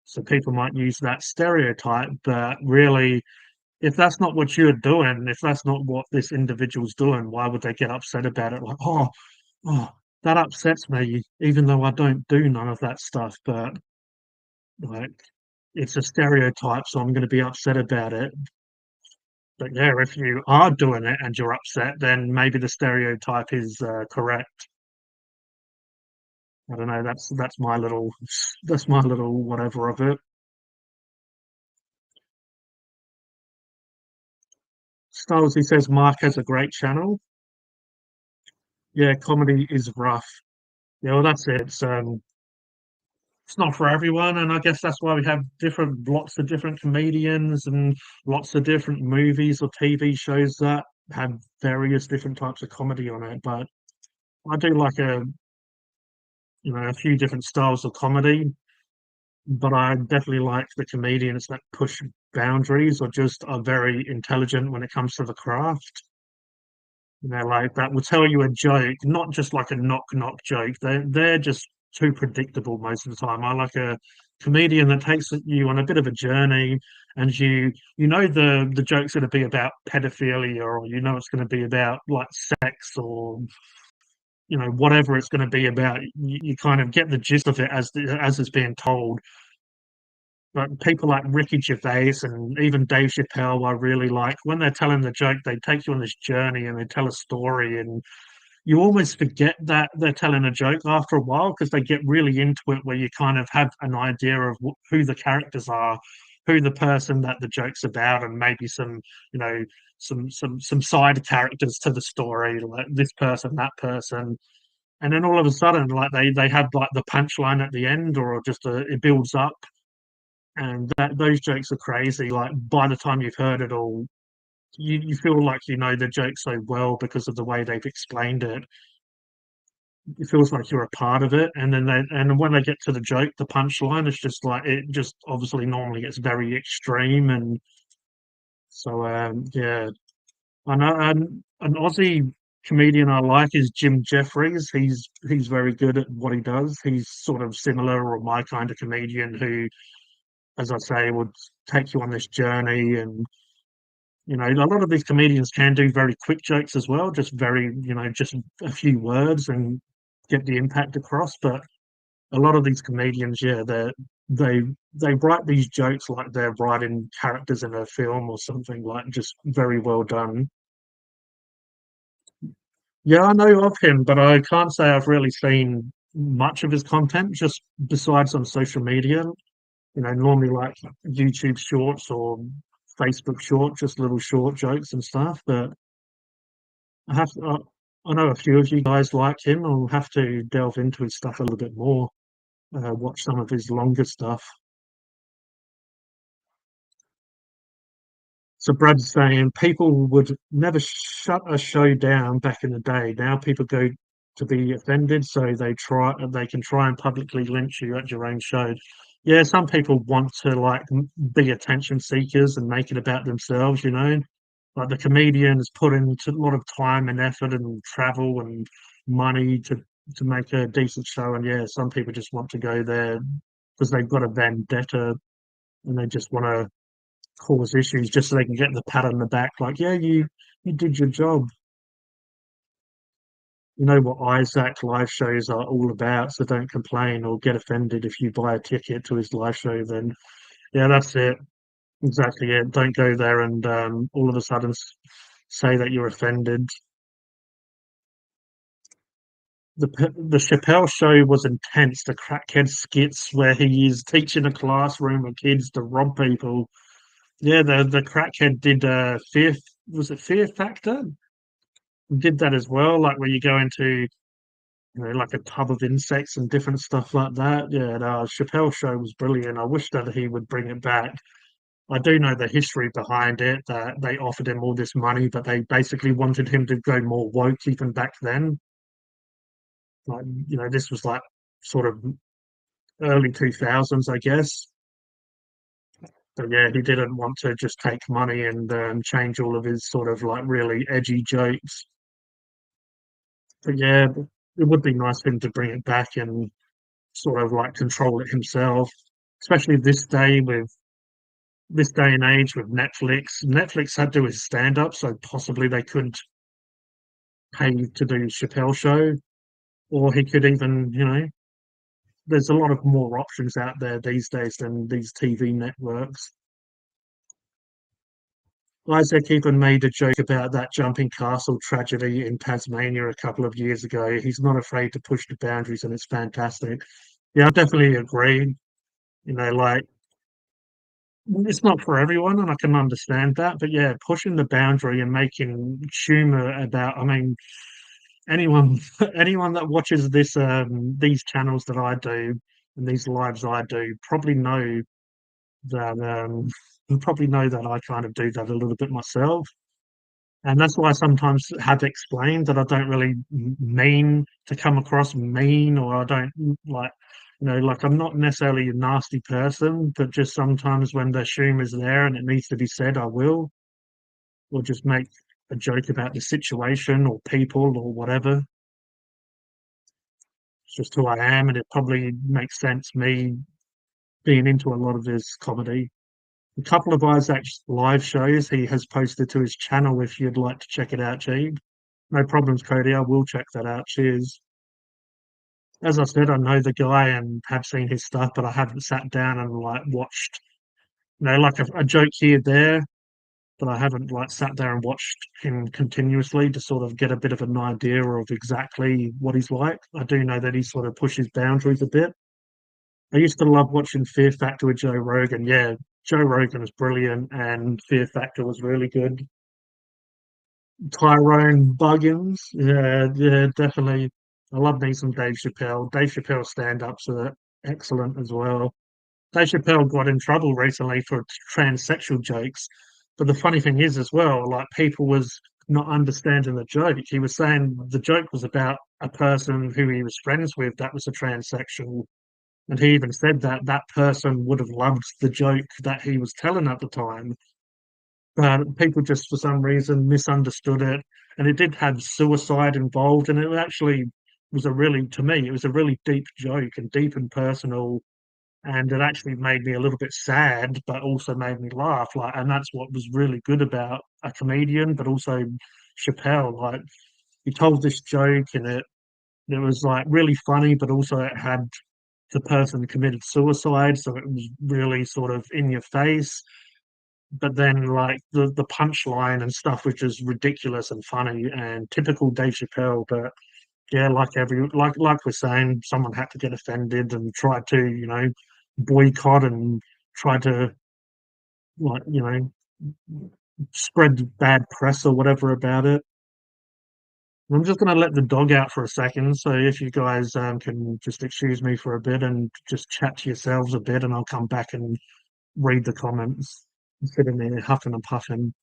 So people might use that stereotype, but really, if that's not what you're doing, if that's not what this individual's doing, why would they get upset about it? Like, oh, that upsets me, even though I don't do none of that stuff. But like, it's a stereotype, so I'm going to be upset about it. But yeah, if you are doing it and you're upset, then maybe the stereotype is correct. I don't know. That's my little whatever of it. Styles, he says Mark has a great channel. Yeah, comedy is rough. Yeah, well, that's it. It's not for everyone, and I guess that's why we have lots of different comedians and lots of different movies or TV shows that have various different types of comedy on it. But I do like a few different styles of comedy, but I definitely like the comedians that push boundaries or just are very intelligent when it comes to the craft. Like that will tell you a joke, not just like a knock knock joke. They're just too predictable most of the time. I like a comedian that takes you on a bit of a journey, and you know the joke's going to be about pedophilia, or you know it's going to be about like sex, or whatever it's going to be about. You kind of get the gist of it as it's being told. But people like Ricky Gervais and even Dave Chappelle, I really like when they're telling the joke. They take you on this journey and they tell a story, and you almost forget that they're telling a joke after a while because they get really into it, where you kind of have an idea of who the characters are, who the person that the joke's about, and maybe you know, some side characters to the story, like this person, that person. And then all of a sudden, like they have like the punchline at the end, or just it builds up, and those jokes are crazy. Like by the time you've heard it all, you feel like you know the joke so well because of the way they've explained it. It feels like you're a part of it, and and when they get to the joke, the punchline, it's just like it just obviously normally gets very extreme, and so yeah. I know an Aussie comedian I like is Jim Jeffries. He's very good at what he does. He's sort of similar or my kind of comedian who, as I say, would take you on this journey. And a lot of these comedians can do very quick jokes as well, just just a few words and get the impact across. But a lot of these comedians, yeah, they they write these jokes like they're writing characters in a film or something, like just very well done. Yeah, I know of him, but I can't say I've really seen much of his content, just besides on social media. Normally like YouTube shorts or Facebook short, just little short jokes and stuff. But I have I know a few of you guys like him. I'll have to delve into his stuff a little bit more, watch some of his longer stuff. So Brad's saying people would never shut a show down back in the day. Now people go to be offended, so they can try and publicly lynch you at your own show. Yeah, some people want to like be attention seekers and make it about themselves. Like the comedians put in a lot of time and effort and travel and money to make a decent show, and yeah, some people just want to go there because they've got a vendetta and they just want to cause issues just so they can get the pat on the back, like, yeah, you did your job. You know what Isaac live shows are all about, so don't complain or get offended if you buy a ticket to his live show. Then, yeah, that's it. Exactly it. Don't go there and all of a sudden say that you're offended. The Chappelle show was intense. The crackhead skits where he is teaching a classroom of kids to rob people. Yeah, the crackhead did Fear. Was it Fear Factor? Did that as well, like where you go into like a tub of insects and different stuff like that. Yeah, no, Chappelle show was brilliant. I wish that he would bring it back. I do know the history behind it, that they offered him all this money, but they basically wanted him to go more woke even back then. Like, this was like sort of early 2000s, I guess. But yeah, he didn't want to just take money and change all of his sort of like really edgy jokes. But yeah, it would be nice for him to bring it back and sort of like control it himself, especially this day and age with Netflix. Netflix had to do his stand up, so possibly they couldn't pay to do Chappelle show, or he could even, there's a lot of more options out there these days than these TV networks. Isaac even made a joke about that jumping castle tragedy in Tasmania a couple of years ago. He's not afraid to push the boundaries, and it's fantastic. Yeah, I definitely agree. Like it's not for everyone, and I can understand that. But yeah, pushing the boundary and making humor about, I mean, anyone anyone that watches these channels that I do and these lives I do that probably know that I kind of do that a little bit myself. And that's why I sometimes have explained that I don't really mean to come across mean, or I don't like, like I'm not necessarily a nasty person, but just sometimes when the humour's there and it needs to be said, I will, or just make a joke about the situation or people or whatever. It's just who I am, and it probably makes sense me being into a lot of his comedy. A couple of Isaac's live shows he has posted to his channel if you'd like to check it out, Gene. No problems, Cody. I will check that out. Cheers. As I said, I know the guy and have seen his stuff, but I haven't sat down and like watched, like a joke here there, but I haven't like sat there and watched him continuously to sort of get a bit of an idea of exactly what he's like. I do know that he sort of pushes boundaries a bit. I used to love watching Fear Factor with Joe Rogan. Yeah, Joe Rogan was brilliant, and Fear Factor was really good. Tyrone Buggins, yeah, yeah, definitely. I love me some Dave Chappelle. Dave Chappelle stand-ups are excellent as well. Dave Chappelle got in trouble recently for transsexual jokes, but the funny thing is as well, like people was not understanding the joke. He was saying the joke was about a person who he was friends with that was a transsexual, and he even said that that person would have loved the joke that he was telling at the time. But people just for some reason misunderstood it, and it did have suicide involved, and it actually was a really, to me, it was a really deep joke and deep and personal, and it actually made me a little bit sad, but also made me laugh. Like, and that's what was really good about a comedian, but also Chappelle. Like, he told this joke, and it was like really funny, but also it had the person committed suicide, so it was really sort of in your face. But then, like the punchline and stuff, which is ridiculous and funny and typical Dave Chappelle. But yeah, like we're saying, someone had to get offended and try to boycott and try to like spread bad press or whatever about it. I'm just going to let the dog out for a second, so if you guys can just excuse me for a bit and just chat to yourselves a bit, and I'll come back and read the comments. I'm sitting there huffing and puffing.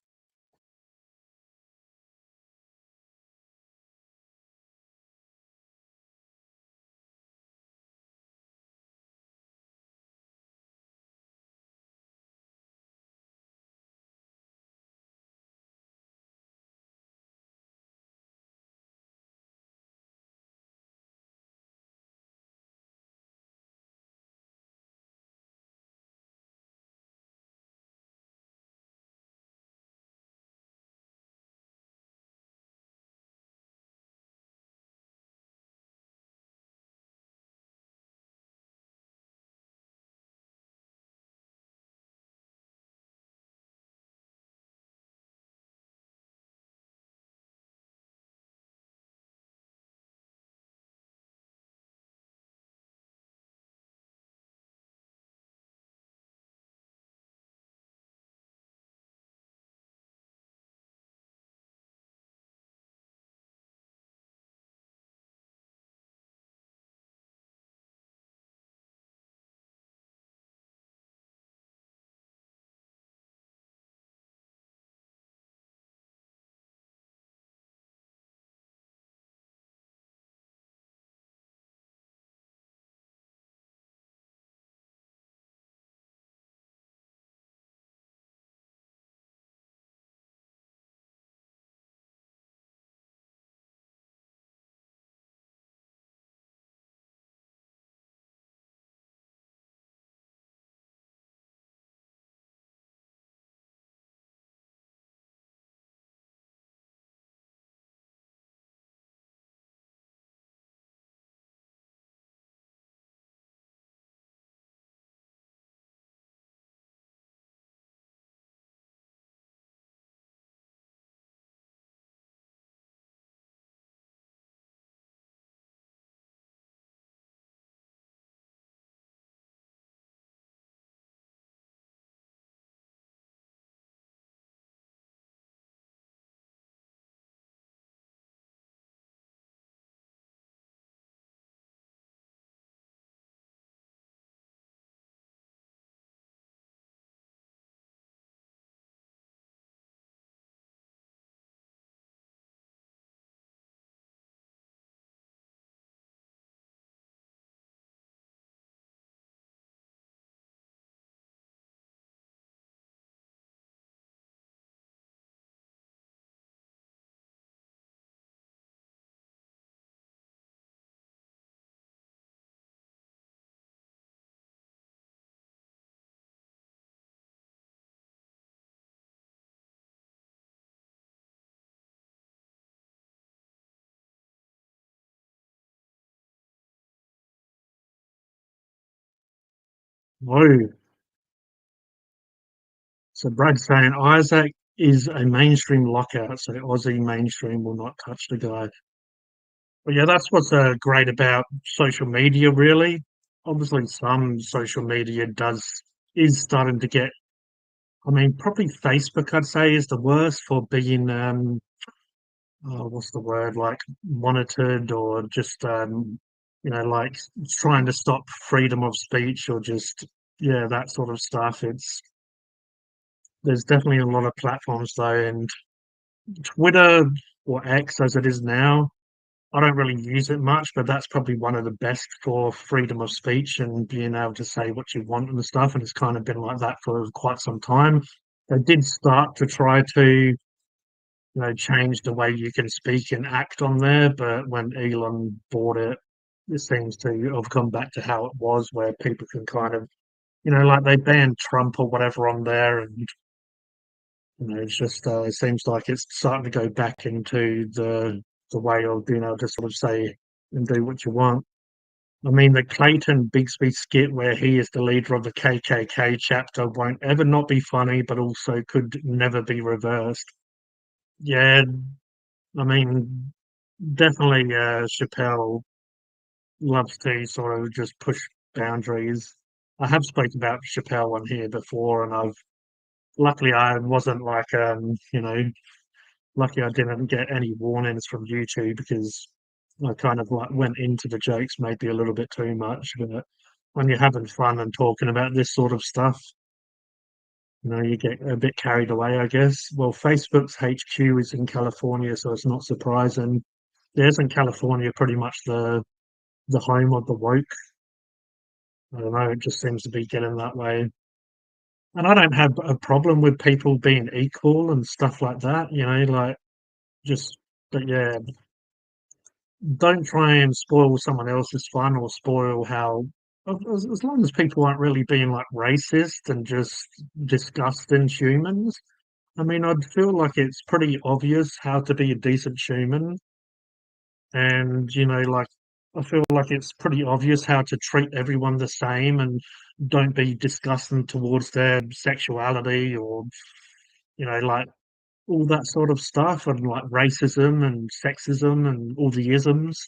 Oh, so Brad's saying Isaac is a mainstream lockout, so Aussie mainstream will not touch the guy. But yeah, that's what's great about social media, really. Obviously, some social media is starting to get. I mean, probably Facebook, I'd say, is the worst for being what's the word, like monitored or just like trying to stop freedom of speech or just yeah, that sort of stuff. There's definitely a lot of platforms though, and Twitter or X as it is now, I don't really use it much, but that's probably one of the best for freedom of speech and being able to say what you want and stuff. And it's kind of been like that for quite some time. They did start to try to, change the way you can speak and act on there, but when Elon bought it, it seems to have come back to how it was, where people can kind of, like they banned Trump or whatever on there, and it's just it seems like it's starting to go back into the way of being able to sort of say and do what you want. I mean, the Clayton Bigsby skit where he is the leader of the KKK chapter won't ever not be funny, but also could never be reversed. Yeah, I mean, definitely Chappelle loves to sort of just push boundaries. I have spoken about Chappelle on here before, and luckily I wasn't like lucky I didn't get any warnings from YouTube because I kind of like went into the jokes maybe a little bit too much. But when you're having fun and talking about this sort of stuff, you get a bit carried away, I guess. Well, Facebook's HQ is in California, so it's not surprising. Yeah, isn't California pretty much the home of the woke? I don't know, it just seems to be getting that way. And I don't have a problem with people being equal and stuff like that, like just but yeah, don't try and spoil someone else's fun or spoil how as long as people aren't really being like racist and just disgusting humans. I mean, I'd feel like it's pretty obvious how to be a decent human, and like I feel like it's pretty obvious how to treat everyone the same and don't be disgusting towards their sexuality or like all that sort of stuff and like racism and sexism and all the isms,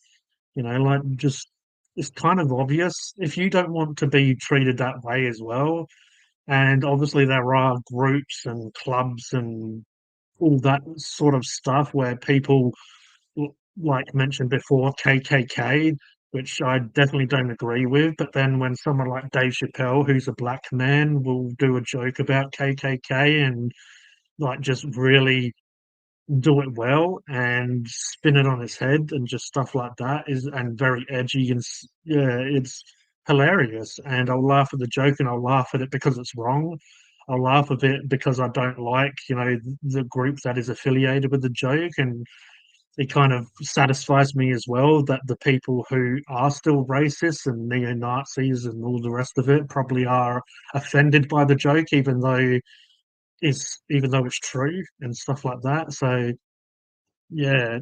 like just it's kind of obvious if you don't want to be treated that way as well. And obviously there are groups and clubs and all that sort of stuff where people like mentioned before, KKK, which I definitely don't agree with. But then when someone like Dave Chappelle, who's a black man, will do a joke about KKK and like just really do it well and spin it on his head and just stuff like that is and very edgy and yeah, it's hilarious. And I'll laugh at the joke and I'll laugh at it because it's wrong. I'll laugh a bit because I don't like, the group that is affiliated with the joke, and it kind of satisfies me as well that the people who are still racist and neo Nazis and all the rest of it probably are offended by the joke, even though it's true and stuff like that. So yeah,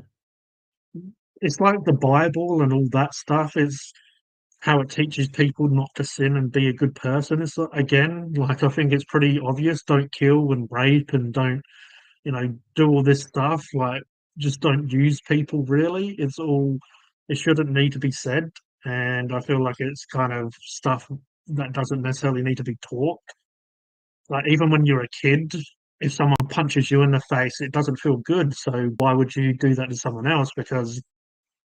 it's like the Bible and all that stuff. Is how it teaches people not to sin and be a good person. It's again, like I think it's pretty obvious. Don't kill and rape and don't do all this stuff. Like just don't use people. Really, it's all. It shouldn't need to be said, and I feel like it's kind of stuff that doesn't necessarily need to be taught. Like even when you're a kid, if someone punches you in the face, it doesn't feel good. So why would you do that to someone else? Because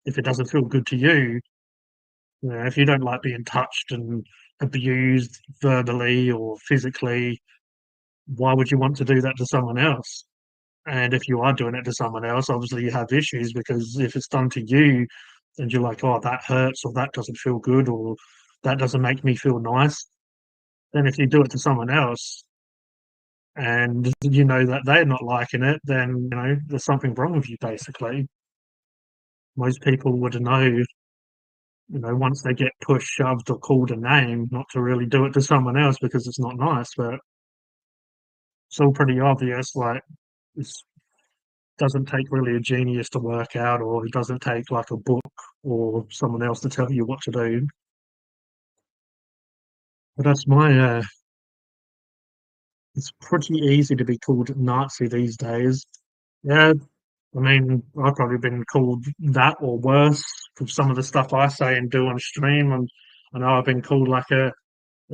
if it doesn't feel good to you, if you don't like being touched and abused verbally or physically, why would you want to do that to someone else? And if you are doing it to someone else, obviously you have issues because if it's done to you and you're like, oh, that hurts or that doesn't feel good or that doesn't make me feel nice, then if you do it to someone else and you know that they're not liking it, then there's something wrong with you basically. Most people would know, once they get pushed, shoved, or called a name, not to really do it to someone else because it's not nice. But it's all pretty obvious. Like, it doesn't take really a genius to work out, or it doesn't take like a book or someone else to tell you what to do. But that's my it's pretty easy to be called Nazi these days. Yeah, I mean, I've probably been called that or worse for some of the stuff I say and do on stream. And I know I've been called like a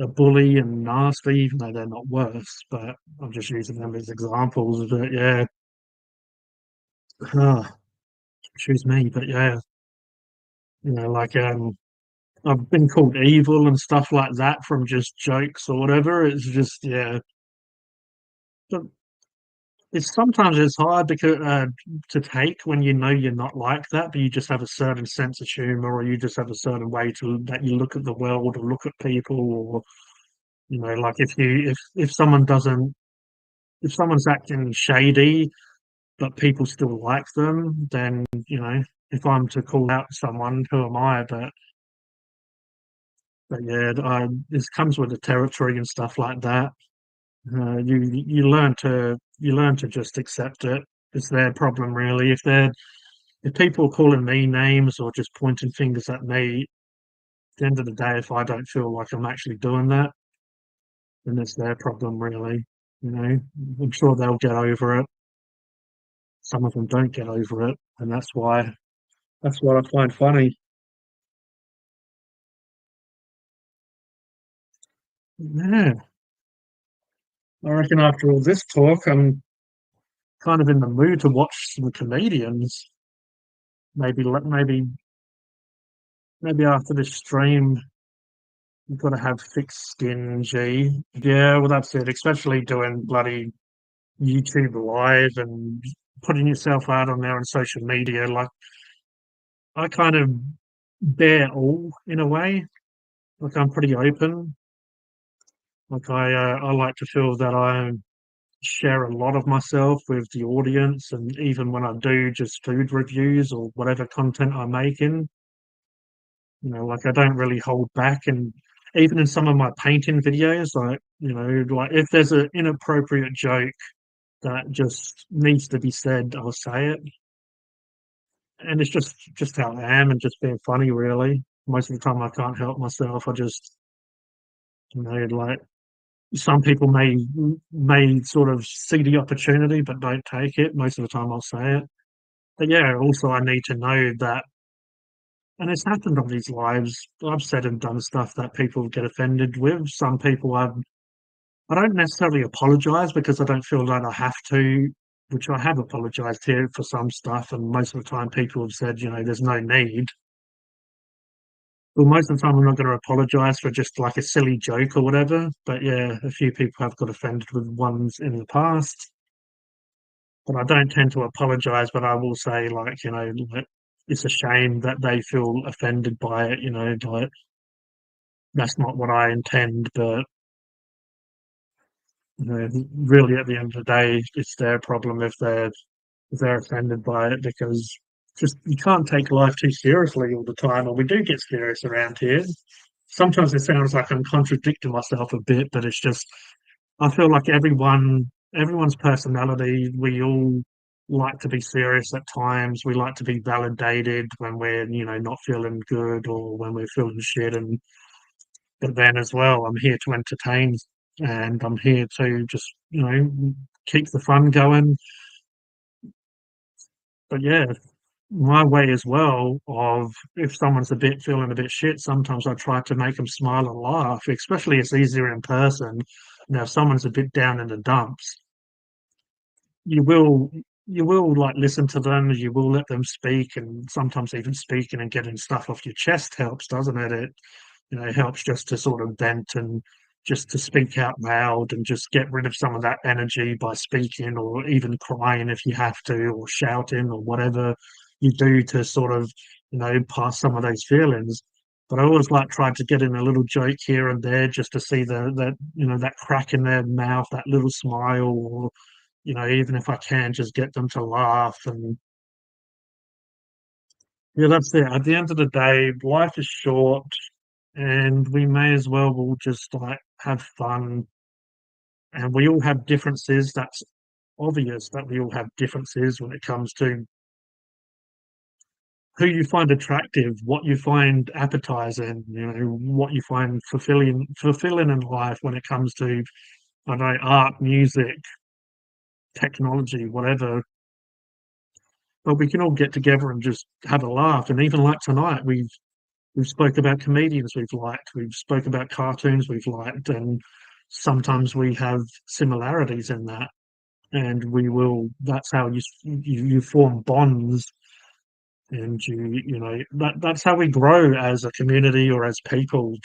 bully and nasty, even though they're not worse. But I'm just using them as examples. But yeah, choose me. But yeah, like I've been called evil and stuff like that from just jokes or whatever. It's just yeah. But it's sometimes it's hard because to take when you know you're not like that, but you just have a certain sense of humor, or you just have a certain way to that you look at the world or look at people, or like if someone doesn't if someone's acting shady, but people still like them, then if I'm to call out someone, who am I? But yeah, this comes with the territory and stuff like that. You learn to just accept it. It's their problem, really. If people are calling me names or just pointing fingers at me, at the end of the day, if I don't feel like I'm actually doing that, then it's their problem, really. I'm sure they'll get over it. Some of them don't get over it, and that's what I find funny. Yeah, I reckon after all this talk, I'm kind of in the mood to watch some comedians. Maybe after this stream, you've got to have thick skin, G. Yeah, well, that's it. Especially doing bloody YouTube live and putting yourself out on there on social media. Like, I kind of bear all in a way. Like, I'm pretty open. Like, I like to feel that I share a lot of myself with the audience, and even when I do just food reviews or whatever content I'm making, like I don't really hold back. And even in some of my painting videos, like if there's an inappropriate joke that just needs to be said, I'll say it. And it's just how I am and just being funny, really. Most of the time I can't help myself. I just like some people may sort of see the opportunity but don't take it. Most of the time I'll say it. But yeah, also I need to know that, and it's happened on these lives. I've said and done stuff that people get offended with. Some people I don't necessarily apologize because I don't feel that I have to, which I have apologized here for some stuff, and most of the time people have said, there's no need. Well, most of the time I'm not going to apologize for just like a silly joke or whatever. But yeah, a few people have got offended with ones in the past. But I don't tend to apologize, but I will say, like, like, it's a shame that they feel offended by it, like that's not what I intend. But really, at the end of the day, it's their problem if they're offended by it, because just you can't take life too seriously all the time. And we do get serious around here. Sometimes it sounds like I'm contradicting myself a bit, but it's just I feel like everyone's personality, we all like to be serious at times. We like to be validated when we're, not feeling good or when we're feeling shit. And but then as well, I'm here to entertain and I'm here to just, keep the fun going. But yeah, my way as well of if someone's a bit feeling a bit shit, sometimes I try to make them smile and laugh, especially it's easier in person. If someone's a bit down in the dumps, you will you will like listen to them, you will let them speak, and sometimes even speaking and getting stuff off your chest helps, doesn't it? It helps just to sort of vent and just to speak out loud and just get rid of some of that energy by speaking or even crying if you have to, or shouting or whatever you do to sort of, pass some of those feelings. But I always like trying to get in a little joke here and there just to see that crack in their mouth, that little smile, or even if I can just get them to laugh. And yeah, that's it. At the end of the day, life is short and we may as well all just like have fun. And we all have differences. That's obvious that we all have differences when it comes to who you find attractive, what you find appetizing, what you find fulfilling in life when it comes to, I don't know, art, music, technology, whatever. But we can all get together and just have a laugh. And even like tonight, we've spoke about comedians we've liked, we've spoke about cartoons we've liked, and sometimes we have similarities in that. And we will. That's how you form bonds, and that's how we grow as a community or as people.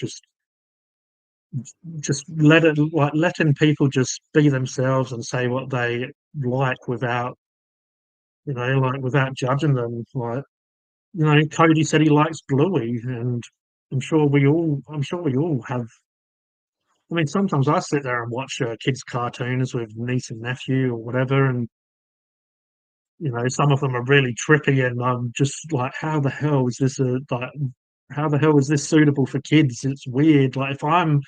Just letting people just be themselves and say what they like without without judging them. Like, Cody said he likes Bluey, and I'm sure we all have. I mean, sometimes I sit there and watch kids' cartoons with niece and nephew or whatever, and some of them are really trippy, and I'm just like, how the hell is this suitable for kids? It's weird. Like, if I'm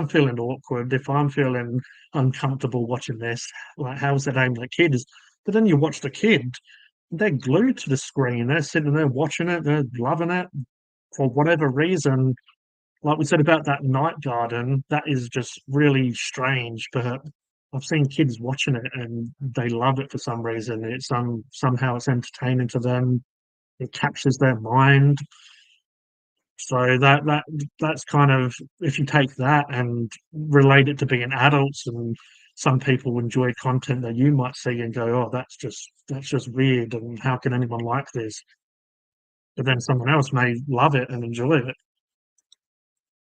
feeling awkward, if I'm feeling uncomfortable watching this, like, how is it aimed at kids? But then you watch the kid, they're glued to the screen. They're sitting there watching it. They're loving it for whatever reason. Like we said about that night garden, that is just really strange. But I've seen kids watching it and they love it for some reason. Somehow it's entertaining to them. It captures their mind. So that's kind of, if you take that and relate it to being adults, and some people enjoy content that you might see and go, oh, that's just weird, and how can anyone like this? But then someone else may love it and enjoy it.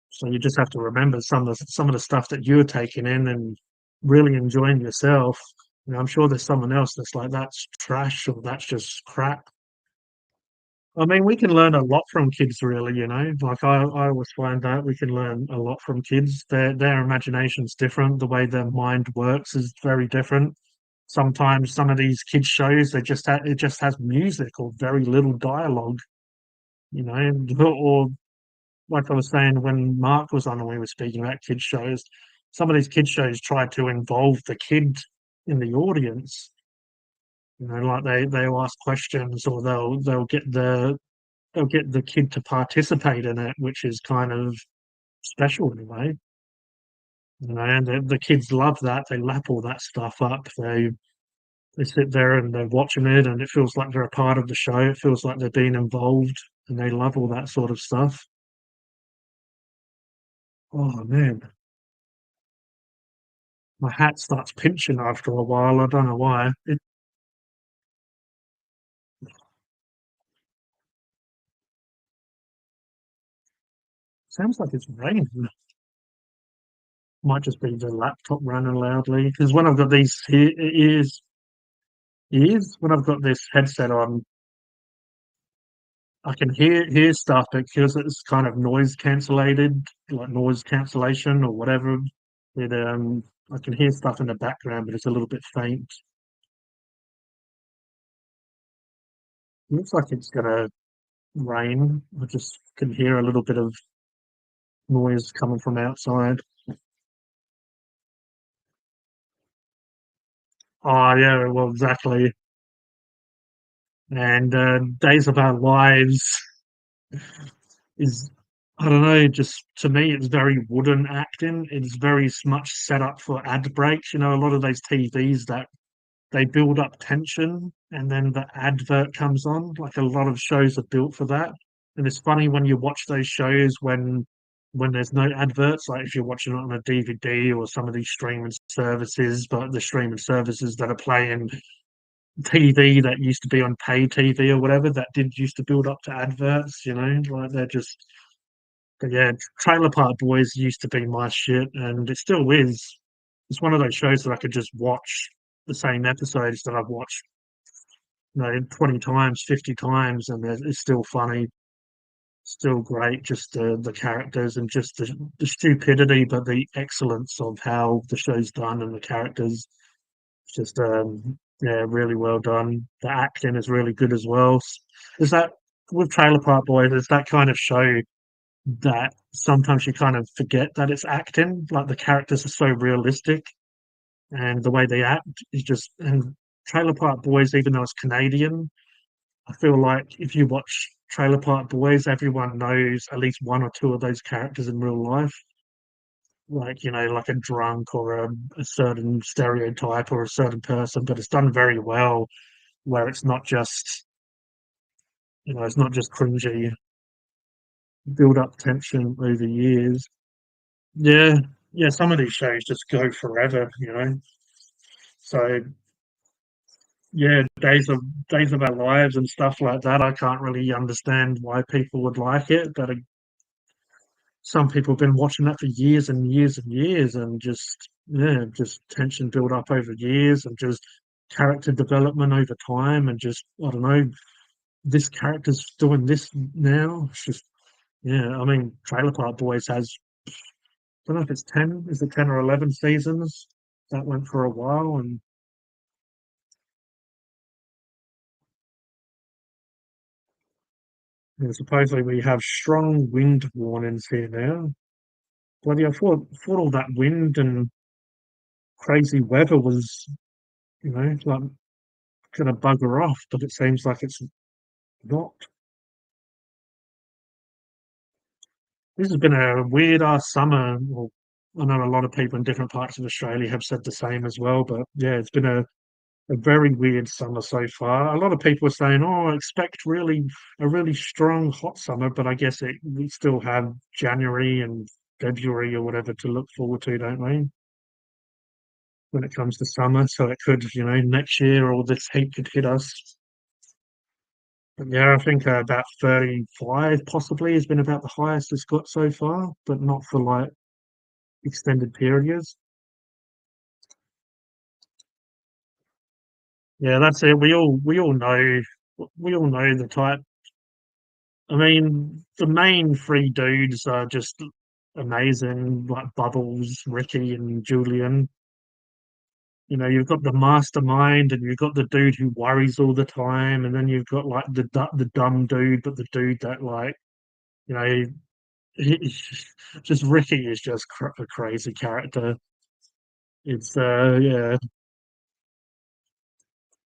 So you just have to remember some of the stuff that you're taking in and really enjoying yourself. I'm sure there's someone else that's like, that's trash or that's just crap. I mean, we can learn a lot from kids, really. Like, I always find that we can learn a lot from kids. Their imagination's different. The way their mind works is very different. Sometimes some of these kids shows, it just has music or very little dialogue. Or like I was saying when Mark was on and we were speaking about kids shows, some of these kids shows try to involve the kid in the audience. Like they'll ask questions, or they'll get the kid to participate in it, which is kind of special in a way. And the kids love that. They lap all that stuff up. They sit there and they're watching it, and it feels like they're a part of the show. It feels like they're being involved, and they love all that sort of stuff. Oh man, my hat starts pinching after a while. I don't know why. It sounds like it's raining. Might just be the laptop running loudly, because when I've got these ears, when I've got this headset on, I can hear stuff because it's kind of noise cancellated, like noise cancellation or whatever. It I can hear stuff in the background, but it's a little bit faint. Looks like it's gonna rain. I just can hear a little bit of noise coming from outside. Oh yeah, well exactly. And Days of Our Lives is, I don't know, just to me it's very wooden acting. It's very much set up for ad breaks. A lot of those TVs that they build up tension and then the advert comes on. Like, a lot of shows are built for that. And it's funny when you watch those shows when there's no adverts, like if you're watching it on a DVD or some of these streaming services, but the streaming services that are playing TV that used to be on pay TV or whatever, that did used to build up to adverts, like they're just. But yeah, Trailer Park Boys used to be my shit, and it still is. It's one of those shows that I could just watch the same episodes that I've watched, 20 times, 50 times, and it's still funny, still great. Just the characters and just the stupidity, but the excellence of how the show's done and the characters. It's just, yeah, really well done. The acting is really good as well. Is that with Trailer Park Boys? Is that kind of show that sometimes you kind of forget that it's acting. Like, the characters are so realistic, and the way they act is just. And Trailer Park Boys, even though it's Canadian, I feel like if you watch Trailer Park Boys, everyone knows at least one or two of those characters in real life. Like, like a drunk or a certain stereotype or a certain person, but it's done very well where it's not just cringy, build up tension over years. Yeah, yeah, some of these shows just go forever. So yeah, Days of Our Lives and stuff like that. I can't really understand why people would like it, but some people have been watching that for years and years and years, and just tension build up over years, and just character development over time, and just I don't know, this character's doing this now. It's just yeah. I mean, Trailer Park Boys has I don't know if it's 10, is it 10 or 11 seasons? That went for a while, and supposedly we have strong wind warnings here now. Bloody, I thought all that wind and crazy weather was, like gonna bugger off, but it seems like it's not. This has been a weird ass summer. Well, I know a lot of people in different parts of Australia have said the same as well, but yeah, it's been a very weird summer so far. A lot of people are saying, "Oh, I expect a really strong hot summer," but I guess we still have January and February or whatever to look forward to, don't we? When it comes to summer, so it could, next year all this heat could hit us. But yeah, I think about 35 possibly has been about the highest it's got so far, but not for like extended periods. Yeah, that's it. We all know the type. I mean, the main three dudes are just amazing, like Bubbles, Ricky, and Julian. You've got the mastermind, and you've got the dude who worries all the time, and then you've got like the dumb dude, but the dude that like you know, just Ricky is just a crazy character. It's yeah.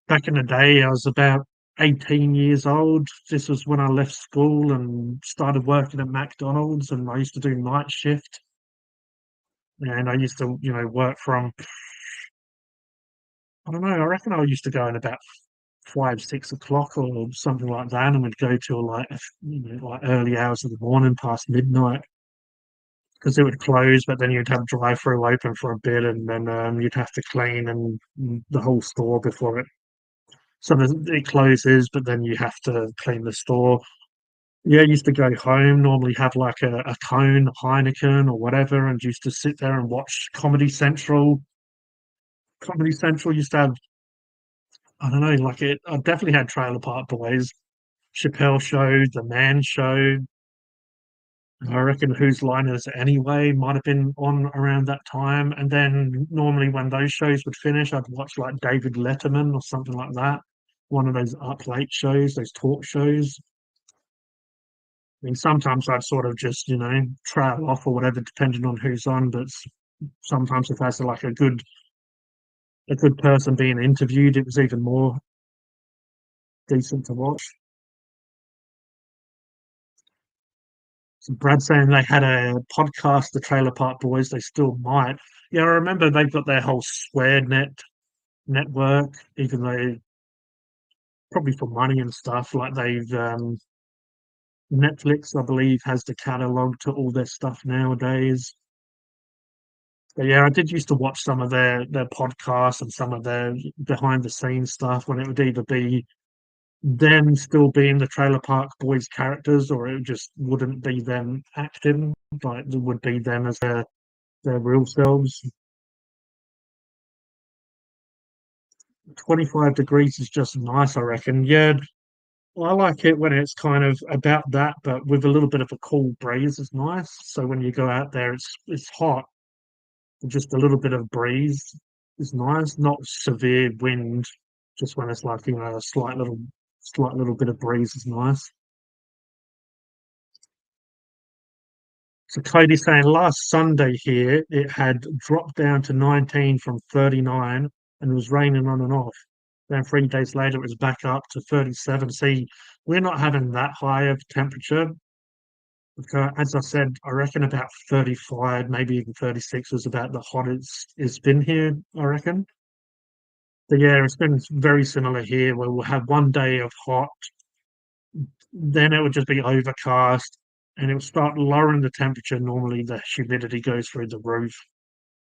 Back in the day, I was about 18 years old. This was when I left school and started working at McDonald's, and I used to do night shift. And I used to, work from, I don't know, I reckon I used to go in about 5, 6 o'clock or something like that, and would go till like, like early hours of the morning past midnight because it would close, but then you'd have drive-through open for a bit, and then you'd have to clean and the whole store before it. So it closes, but then you have to clean the store. Yeah, I used to go home, normally have like a cone, Heineken or whatever, and used to sit there and watch Comedy Central. Comedy Central used to have, I don't know, like I definitely had Trailer Park Boys, Chappelle Show, The Man Show. I reckon Whose Line Is It Anyway might have been on around that time. And then normally when those shows would finish, I'd watch like David Letterman or something like that. One of those up late shows, those talk shows. I mean, sometimes I'd sort of just, trail off or whatever, depending on who's on. But sometimes if there's like a good person being interviewed, it was even more decent to watch. So Brad saying they had a podcast, the Trailer Park Boys. They still might. Yeah, I remember they've got their whole SwearNet network, even though probably for money and stuff. Like Netflix, I believe, has the catalog to all their stuff nowadays. But yeah, I did used to watch some of their podcasts and some of their behind the scenes stuff when it would either be them still being the Trailer Park Boys characters, or it just wouldn't be them acting. Like it would be them as their real selves. 25 degrees is just nice, I reckon. Yeah, I like it when it's kind of about that, but with a little bit of a cool breeze is nice. So when you go out there, it's hot, just a little bit of breeze is nice, not severe wind. Just when it's like a slight little bit of breeze is nice. So Cody's saying last Sunday here it had dropped down to 19 from 39 and it was raining on and off. Then 3 days later, it was back up to 37. See, we're not having that high of temperature. As I said, I reckon about 35, maybe even 36 was about the hottest it's been here, I reckon. But yeah, it's been very similar here where we'll have one day of hot, then it would just be overcast, and it will start lowering the temperature. Normally, the humidity goes through the roof,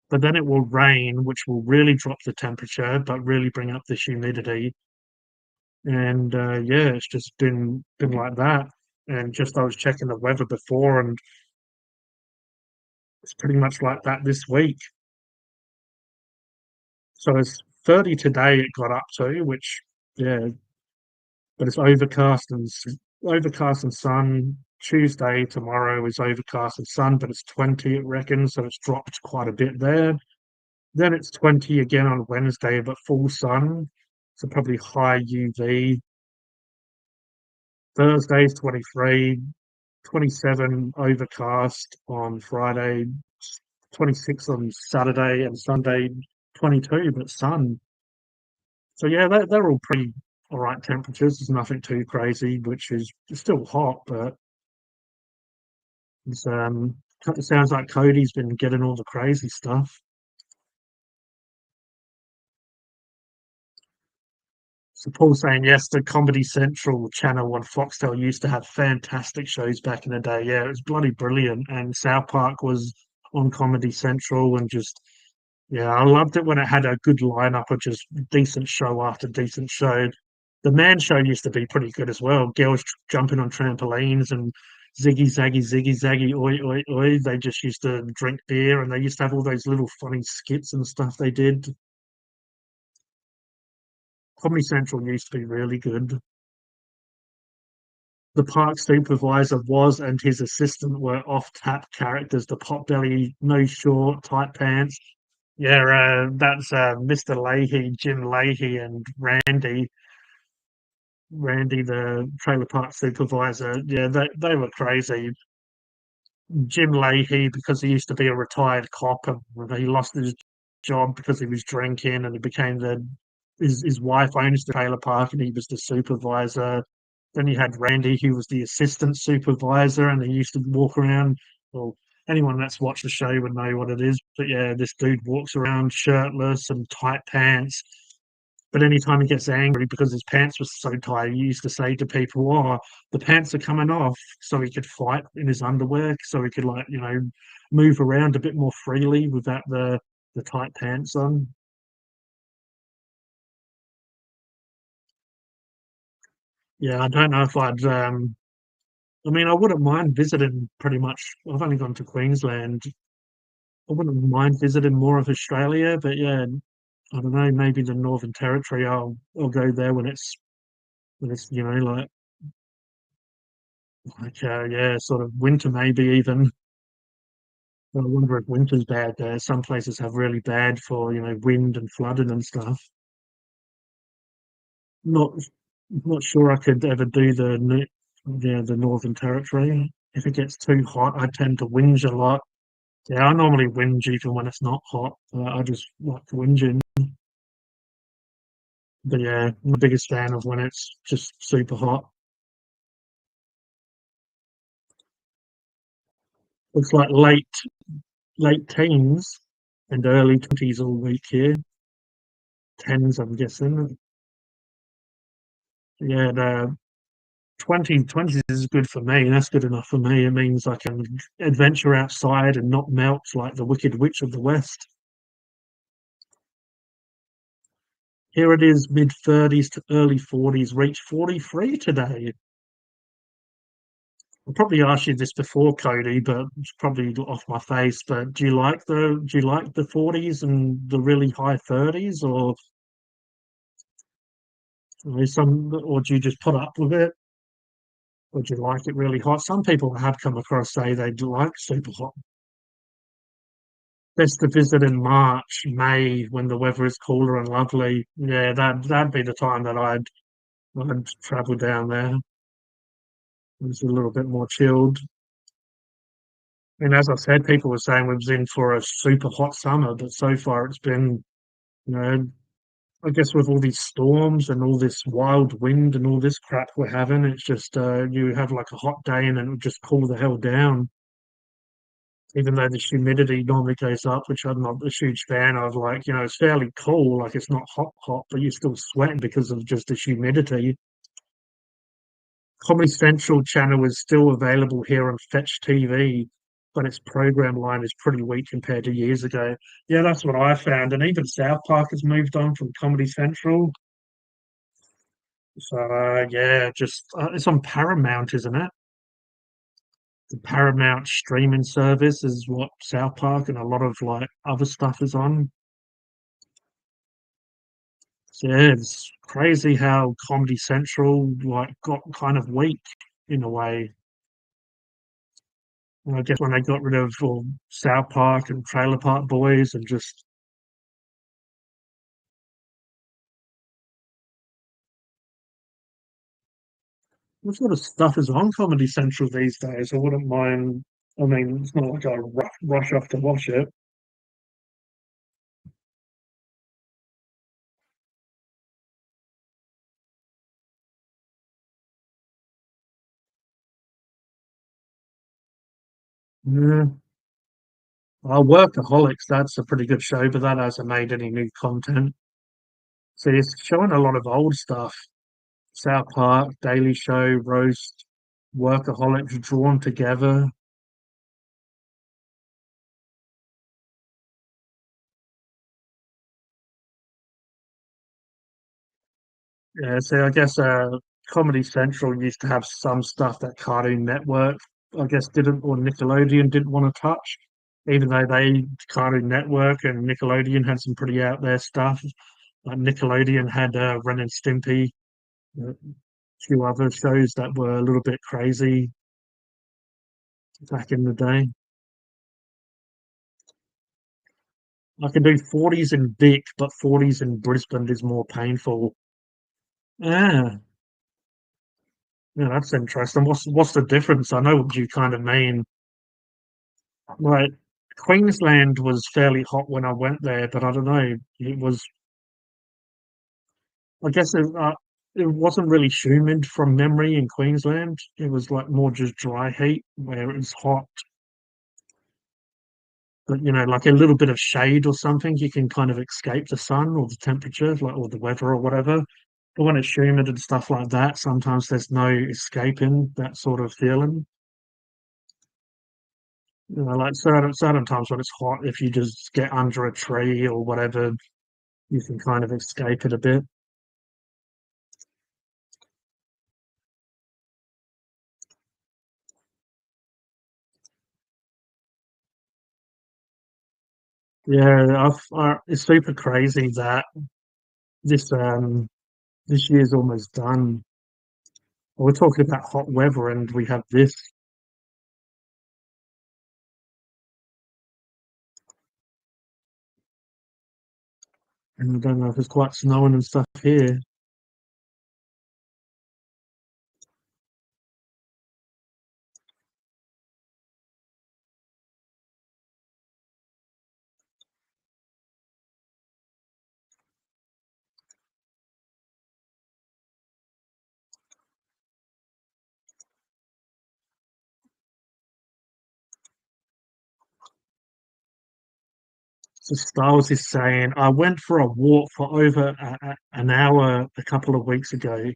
but then it will rain, which will really drop the temperature, but really bring up the humidity. And yeah, it's just been like that. And just I was checking the weather before, and it's pretty much like that this week. So it's 30 today. It got up to, which yeah, but it's overcast and sun. Tuesday tomorrow is overcast and sun, but it's 20, it reckons, so it's dropped quite a bit there. Then it's 20 again on Wednesday, but full sun, so probably high UV. Thursday's 23, 27 overcast on Friday, 26 on Saturday, and Sunday 22, but sun. So yeah, they're all pretty all right temperatures. There's nothing too crazy, which is still hot, but it's it sounds like Cody's been getting all the crazy stuff. So Paul's saying yes, the Comedy Central channel on Foxtel used to have fantastic shows back in the day. Yeah, it was bloody brilliant. And South Park was on Comedy Central and just yeah, I loved it when it had a good lineup of just decent show after decent show. The Man Show used to be pretty good as well. Girls jumping on trampolines and ziggy zaggy, oi oi oi. They just used to drink beer and they used to have all those little funny skits and stuff they did. Comedy Central used to be really good. The park supervisor was and his assistant were off tap characters. The Potbelly, no short, tight pants. Yeah, that's Mr. Leahy, Jim Leahy, and Randy, the trailer park supervisor. Yeah, they were crazy. Jim Leahy, because he used to be a retired cop and he lost his job because he was drinking, and he became his wife owns the trailer park and he was the supervisor. Then you had Randy, who was the assistant supervisor, and he used to walk around. Well, anyone that's watched the show would know what it is. But yeah, this dude walks around shirtless and tight pants. But anytime he gets angry because his pants were so tight, he used to say to people, "Oh, the pants are coming off," so he could fight in his underwear, so he could like move around a bit more freely without the tight pants on. Yeah, I don't know if I'd. I mean, I wouldn't mind visiting pretty much. I've only gone to Queensland. I wouldn't mind visiting more of Australia, but yeah, I don't know. Maybe the Northern Territory. I'll go there when it's yeah, sort of winter maybe even. I wonder if winter's bad there. Some places have really bad for wind and flooding and stuff. Not not sure I could ever do the Northern Territory. If it gets too hot, I tend to whinge a lot. Yeah, I normally whinge even when it's not hot. I just like whinging. But yeah, I'm the biggest fan of when it's just super hot. It's like late teens and early 20s all week here. Tens, I'm guessing. Yeah, the 20 is good for me. That's good enough for me. It means I can adventure outside and not melt like the Wicked Witch of the West. Here it is, mid 30s to early 40s, reached 43 today. I probably asked you this before, Cody, but it's probably off my face. But do you like the 40s and the really high 30s, or do you just put up with it, or do you like it really hot? Some people I have come across say they do like super hot. Best to visit in March, May, when the weather is cooler and lovely. Yeah, that'd be the time that I'd travel down there. It's a little bit more chilled. And as I said, people were saying we was in for a super hot summer, but so far it's been, you know, I guess with all these storms and all this wild wind and all this crap we're having, it's just you have like a hot day and it'll just cool the hell down. Even though the humidity normally goes up, which I'm not a huge fan of, like, it's fairly cool, like it's not hot hot, but you're still sweating because of just the humidity. Comedy Central channel is still available here on Fetch TV, but its program line is pretty weak compared to years ago. Yeah, that's what I found. And even South Park has moved on from Comedy Central. So yeah, just it's on Paramount, isn't it? The Paramount streaming service is what South Park and a lot of like other stuff is on. So, yeah, it's crazy how Comedy Central like got kind of weak in a way. And I guess when they got rid of South Park and Trailer Park Boys and just what sort of stuff is on Comedy Central these days? I wouldn't mind. I mean, it's not like I rush off to watch it. Yeah. Workaholics, that's a pretty good show, but that hasn't made any new content. So it's showing a lot of old stuff. South Park, Daily Show, Roast, Workaholics drawn together. Yeah, so I guess Comedy Central used to have some stuff that Cartoon Network, I guess, didn't, or Nickelodeon didn't want to touch, even though Cartoon Network and Nickelodeon had some pretty out there stuff. Like Nickelodeon had Ren and Stimpy, a few other shows that were a little bit crazy back in the day. I can do 40s in Vic, but 40s in Brisbane is more painful. Yeah, yeah, that's interesting. What's the difference? I know what you kind of mean. Like Queensland was fairly hot when I went there, but I don't know. It was, I guess, it wasn't really humid from memory in Queensland. It was like more just dry heat where it was hot, but like a little bit of shade or something, you can kind of escape the sun or the temperature, like or the weather or whatever. But when it's humid and stuff like that, sometimes there's no escaping that sort of feeling. Like certain times when it's hot, if you just get under a tree or whatever, you can kind of escape it a bit. Yeah, it's super crazy that this um this year's almost done. We're talking about hot weather, and we have this, and I don't know if it's quite snowing and stuff here. So Styles is saying, I went for a walk for over an hour a couple of weeks ago.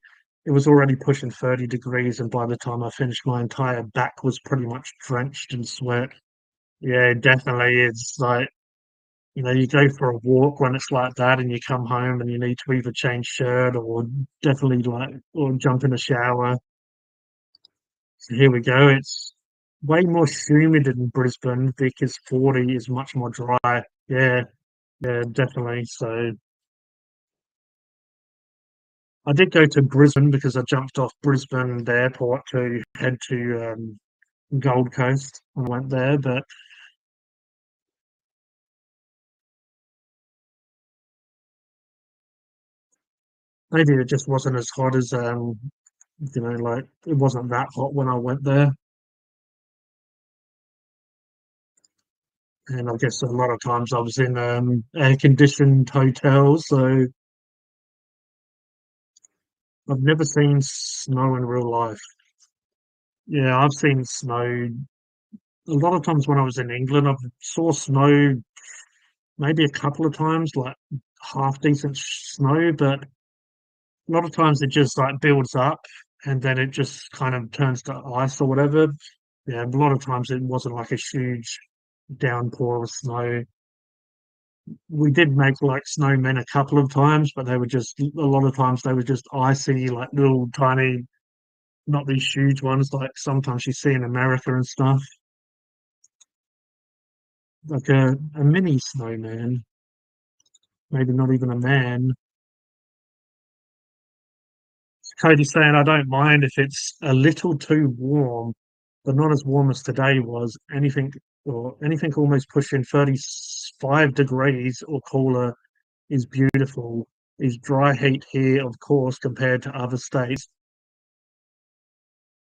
It was already pushing 30 degrees, and by the time I finished, my entire back was pretty much drenched in sweat. Yeah, definitely. It's like, you go for a walk when it's like that, and you come home and you need to either change shirt or definitely or jump in the shower. So here we go. It's way more humid in Brisbane because 40 is much more dry. Yeah, yeah, definitely. So I did go to Brisbane because I jumped off Brisbane the airport to head to Gold Coast and went there. But maybe it just wasn't as hot as like it wasn't that hot when I went there. And I guess a lot of times I was in air conditioned hotels, so I've never seen snow in real life. Yeah, I've seen snow a lot of times when I was in England. I saw snow maybe a couple of times, like half decent snow, but a lot of times it just like builds up and then it just kind of turns to ice or whatever. Yeah, a lot of times it wasn't like a huge downpour of snow. We did make like snowmen a couple of times, but they were just a lot of times they were just icy, like little tiny, not these huge ones like sometimes you see in America and stuff. Like a mini snowman, maybe not even a man. Cody's saying, I don't mind if it's a little too warm, but not as warm as today was. Anything almost pushing 35 degrees or cooler is beautiful. Is dry heat here, of course, compared to other states.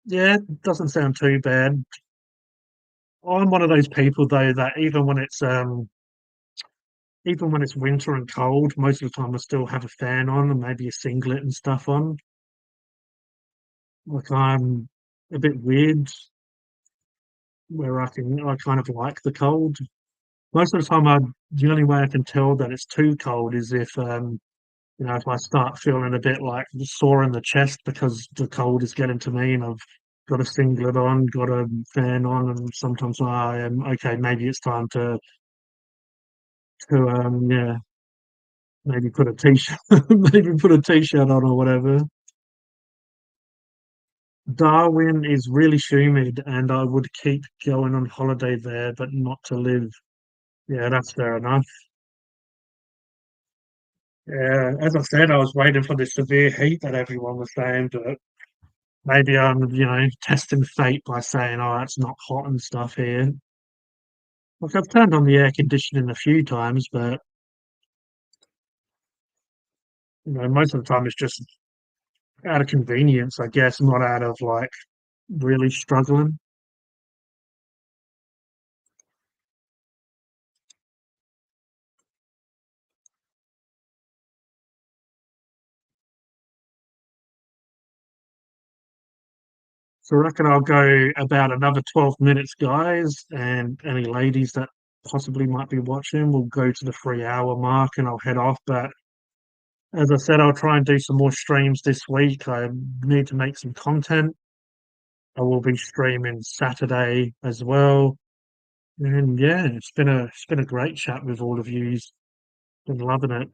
Yeah, doesn't sound too bad. I'm one of those people though that even when it's winter and cold, most of the time I still have a fan on and maybe a singlet and stuff on. Like I'm a bit weird where I kind of like the cold. Most of the time, the only way I can tell that it's too cold is if if I start feeling a bit like sore in the chest because the cold is getting to me and I've got a singlet on, got a fan on, and sometimes I am okay. Maybe it's time to yeah, maybe put a t-shirt, maybe put a t-shirt on or whatever. Darwin is really humid, and I would keep going on holiday there, but not to live. Yeah, that's fair enough. Yeah, as I said, I was waiting for the severe heat that everyone was saying, but maybe I'm, testing fate by saying, "Oh, it's not hot and stuff here." Like I've turned on the air conditioning a few times, but most of the time it's just out of convenience, I guess, not out of like really struggling. So I reckon I'll go about another 12 minutes, guys, and any ladies that possibly might be watching will go to the 3 hour mark and I'll head off. But as I said, I'll try and do some more streams this week. I need to make some content. I will be streaming Saturday as well. And yeah, it's been a great chat with all of you. Been loving it.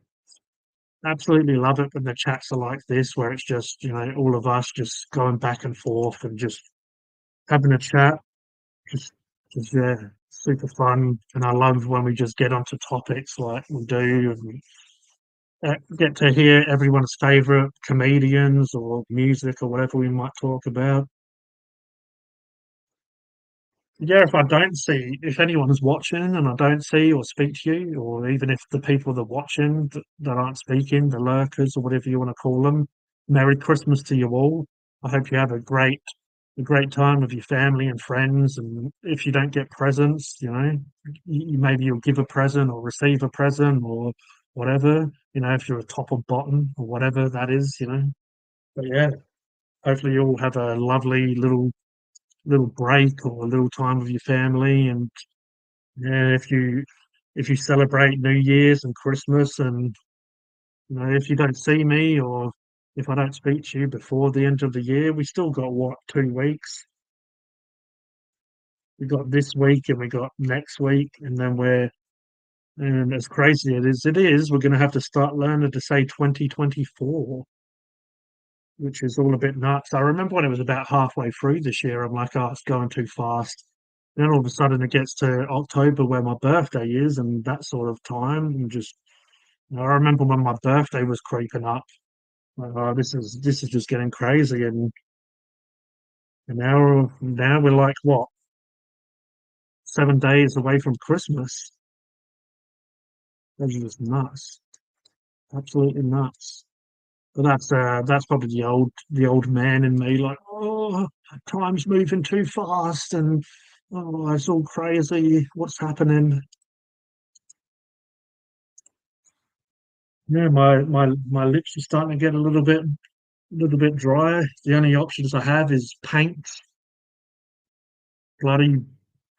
Absolutely love it when the chats are like this, where it's just, all of us just going back and forth and just having a chat. Just, just yeah, super fun. And I love when we just get onto topics like we do and get to hear everyone's favorite comedians or music or whatever we might talk about. Yeah, if anyone's watching and I don't see or speak to you, or even if the people that are watching that aren't speaking, the lurkers or whatever you want to call them, Merry Christmas to you all. I hope you have a great time with your family and friends. And if you don't get presents, maybe you'll give a present or receive a present or whatever, if you're a top or bottom or whatever that is. But yeah, hopefully you'll have a lovely little break or a little time with your family. And yeah, if you celebrate New Year's and Christmas, and if you don't see me or if I don't speak to you before the end of the year, we still got what, 2 weeks? We got this week and we got next week, and then and as crazy it is, we're going to have to start learning to say 2024, which is all a bit nuts. I remember when it was about halfway through this year, I'm like, oh, it's going too fast. Then all of a sudden it gets to October where my birthday is and that sort of time. And just, I remember when my birthday was creeping up. Like, oh, this is just getting crazy. And now we're like, what, 7 days away from Christmas? That's just nuts. Absolutely nuts. But that's probably the old man in me, like, oh, time's moving too fast, and oh, it's all crazy. What's happening? Yeah, my lips are starting to get a little bit little bit dry. The only options I have is paint, bloody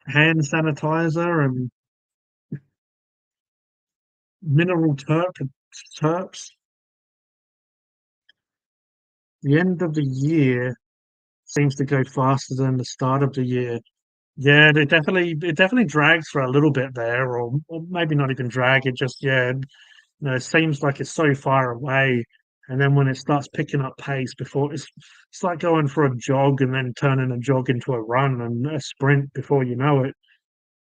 hand sanitizer, and mineral terps. The end of the year seems to go faster than the start of the year. Yeah, it definitely drags for a little bit there, or maybe not even drag. It just it seems like it's so far away, and then when it starts picking up pace, before it's like going for a jog and then turning a jog into a run and a sprint before you know it.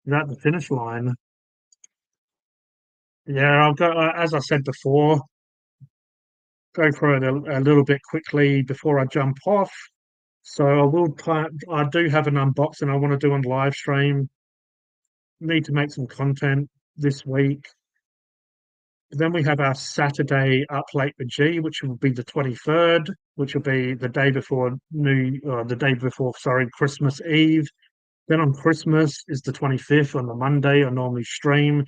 You're at the finish line. Yeah, I'll go as I said before. Go through it a little bit quickly before I jump off. So I do have an unboxing I want to do on live stream. Need to make some content this week. Then we have our Saturday up late with G, which will be the 23rd, which will be the day before, sorry, Christmas Eve. Then on Christmas is the 25th on the Monday. I normally stream.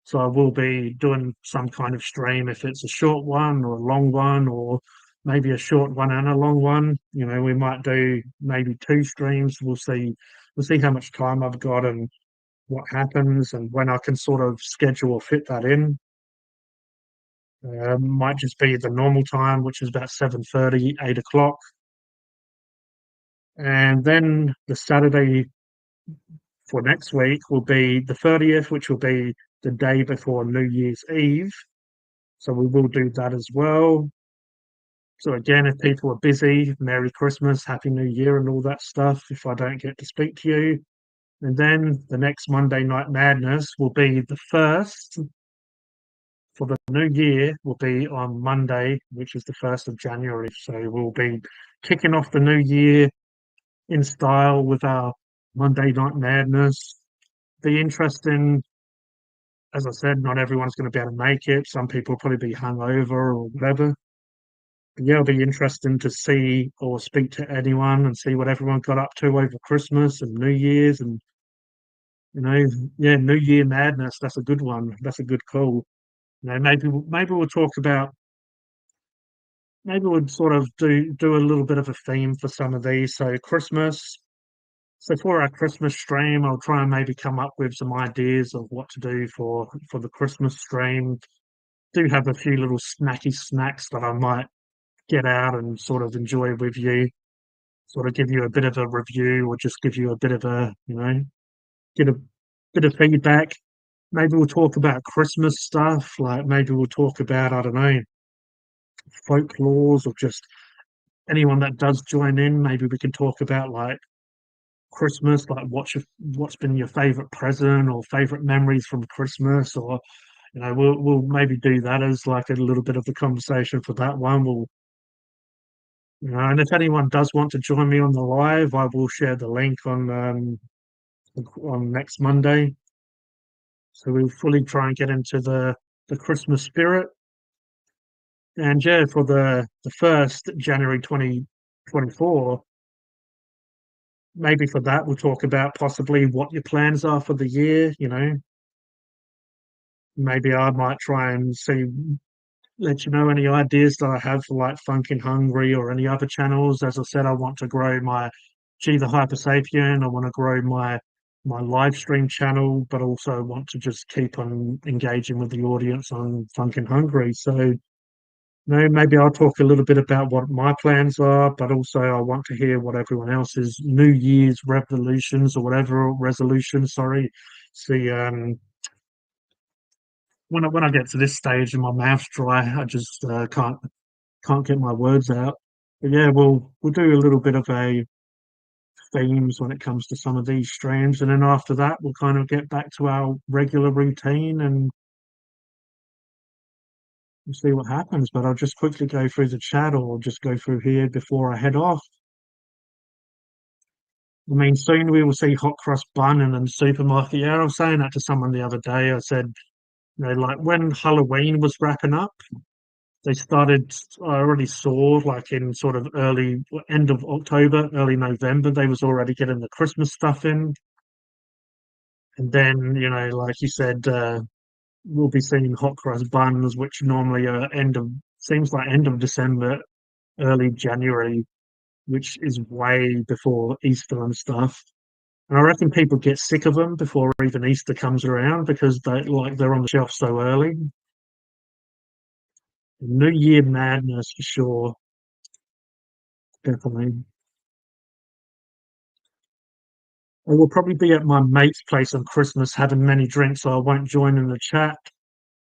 So I will be doing some kind of stream if it's a short one or a long one, or maybe a short one and a long one. We might do maybe two streams. We'll see. We'll see how much time I've got and what happens and when I can sort of schedule or fit that in. Might just be the normal time, which is about 7:30, 8 o'clock. And then the Saturday for next week will be the 30th, which will be the day before New Year's Eve. So we will do that as well. So again, if people are busy, Merry Christmas, Happy New Year, and all that stuff, if I don't get to speak to you. And then the next Monday Night Madness will be the first for the new year, will be on Monday, which is the 1st of January. So we'll be kicking off the new year in style with our Monday Night Madness. Be interesting. As I said, not everyone's going to be able to make it. Some people will probably be hungover or whatever. But yeah, it'll be interesting to see or speak to anyone and see what everyone got up to over Christmas and New Year's, and New Year Madness. That's a good one. That's a good call. Maybe we'll talk about. Maybe we'll sort of do a little bit of a theme for some of these. So Christmas. So for our Christmas stream, I'll try and maybe come up with some ideas of what to do for the Christmas stream. Do have a few little snacky snacks that I might get out and sort of enjoy with you. Sort of give you a bit of a review, or just give you a bit of get a bit of feedback. Maybe we'll talk about Christmas stuff. Like maybe we'll talk about, I don't know, folklores, or just anyone that does join in. Maybe we can talk about like Christmas, like what's been your favorite present or favorite memories from Christmas, or we'll maybe do that as like a little bit of the conversation for that one. And if anyone does want to join me on the live, I will share the link on next Monday. So we'll fully try and get into the Christmas spirit. And yeah, for the 1st January 2024, maybe for that we'll talk about possibly what your plans are for the year. Maybe I might try and let you know any ideas that I have for like Funkin' Hungry or any other channels. As I said, I want to grow my G the Hyper Sapien. I want to grow my live stream channel, but also want to just keep on engaging with the audience on Funkin' Hungry. So maybe I'll talk a little bit about what my plans are, but also I want to hear what everyone else's New Year's revolutions or whatever resolutions. Sorry, see, when I get to this stage and my mouth's dry, I just can't get my words out. But yeah, we'll do a little bit of a themes when it comes to some of these streams, and then after that we'll kind of get back to our regular routine and we'll see what happens. But I'll just quickly go through the chat, or just go through here before I head off. I mean, soon we will see hot cross bun in the supermarket. Yeah, I was saying that to someone the other day. I said, like when Halloween was wrapping up, they started. I already saw like in sort of end of October, early November, they was already getting the Christmas stuff in. And then, like you said, we'll be seeing hot cross buns, which normally are seems like end of December, early January, which is way before Easter and stuff. And I reckon people get sick of them before even Easter comes around because they're on the shelf so early. New Year madness for sure, definitely. I will probably be at my mate's place on Christmas having many drinks, so I won't join in the chat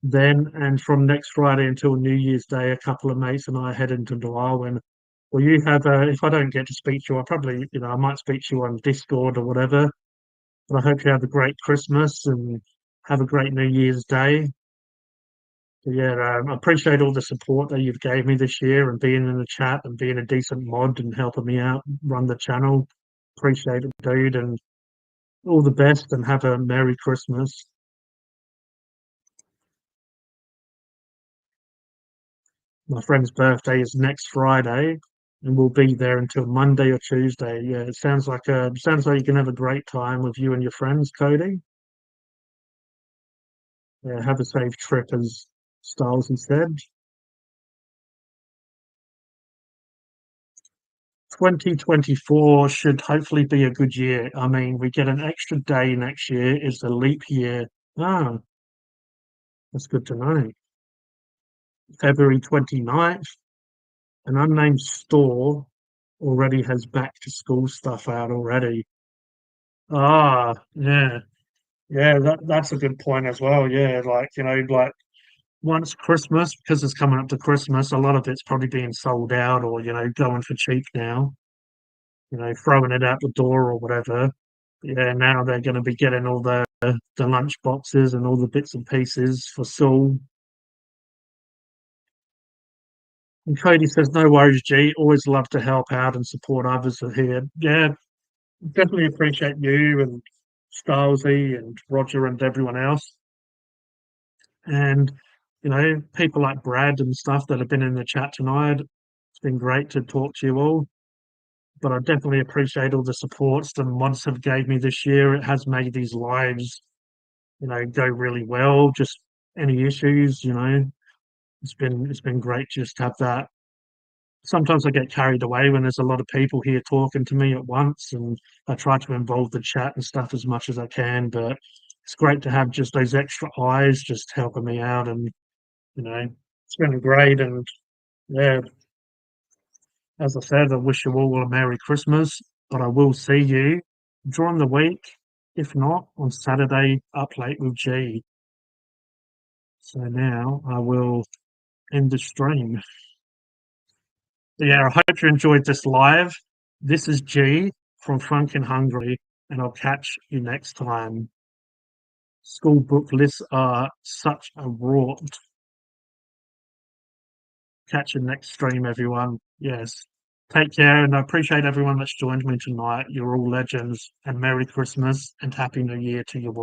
then. And from next Friday until New Year's Day, a couple of mates and I head into Darwin. Will you have if I don't get to speak to you, I probably, I might speak to you on Discord or whatever. But I hope you have a great Christmas and have a great New Year's Day. So yeah, I appreciate all the support that you've gave me this year and being in the chat and being a decent mod and helping me out run the channel. Appreciate it, dude, and all the best and have a Merry Christmas. My friend's birthday is next Friday, and we'll be there until Monday or Tuesday. Yeah, it sounds like you can have a great time with you and your friends, Cody. Yeah, have a safe trip, as Stylesy said. 2024 should hopefully be a good year. I mean, we get an extra day next year. It's a leap year. Ah, that's good to know. February 29th, an unnamed store already has back to school stuff out already. Ah, yeah. Yeah, that's a good point as well. Yeah, like once Christmas, because it's coming up to Christmas, a lot of it's probably being sold out or, going for cheap now, throwing it out the door or whatever. Yeah, now they're going to be getting all the lunch boxes and all the bits and pieces for Saul. And Cody says, "No worries, G. Always love to help out and support others here." Yeah, definitely appreciate you and Stylesy and Roger and everyone else. And, people like Brad and stuff that have been in the chat tonight. It's been great to talk to you all. But I definitely appreciate all the supports the mods have gave me this year. It has made these lives, go really well. Just any issues, it's been great just to have that. Sometimes I get carried away when there's a lot of people here talking to me at once, and I try to involve the chat and stuff as much as I can. But it's great to have just those extra eyes just helping me out, and it's been great. And yeah, as I said, I wish you all a Merry Christmas. But I will see you during the week, if not on Saturday, up late with G. So now I will end the stream. Yeah, I hope you enjoyed this live. This is G from Funkin' Hungry, and I'll catch you next time. School book lists are such a rort. Catch you next stream, everyone. Yes. Take care, and I appreciate everyone that's joined me tonight. You're all legends, and Merry Christmas and Happy New Year to you all.